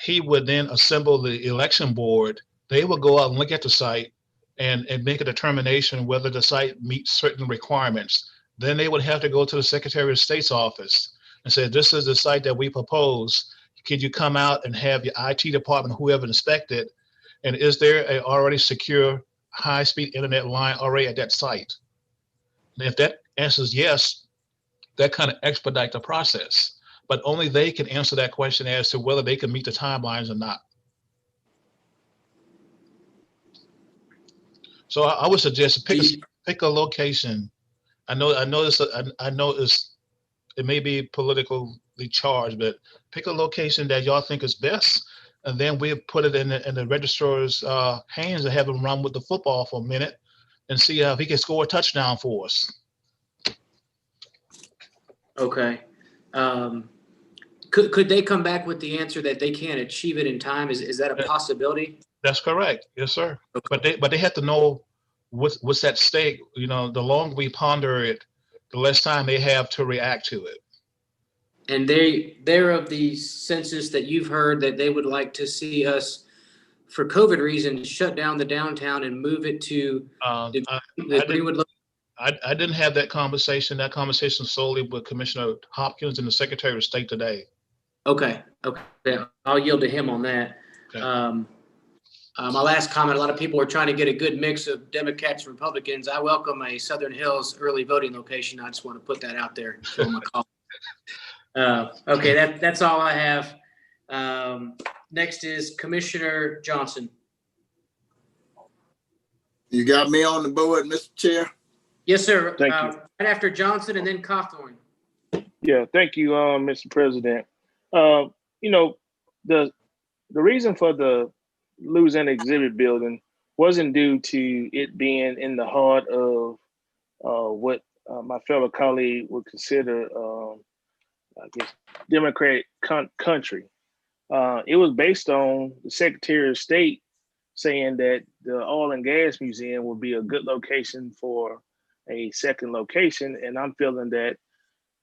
He would then assemble the election board. They will go out and look at the site and make a determination whether the site meets certain requirements. Then they would have to go to the Secretary of State's office and say, this is the site that we propose. Could you come out and have your IT department, whoever inspect it, And is there a already secure high-speed internet line already at that site? And if that answers yes, that kind of expedite the process. But only they can answer that question as to whether they can meet the timelines or not. So I would suggest pick a location. I know it may be politically charged, but pick a location that y'all think is best, and then we'll put it in the registrar's hands and have him run with the football for a minute and see if he can score a touchdown for us. Okay. Could they come back with the answer that they can't achieve it in time? Is that a possibility? That's correct. Yes, sir. Okay. But they have to know what's at stake. You know, the longer we ponder it, the less time they have to react to it. And they're of the census that you've heard that they would like to see us, for COVID reasons, shut down the downtown and move it to the Greenwood. I didn't have that conversation. That conversation solely with Commissioner Hopkins and the Secretary of State today. Okay. I'll yield to him on that. Okay. My last comment, a lot of people are trying to get a good mix of Democrats and Republicans. I welcome a Southern Hills early voting location. I just want to put that out there. Okay, that's all I have. Next is Commissioner Johnson. You got me on the board, Mr. Chair? Yes, sir. Thank you. Right after Johnson and then Cawthorn. Yeah, thank you, Mr. President. You know, the reason for the Louisiana exhibit building wasn't due to it being in the heart of what my fellow colleague would consider, I guess, Democratic country. It was based on the Secretary of State saying that the Oil and Gas Museum would be a good location for a second location, and I'm feeling that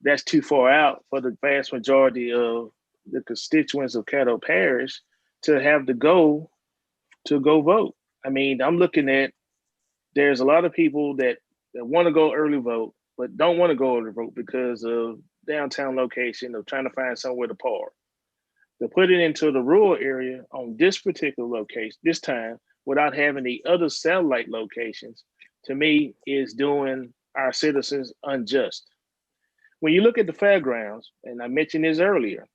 that's too far out for the vast majority of the constituents of Caddo Parish to have to go vote. I mean, I'm looking at, there's a lot of people that want to go early vote, but don't want to go early vote because of downtown location, of trying to find somewhere to park. To put it into the rural area on this particular location, this time, without having the other satellite locations, to me, is doing our citizens unjust. When you look at the fairgrounds, and I mentioned this earlier,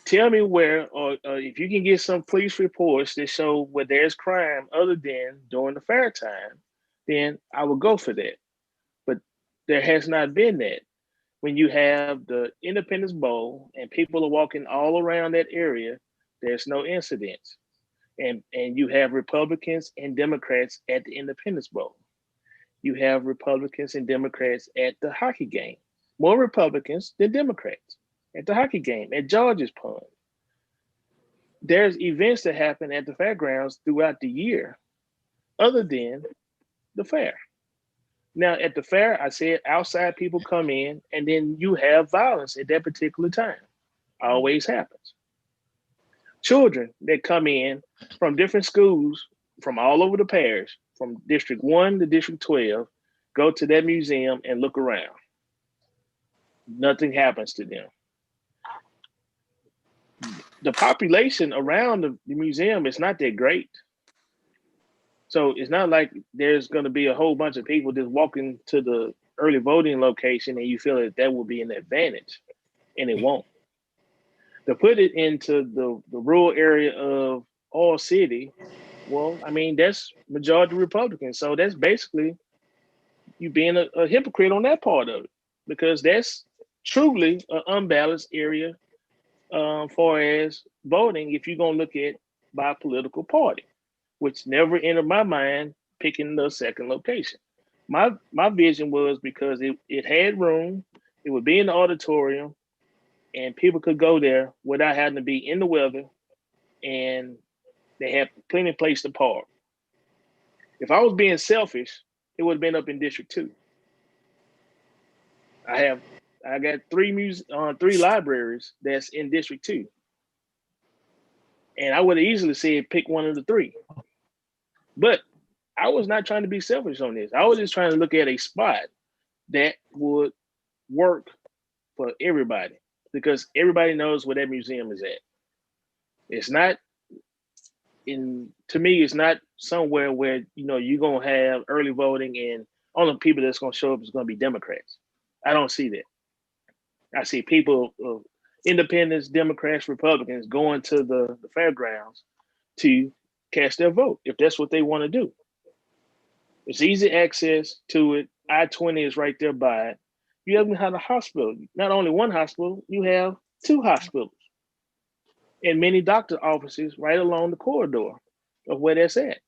tell me where, or if you can get some police reports that show where there's crime other than during the fair time, then I would go for that. But there has not been that. When you have the Independence Bowl and people are walking all around that area, there's no incidents. And you have Republicans and Democrats at the Independence Bowl. You have Republicans and Democrats at the hockey game. More Republicans than Democrats at the hockey game, at George's Pond. There's events that happen at the fairgrounds throughout the year, other than the fair. Now, at the fair, I said outside people come in, and then you have violence at that particular time. Always happens. Children that come in from different schools from all over the parish, from District 1 to District 12, go to that museum and look around. Nothing happens to them. The population around the museum is not that great. So it's not like there's going to be a whole bunch of people just walking to the early voting location and you feel that will be an advantage, and it won't. To put it into the rural area of All City, well, I mean, that's majority Republican. So that's basically you being a hypocrite on that part of it, because that's truly an unbalanced area far as voting if you're going to look at by political party, which never entered my mind picking the second location. My vision was because it had room, it would be in the auditorium, and people could go there without having to be in the weather, and they had plenty of place to park. If I was being selfish, it would have been up in District 2. I got three libraries that's in District 2. And I would have easily said pick one of the three. But I was not trying to be selfish on this. I was just trying to look at a spot that would work for everybody, because everybody knows where that museum is at. It's not to me, it's not somewhere where, you're going to have early voting and only people that's going to show up is going to be Democrats. I don't see that. I see people, independents, Democrats, Republicans going to the fairgrounds to cast their vote if that's what they want to do. It's easy access to it. I-20 is right there by it. You even have a hospital. Not only one hospital, you have two hospitals and many doctor offices right along the corridor of where that's at.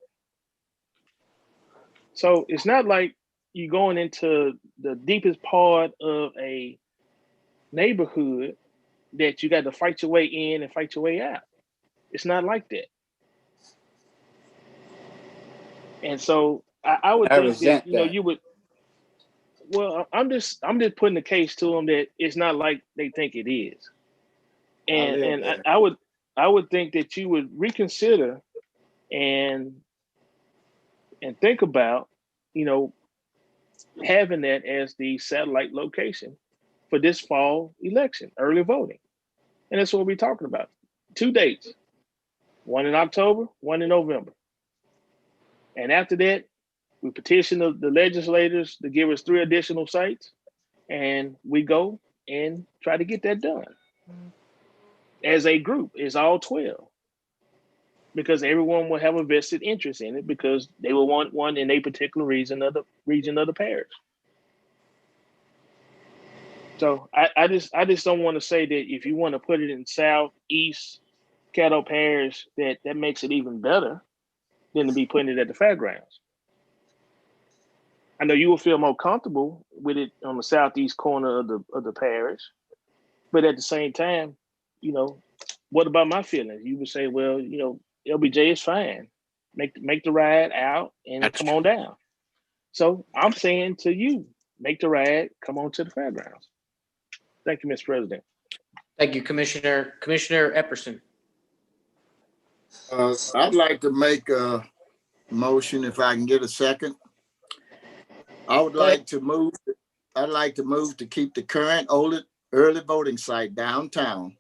So it's not like you're going into the deepest part of a neighborhood that you got to fight your way in and fight your way out. It's not like that. And so I would think that, you would, well, I'm just putting the case to them that it's not like they think it is. And I would think that you would reconsider and think about, having that as the satellite location for this fall election, early voting. And that's what we're talking about. 2 dates, one in October, one in November. And after that, we petition the legislators to give us 3 additional sites, and we go and try to get that done. As a group, it's all 12. Because everyone will have a vested interest in it because they will want one in a particular region of the parish. So I just don't want to say that if you want to put it in Southeast Caddo Parish, that makes it even better than to be putting it at the fairgrounds. I know you will feel more comfortable with it on the southeast corner of the parish, but at the same time, what about my feelings? You would say, well, LBJ is fine. Make the ride out and come on down. So I'm saying to you, make the ride, come on to the fairgrounds. Thank you, Mr. President. Thank you, Commissioner. Commissioner Epperson. I'd like to make a motion if I can get a second. I'd like to move to keep the current early voting site downtown.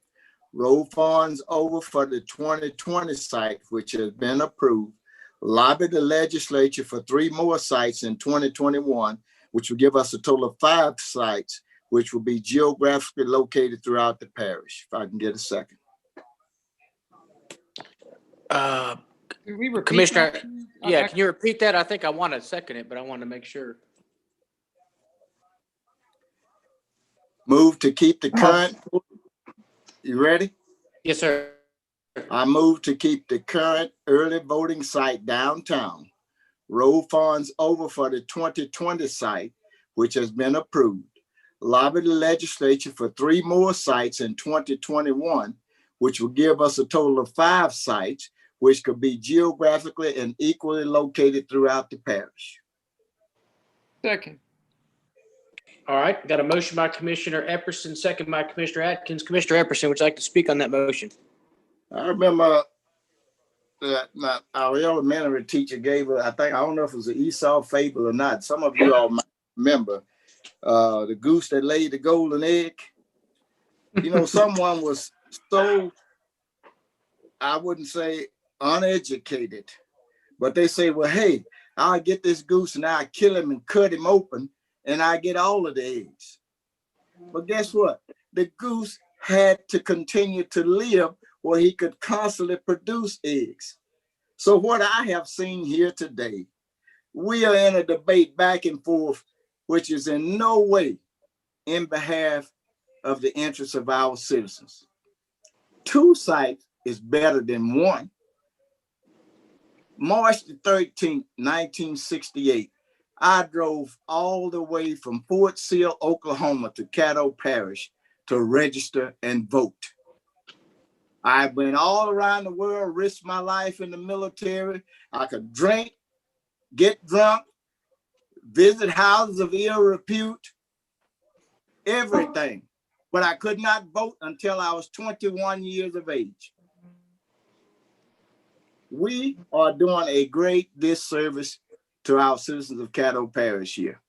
Roll funds over for the 2020 site, which has been approved. Lobby the legislature for 3 more sites in 2021, which will give us a total of 5 sites, which will be geographically located throughout the parish. If I can get a second. Commissioner, yeah, can you repeat that? I think I want to second it, but I want to make sure. Move to keep the current. You ready? Yes, sir. I move to keep the current early voting site downtown. Roll funds over for the 2020 site, which has been approved. Lobby the legislature for 3 more sites in 2021, which will give us a total of 5 sites, which could be geographically and equally located throughout the parish. Second. All right, got a motion by Commissioner Epperson, second by Commissioner Atkins. Commissioner Epperson, would you like to speak on that motion? I remember that our elementary teacher gave us, I don't know if it was an Esau fable or not. Some of you all might remember the goose that laid the golden egg. Someone was so, I wouldn't say uneducated, but they say, well, hey, I'll get this goose and I'll kill him and cut him open and I get all of the eggs. But guess what? The goose had to continue to live where he could constantly produce eggs. So what I have seen here today, we are in a debate back and forth, which is in no way in behalf of the interests of our citizens. 2 sites is better than 1. March the 13th, 1968, I drove all the way from Fort Sill, Oklahoma to Caddo Parish to register and vote. I went all around the world, risked my life in the military. I could drink, get drunk, visit houses of ill repute, everything. But I could not vote until I was 21 years of age. We are doing a great disservice to our citizens of Caddo Parish here.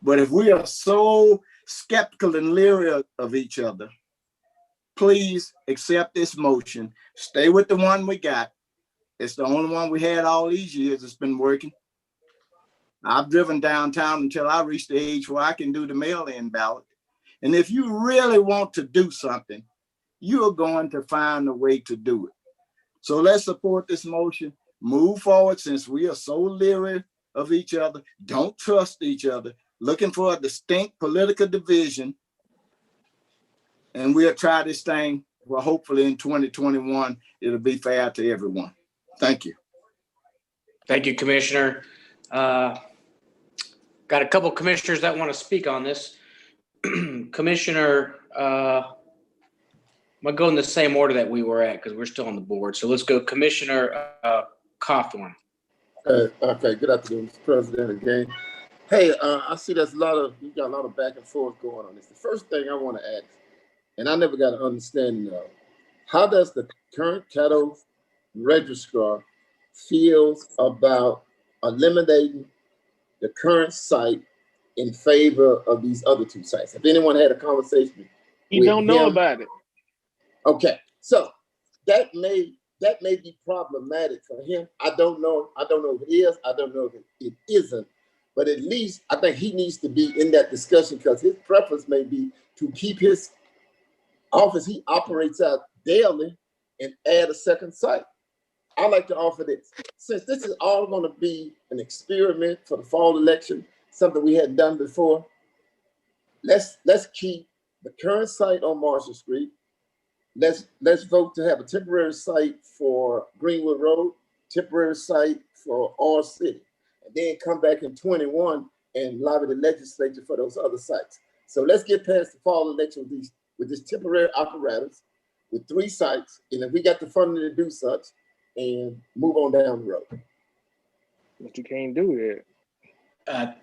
But if we are so skeptical and leery of each other, please accept this motion, stay with the one we got, It's the only one we had all these years that's been working. I've driven downtown until I reached the age where I can do the mail-in ballot. And if you really want to do something, you're going to find a way to do it. So let's support this motion, move forward, since we are so leery of each other, don't trust each other, looking for a distinct political division. And we'll try this thing. Well, hopefully in 2021, it'll be fair to everyone. Thank you. Thank you, Commissioner. Got a couple commissioners that want to speak on this. Commissioner, I'm gonna go in the same order that we were at because we're still on the board. So let's go Commissioner Cawthorn. Okay, good afternoon, Mr. President, again. Hey, I see you got a lot of back and forth going on this. The first thing I want to ask, and I never got an understanding of, how does the current Caddo registrar feels about eliminating the current site in favor of these other two sites? If anyone had a conversation, you don't know about it. Okay, so that may be problematic for him. I don't know if it is. I don't know if it isn't. But at least I think he needs to be in that discussion because his preference may be to keep his office he operates out daily and add a second site. I like to offer this. Since this is all going to be an experiment for the fall election, something we hadn't done before, let's keep the current site on Marshall Street. Let's vote to have a temporary site for Greenwood Road, temporary site for R City, and then come back in 21 and lobby the legislature for those other sites. So let's get past the fall election with this temporary apparatus with 3 sites, and if we got the funding to do such, and move on down the road. But you can't do that.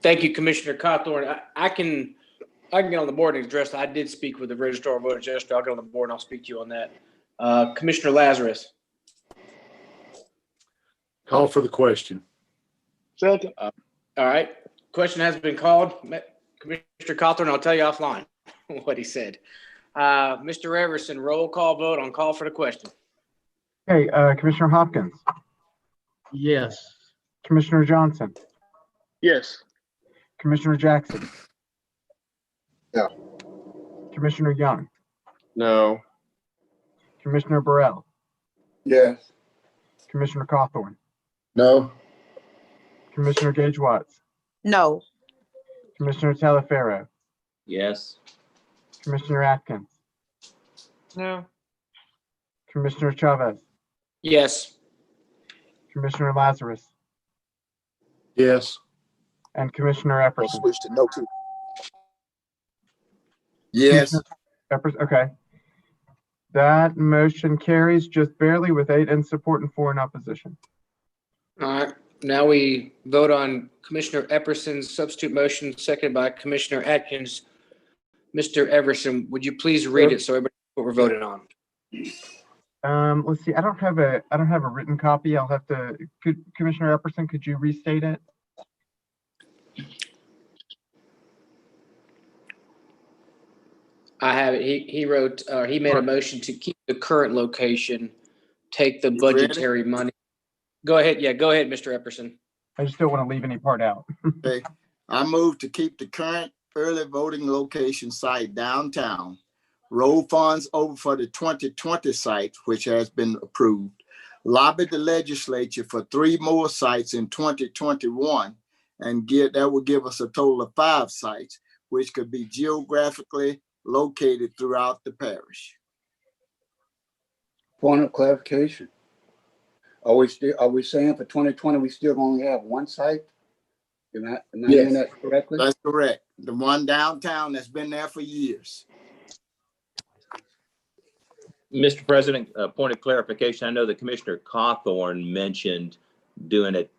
Thank you, Commissioner Cawthorn. I can get on the board and address that. I did speak with the registrar of voters yesterday. I'll get on the board and I'll speak to you on that. Commissioner Lazarus. Call for the question. Second. All right. Question has been called. Commissioner Cawthorn, I'll tell you offline what he said. Mr. Everson, roll call vote on call for the question. Okay, Commissioner Hopkins. Yes. Commissioner Johnson. Yes. Commissioner Jackson. Yeah. Commissioner Young. No. Commissioner Burrell. Yes. Commissioner Cawthorn. No. Commissioner Gage Watts. No. Commissioner Talaferro. Yes. Commissioner Atkins. No. Commissioner Chavez. Yes. Commissioner Lazarus. Yes. And Commissioner I'll Epperson. switch to no too. Yes. Okay. That motion carries just barely with 8 in support and 4 in opposition. All right. Now we vote on Commissioner Epperson's substitute motion, seconded by Commissioner Atkins. Mr. Everson, would you please read it so everybody knows what we're voting on? Let's see. I don't have a written copy. I'll have to. Commissioner Epperson, could you restate it? I have it. He wrote. He made a motion to keep the current location, take the budgetary money. Go ahead. Yeah, go ahead, Mr. Epperson. I just don't want to leave any part out. Okay. I move to keep the current early voting location site downtown. Roll funds over for the 2020 site, which has been approved. Lobby the legislature for 3 more sites in 2021, and that will give us a total of 5 sites, which could be geographically located throughout the parish. Point of clarification. Are we saying for 2020 we still only have 1 site? Am I hearing that correctly? That's correct. The one downtown that's been there for years. Mr. President, point of clarification. I know that Commissioner Cawthorn mentioned doing it,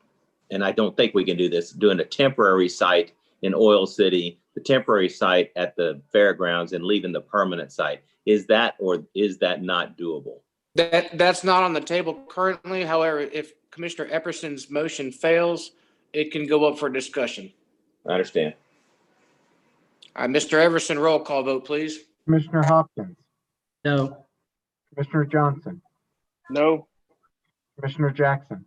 and I don't think we can do this, doing a temporary site in Oil City, the temporary site at the fairgrounds, and leaving the permanent site. Is that or is that not doable? That's not on the table currently. However, if Commissioner Epperson's motion fails, it can go up for discussion. I understand. All right, Mr. Everson, roll call vote, please. Commissioner Hopkins. No. Commissioner Johnson. No. Commissioner Jackson.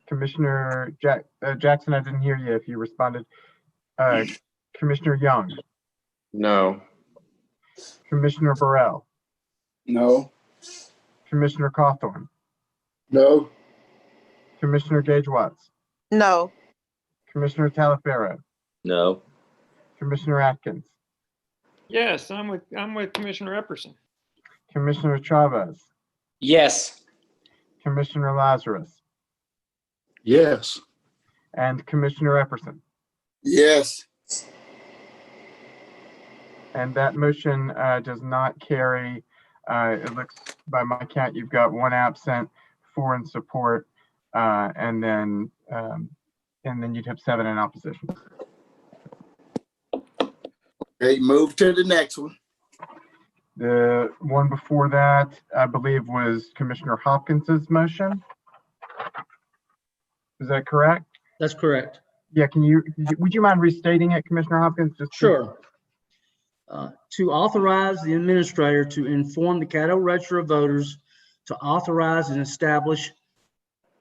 Commissioner Jackson, I didn't hear you if you responded. Commissioner Young. No. Commissioner Burrell. No. Commissioner Cawthorn. No. Commissioner Gage Watts. No. Commissioner Talaferro. No. Commissioner Atkins. Yes, I'm with Commissioner Epperson. Commissioner Chavez. Yes. Commissioner Lazarus. Yes. And Commissioner Epperson. Yes. And that motion does not carry. It looks, by my count, you've got 1 absent, 4 in support, and then you'd have 7 in opposition. Okay, move to the next one. The one before that, I believe, was Commissioner Hopkins's motion. Is that correct? That's correct. Yeah, would you mind restating it, Commissioner Hopkins? Sure. To authorize the administrator to inform the Caddo Register of Voters to authorize and establish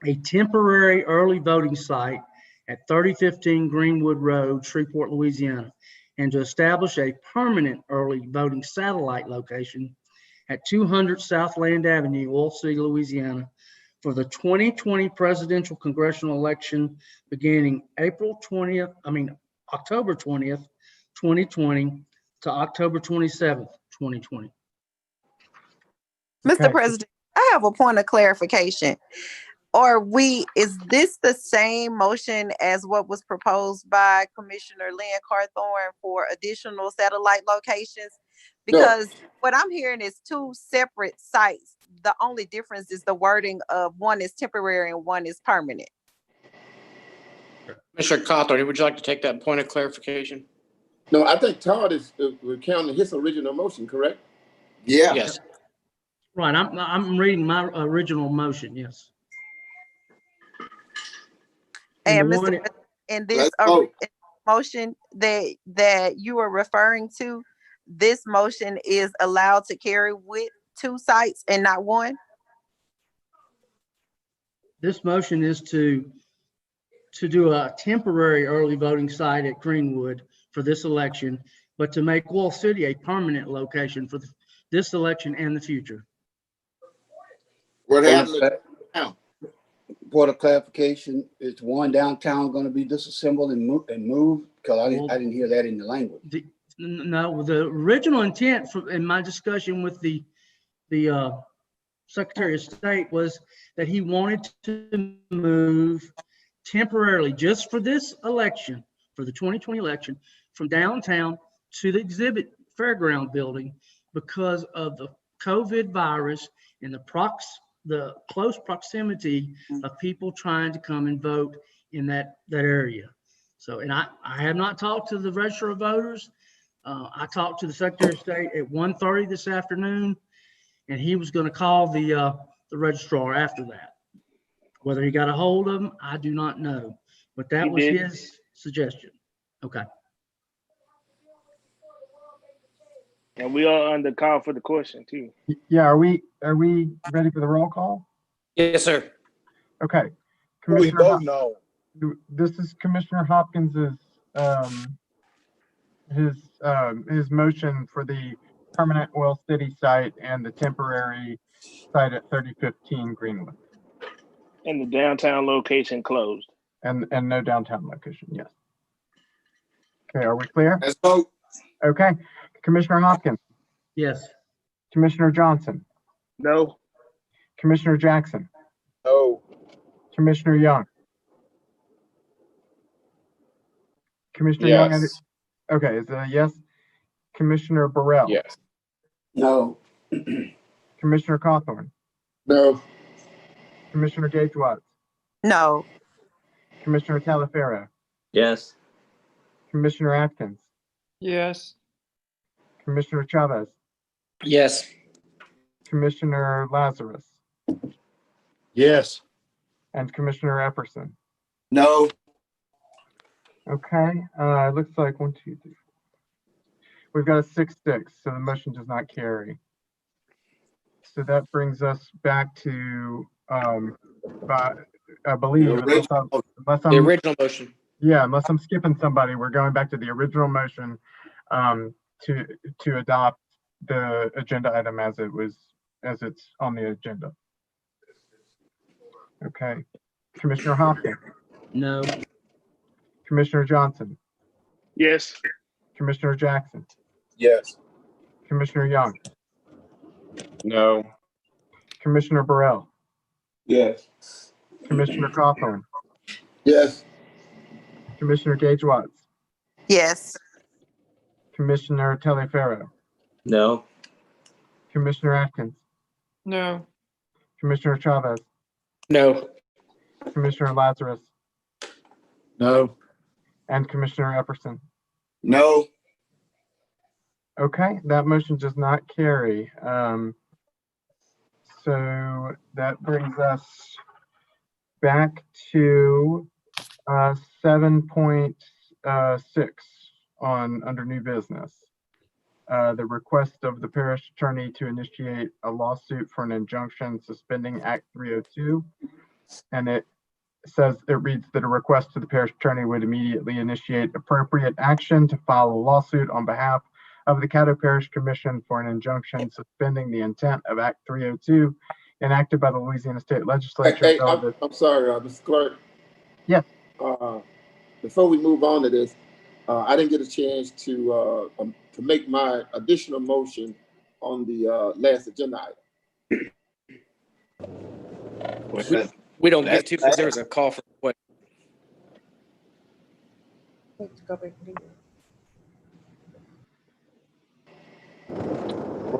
a temporary early voting site at 3015 Greenwood Road, Shreveport, Louisiana, and to establish a permanent early voting satellite location at 200 South Land Avenue, Oil City, Louisiana, for the 2020 presidential congressional election beginning October 20th, 2020 to October 27th, 2020. Mr. President, I have a point of clarification. Is this the same motion as what was proposed by Commissioner Lynn Carthorne for additional satellite locations? Because what I'm hearing is 2 separate sites. The only difference is the wording of one is temporary and one is permanent. Commissioner Cawthorn, would you like to take that point of clarification? No, I think Todd is recounting his original motion, correct? Yeah. Yes. Right, I'm reading my original motion, yes. And Mr. President, in this motion that you are referring to, this motion is allowed to carry with 2 sites and not 1? This motion is to do a temporary early voting site at Greenwood for this election, but to make Oil City a permanent location for this election and the future. What happened now? Point of clarification, is one downtown going to be disassembled and moved? Because I didn't hear that in the language. No, the original intent in my discussion with the Secretary of State was that he wanted to move temporarily just for this election, for the 2020 election, from downtown to the exhibit fairground building because of the COVID virus and the close proximity of people trying to come and vote in that area. So, and I have not talked to the Register of Voters. I talked to the Secretary of State at 1:30 this afternoon, and he was going to call the registrar after that. Whether he got a hold of him, I do not know, but that was his suggestion. Okay. And we are under call for the question too. Yeah, are we ready for the roll call? Yes, sir. Okay. We both know. This is Commissioner Hopkins's his motion for the permanent Oil City site and the temporary site at 3015 Greenwood. And the downtown location closed. And no downtown location, yes. Okay, are we clear? Let's vote. Okay. Commissioner Hopkins. Yes. Commissioner Johnson. No. Commissioner Jackson. No. Commissioner Young. Commissioner Yes. Young. Okay, is that a yes? Commissioner Burrell. Yes. No. Commissioner Cawthorn. No. Commissioner Gage Watts. No. Commissioner Talaferro. Yes. Commissioner Atkins. Yes. Commissioner Chavez. Yes. Commissioner Lazarus. Yes. And Commissioner Epperson. No. Okay, it looks like 1, 2, 3, 4. We've got a 6-6, so the motion does not carry. So that brings us back to, I believe, unless The I'm, original motion. yeah, unless I'm skipping somebody, we're going back to the original motion to adopt the agenda item as it's on the agenda. Okay. Commissioner Hopkins, No. Commissioner Johnson, Yes. Commissioner Jackson, Yes. Commissioner Young, No. Commissioner Burrell, Yes. Commissioner Cawthorn, Yes. Commissioner Gage Watts, Yes. Commissioner Taliaferro, No. Commissioner Atkins, No. Commissioner Chavez, No. Commissioner Lazarus, No. and Commissioner Epperson. No. Okay, that motion does not carry. So that brings us back to 7.6 on under new business. The request of the parish attorney to initiate a lawsuit for an injunction suspending Act 302. And it reads that a request to the parish attorney would immediately initiate appropriate action to file a lawsuit on behalf of the Caddo Parish Commission for an injunction suspending the intent of Act 302 enacted by the Louisiana State Legislature. Hey, I'm sorry, Mr. Clerk. Yes. Before we move on to this, I didn't get a chance to make my additional motion on the last agenda item. We don't get to because there was a call for what? Go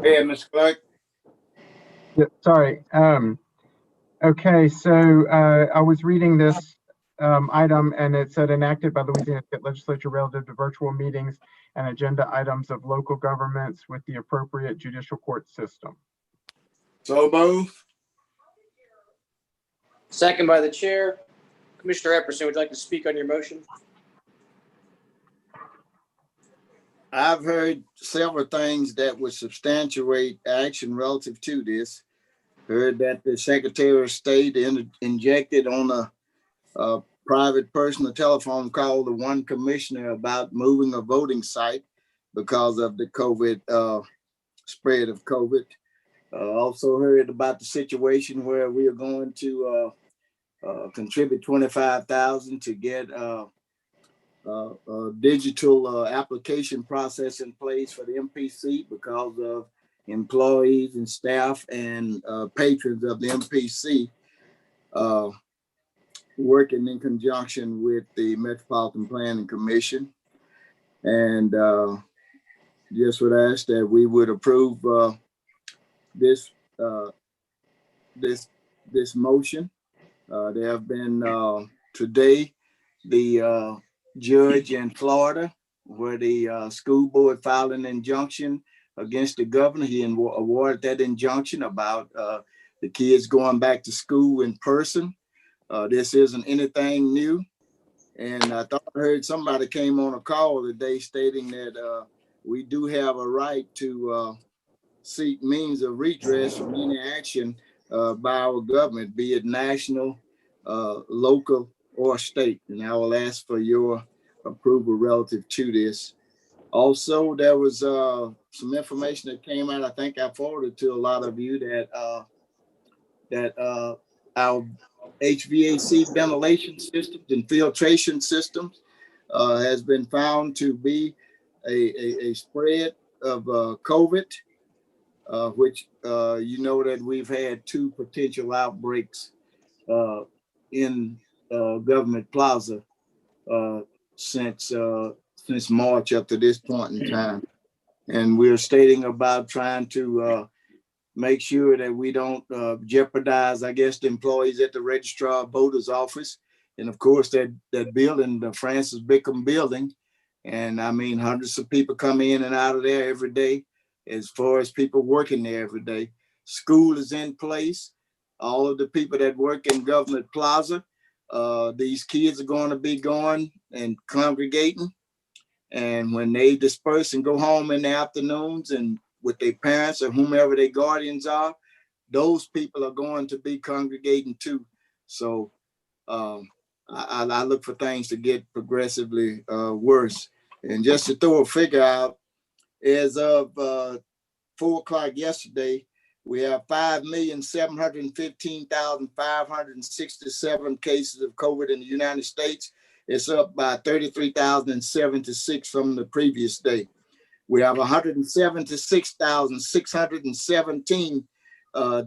ahead, Mr. Clerk. Yeah, sorry. Okay, so I was reading this item and it said enacted by the Louisiana State Legislature relative to virtual meetings and agenda items of local governments with the appropriate judicial court system. So move. Second by the chair. Commissioner Epperson, would you like to speak on your motion? I've heard several things that would substantiate action relative to this. Heard that the Secretary of State injected on a private person a telephone call to one commissioner about moving a voting site because of the COVID spread of COVID. Also heard about the situation where we are going to contribute $25,000 to get a digital application process in place for the MPC because of employees and staff and patrons of the MPC working in conjunction with the Metropolitan Planning Commission. And just would ask that we would approve this motion. There have been today the judge in Florida where the school board filed an injunction against the governor. He awarded that injunction about the kids going back to school in person. This isn't anything new. And I thought I heard somebody came on a call today stating that we do have a right to seek means of redress from any action by our government, be it national, local, or state. And I will ask for your approval relative to this. Also, there was some information that came out, I think I forwarded to a lot of you that our HVAC ventilation systems and filtration systems has been found to be a spread of COVID, which you know that we've had 2 potential outbreaks in Government Plaza since March up to this point in time. And we're stating about trying to make sure that we don't jeopardize, I guess, the employees at the registrar of voters office. And of course, that building, the Francis Bickham building. And I mean, hundreds of people come in and out of there every day, as far as people working there every day. School is in place. All of the people that work in Government Plaza, these kids are going to be going and congregating. And when they disperse and go home in the afternoons and with their parents or whomever their guardians are, those people are going to be congregating too. So I look for things to get progressively worse. And just to throw a figure out, as of 4 o'clock yesterday, we have 5,715,567 cases of COVID in the United States. It's up by 33,076 from the previous day. We have 176,617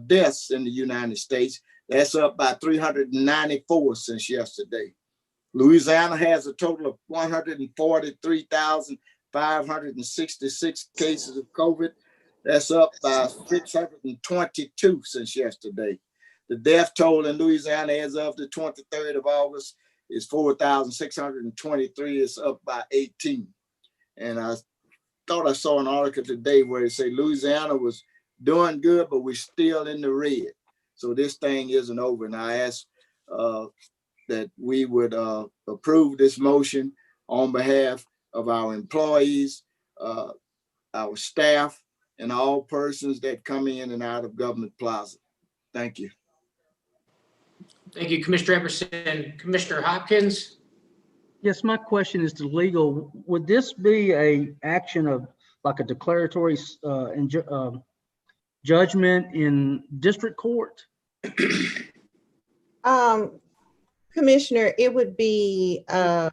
deaths in the United States. That's up by 394 since yesterday. Louisiana has a total of 143,566 cases of COVID. That's up by 622 since yesterday. The death toll in Louisiana as of the 23rd of August is 4,623. It's up by 18. And I thought I saw an article today where it said Louisiana was doing good, but we're still in the red. So this thing isn't over. And I ask that we would approve this motion on behalf of our employees, our staff, and all persons that come in and out of Government Plaza. Thank you. Thank you, Commissioner Everson. Commissioner Hopkins? Yes, my question is to legal. Would this be a action of like a declaratory judgment in district court? Commissioner, it would be a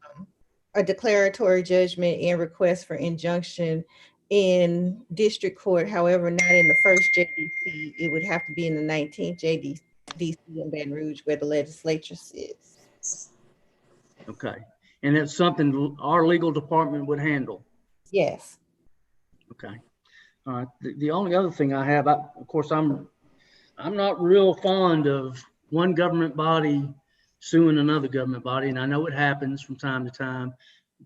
declaratory judgment and request for injunction in district court. However, not in the first JDC. It would have to be in the 19th JDC in Baton Rouge where the legislature sits. Okay. And it's something our legal department would handle? Yes. Okay. All right. The only other thing I have, of course, I'm not real fond of one government body suing another government body, and I know it happens from time to time,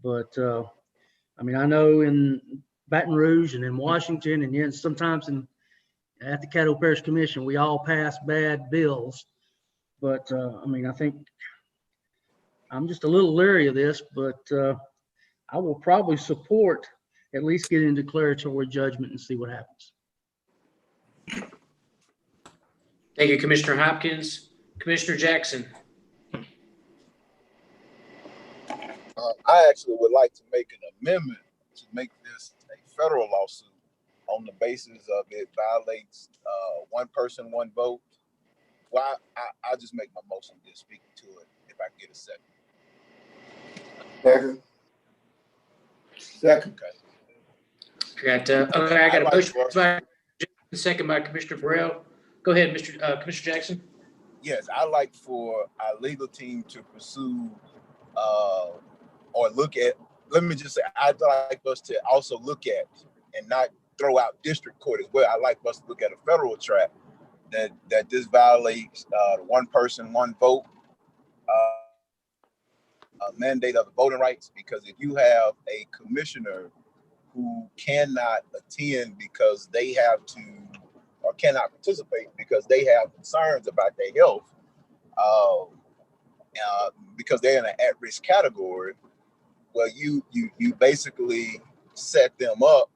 but I mean, I know in Baton Rouge and in Washington and yet sometimes at the Caddo Parish Commission, we all pass bad bills, but I mean, I think I'm just a little leery of this, but I will probably support at least getting a declaratory judgment and see what happens. Thank you, Commissioner Hopkins. Commissioner Jackson? I actually would like to make an amendment to make this a federal lawsuit on the basis of it violates one person, one vote. Well, I'll just make my motion just speaking to it if I get a second. Second. Okay, I got a motion by second by Commissioner Burrell. Go ahead, Commissioner Jackson. Yes, I like for our legal team to pursue or look at, let me just say, I'd like us to also look at and not throw out district court as well. I like us to look at a federal track that this violates one person, one vote mandate of the voting rights, because if you have a commissioner who cannot attend because they have to, or cannot participate because they have concerns about their health, because they're in an at-risk category, well, you basically set them up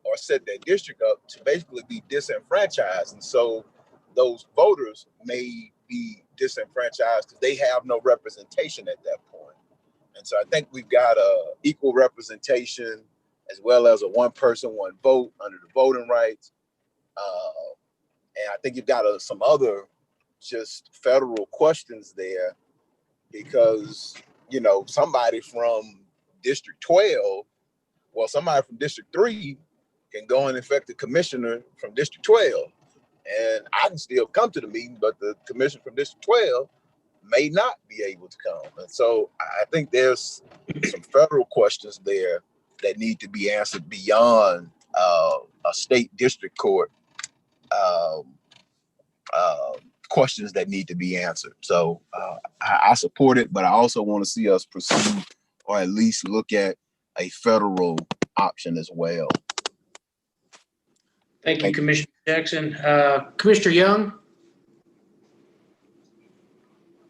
or set their district up to basically be disenfranchised. And so those voters may be disenfranchised because they have no representation at that point. And so I think we've got a equal representation as well as a one person, one vote under the voting rights. And I think you've got some other just federal questions there, because, you know, somebody from District 12, well, somebody from District 3 can go and infect the commissioner from District 12. And I can still come to the meeting, but the commissioner from District 12 may not be able to come. And so I think there's some federal questions there that need to be answered beyond a state district court questions that need to be answered. So I support it, but I also want to see us pursue or at least look at a federal option as well. Thank you, Commissioner Jackson. Commissioner Young?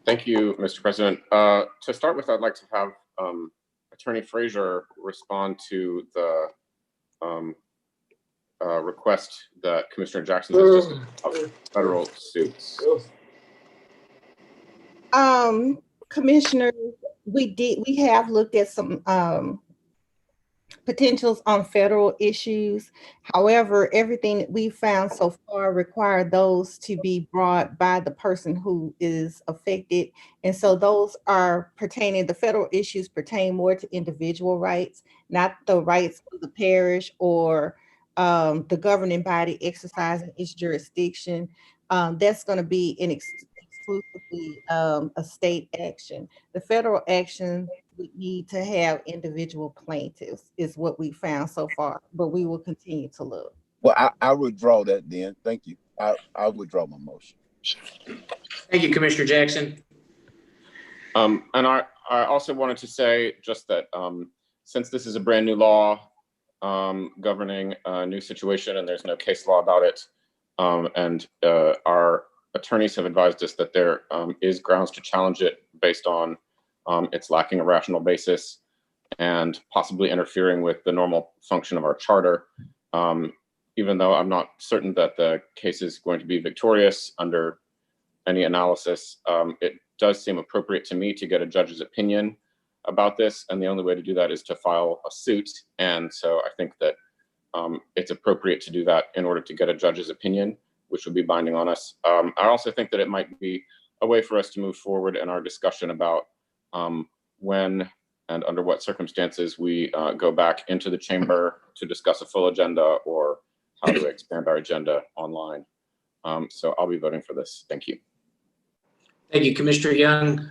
Thank you, Mr. President. To start with, I'd like to have Attorney Frazier respond to the request that Commissioner Jackson has just about federal suits. Commissioners, we have looked at some potentials on federal issues. However, everything that we found so far require those to be brought by the person who is affected. And so those are pertaining, the federal issues pertain more to individual rights, not the rights of the parish or the governing body exercising its jurisdiction. That's going to be exclusively a state action. The federal action we need to have individual plaintiffs is what we found so far, but we will continue to look. Well, I withdraw that then. Thank you. I withdraw my motion. Thank you, Commissioner Jackson. And I also wanted to say just that since this is a brand new law governing a new situation and there's no case law about it, and our attorneys have advised us that there is grounds to challenge it based on it's lacking a rational basis and possibly interfering with the normal function of our charter. Even though I'm not certain that the case is going to be victorious under any analysis, it does seem appropriate to me to get a judge's opinion about this. And the only way to do that is to file a suit. And so I think that it's appropriate to do that in order to get a judge's opinion, which would be binding on us. I also think that it might be a way for us to move forward in our discussion about when and under what circumstances we go back into the chamber to discuss a full agenda or how to expand our agenda online. So I'll be voting for this. Thank you. Thank you, Commissioner Young.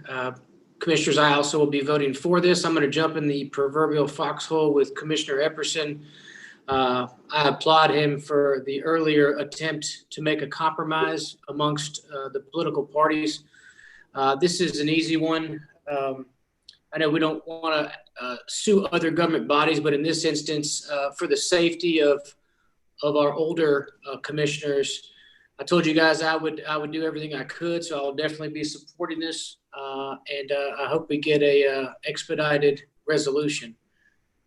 Commissioners, I also will be voting for this. I'm going to jump in the proverbial foxhole with Commissioner Epperson. I applaud him for the earlier attempt to make a compromise amongst the political parties. This is an easy one. I know we don't want to sue other government bodies, but in this instance, for the safety of our older commissioners, I told you guys I would do everything I could, so I'll definitely be supporting this, and I hope we get a expedited resolution.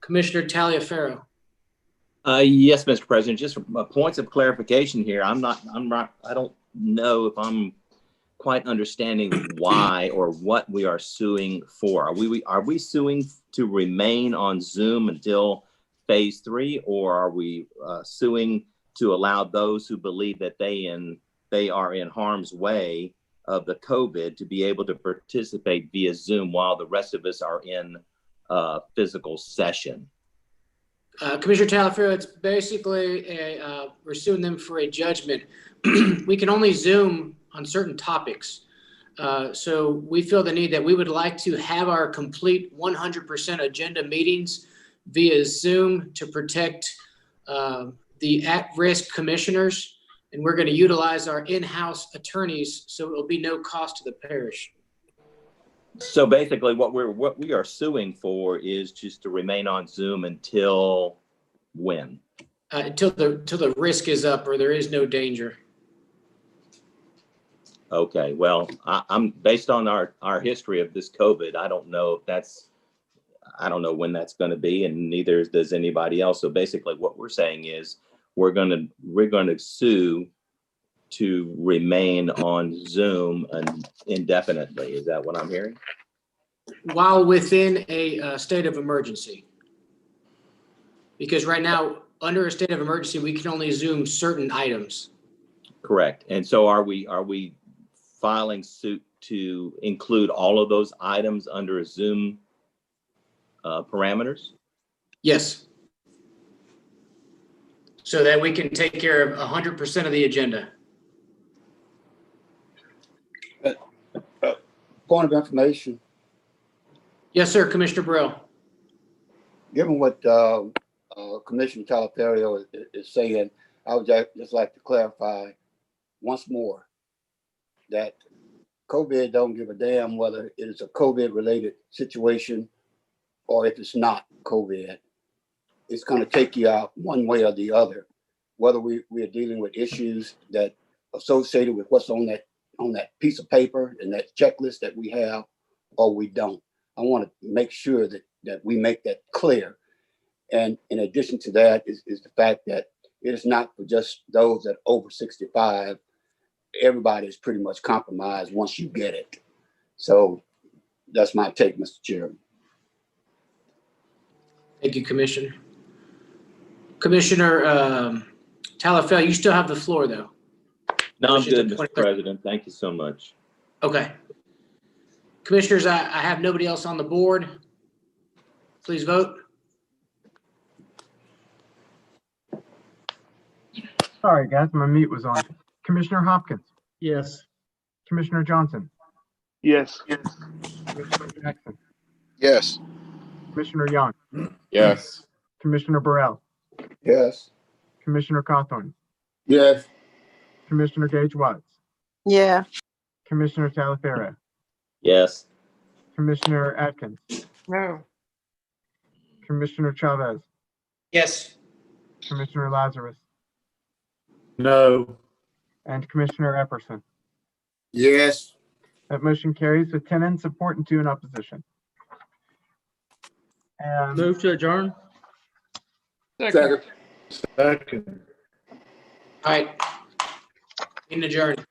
Commissioner Taliaferro. Yes, Mr. President. Just points of clarification here. I don't know if I'm quite understanding why or what we are suing for. Are we suing to remain on Zoom until phase 3, or are we suing to allow those who believe that they are in harm's way of the COVID to be able to participate via Zoom while the rest of us are in physical session? Commissioner Taliaferro, it's basically we're suing them for a judgment. We can only Zoom on certain topics. So we feel the need that we would like to have our complete 100% agenda meetings via Zoom to protect the at-risk commissioners. And we're going to utilize our in-house attorneys, so it will be no cost to the parish. So basically what we are suing for is just to remain on Zoom until when? Until the risk is up or there is no danger. Okay, well, I'm based on our history of this COVID. I don't know when that's going to be, and neither does anybody else. So basically, what we're saying is we're going to sue to remain on Zoom indefinitely. Is that what I'm hearing? While within a state of emergency, because right now under a state of emergency, we can only Zoom certain items. Correct. And so are we filing suit to include all of those items under Zoom parameters? Yes. So that we can take care of 100% of the agenda. Point of information. Yes, sir, Commissioner Burrell. Given what Commissioner Taliaferro is saying, I would just like to clarify once more that COVID don't give a damn whether it is a COVID-related situation or if it's not COVID. It's going to take you out one way or the other, whether we are dealing with issues that associated with what's on that piece of paper and that checklist that we have, or we don't. I want to make sure that we make that clear. And in addition to that is the fact that it is not for just those that over 65. Everybody is pretty much compromised once you get it. So that's my take, Mr. Chairman. Thank you, Commissioner. Commissioner Talafel, you still have the floor, though. No, I'm It's just good, a Mr. President. Thank you so much. Okay. Commissioners, I have nobody else on the board. Please vote. Sorry, guys, my mute was on. Commissioner Hopkins, Yes. Commissioner Johnson, Yes. Commissioner Jackson, Yes. Commissioner Young, Yes. Commissioner Burrell, Yes. Commissioner Cawthorn, Yes. Commissioner Gage Watts, Yeah. Commissioner Talafera, Yes. Commissioner Atkins, No. Commissioner Chavez, Yes. Commissioner Lazarus, No. and Commissioner Epperson. Yes. That motion carries with 10 in support and 2 in opposition. And Move to adjourn. Second. Second. All right. In adjourned.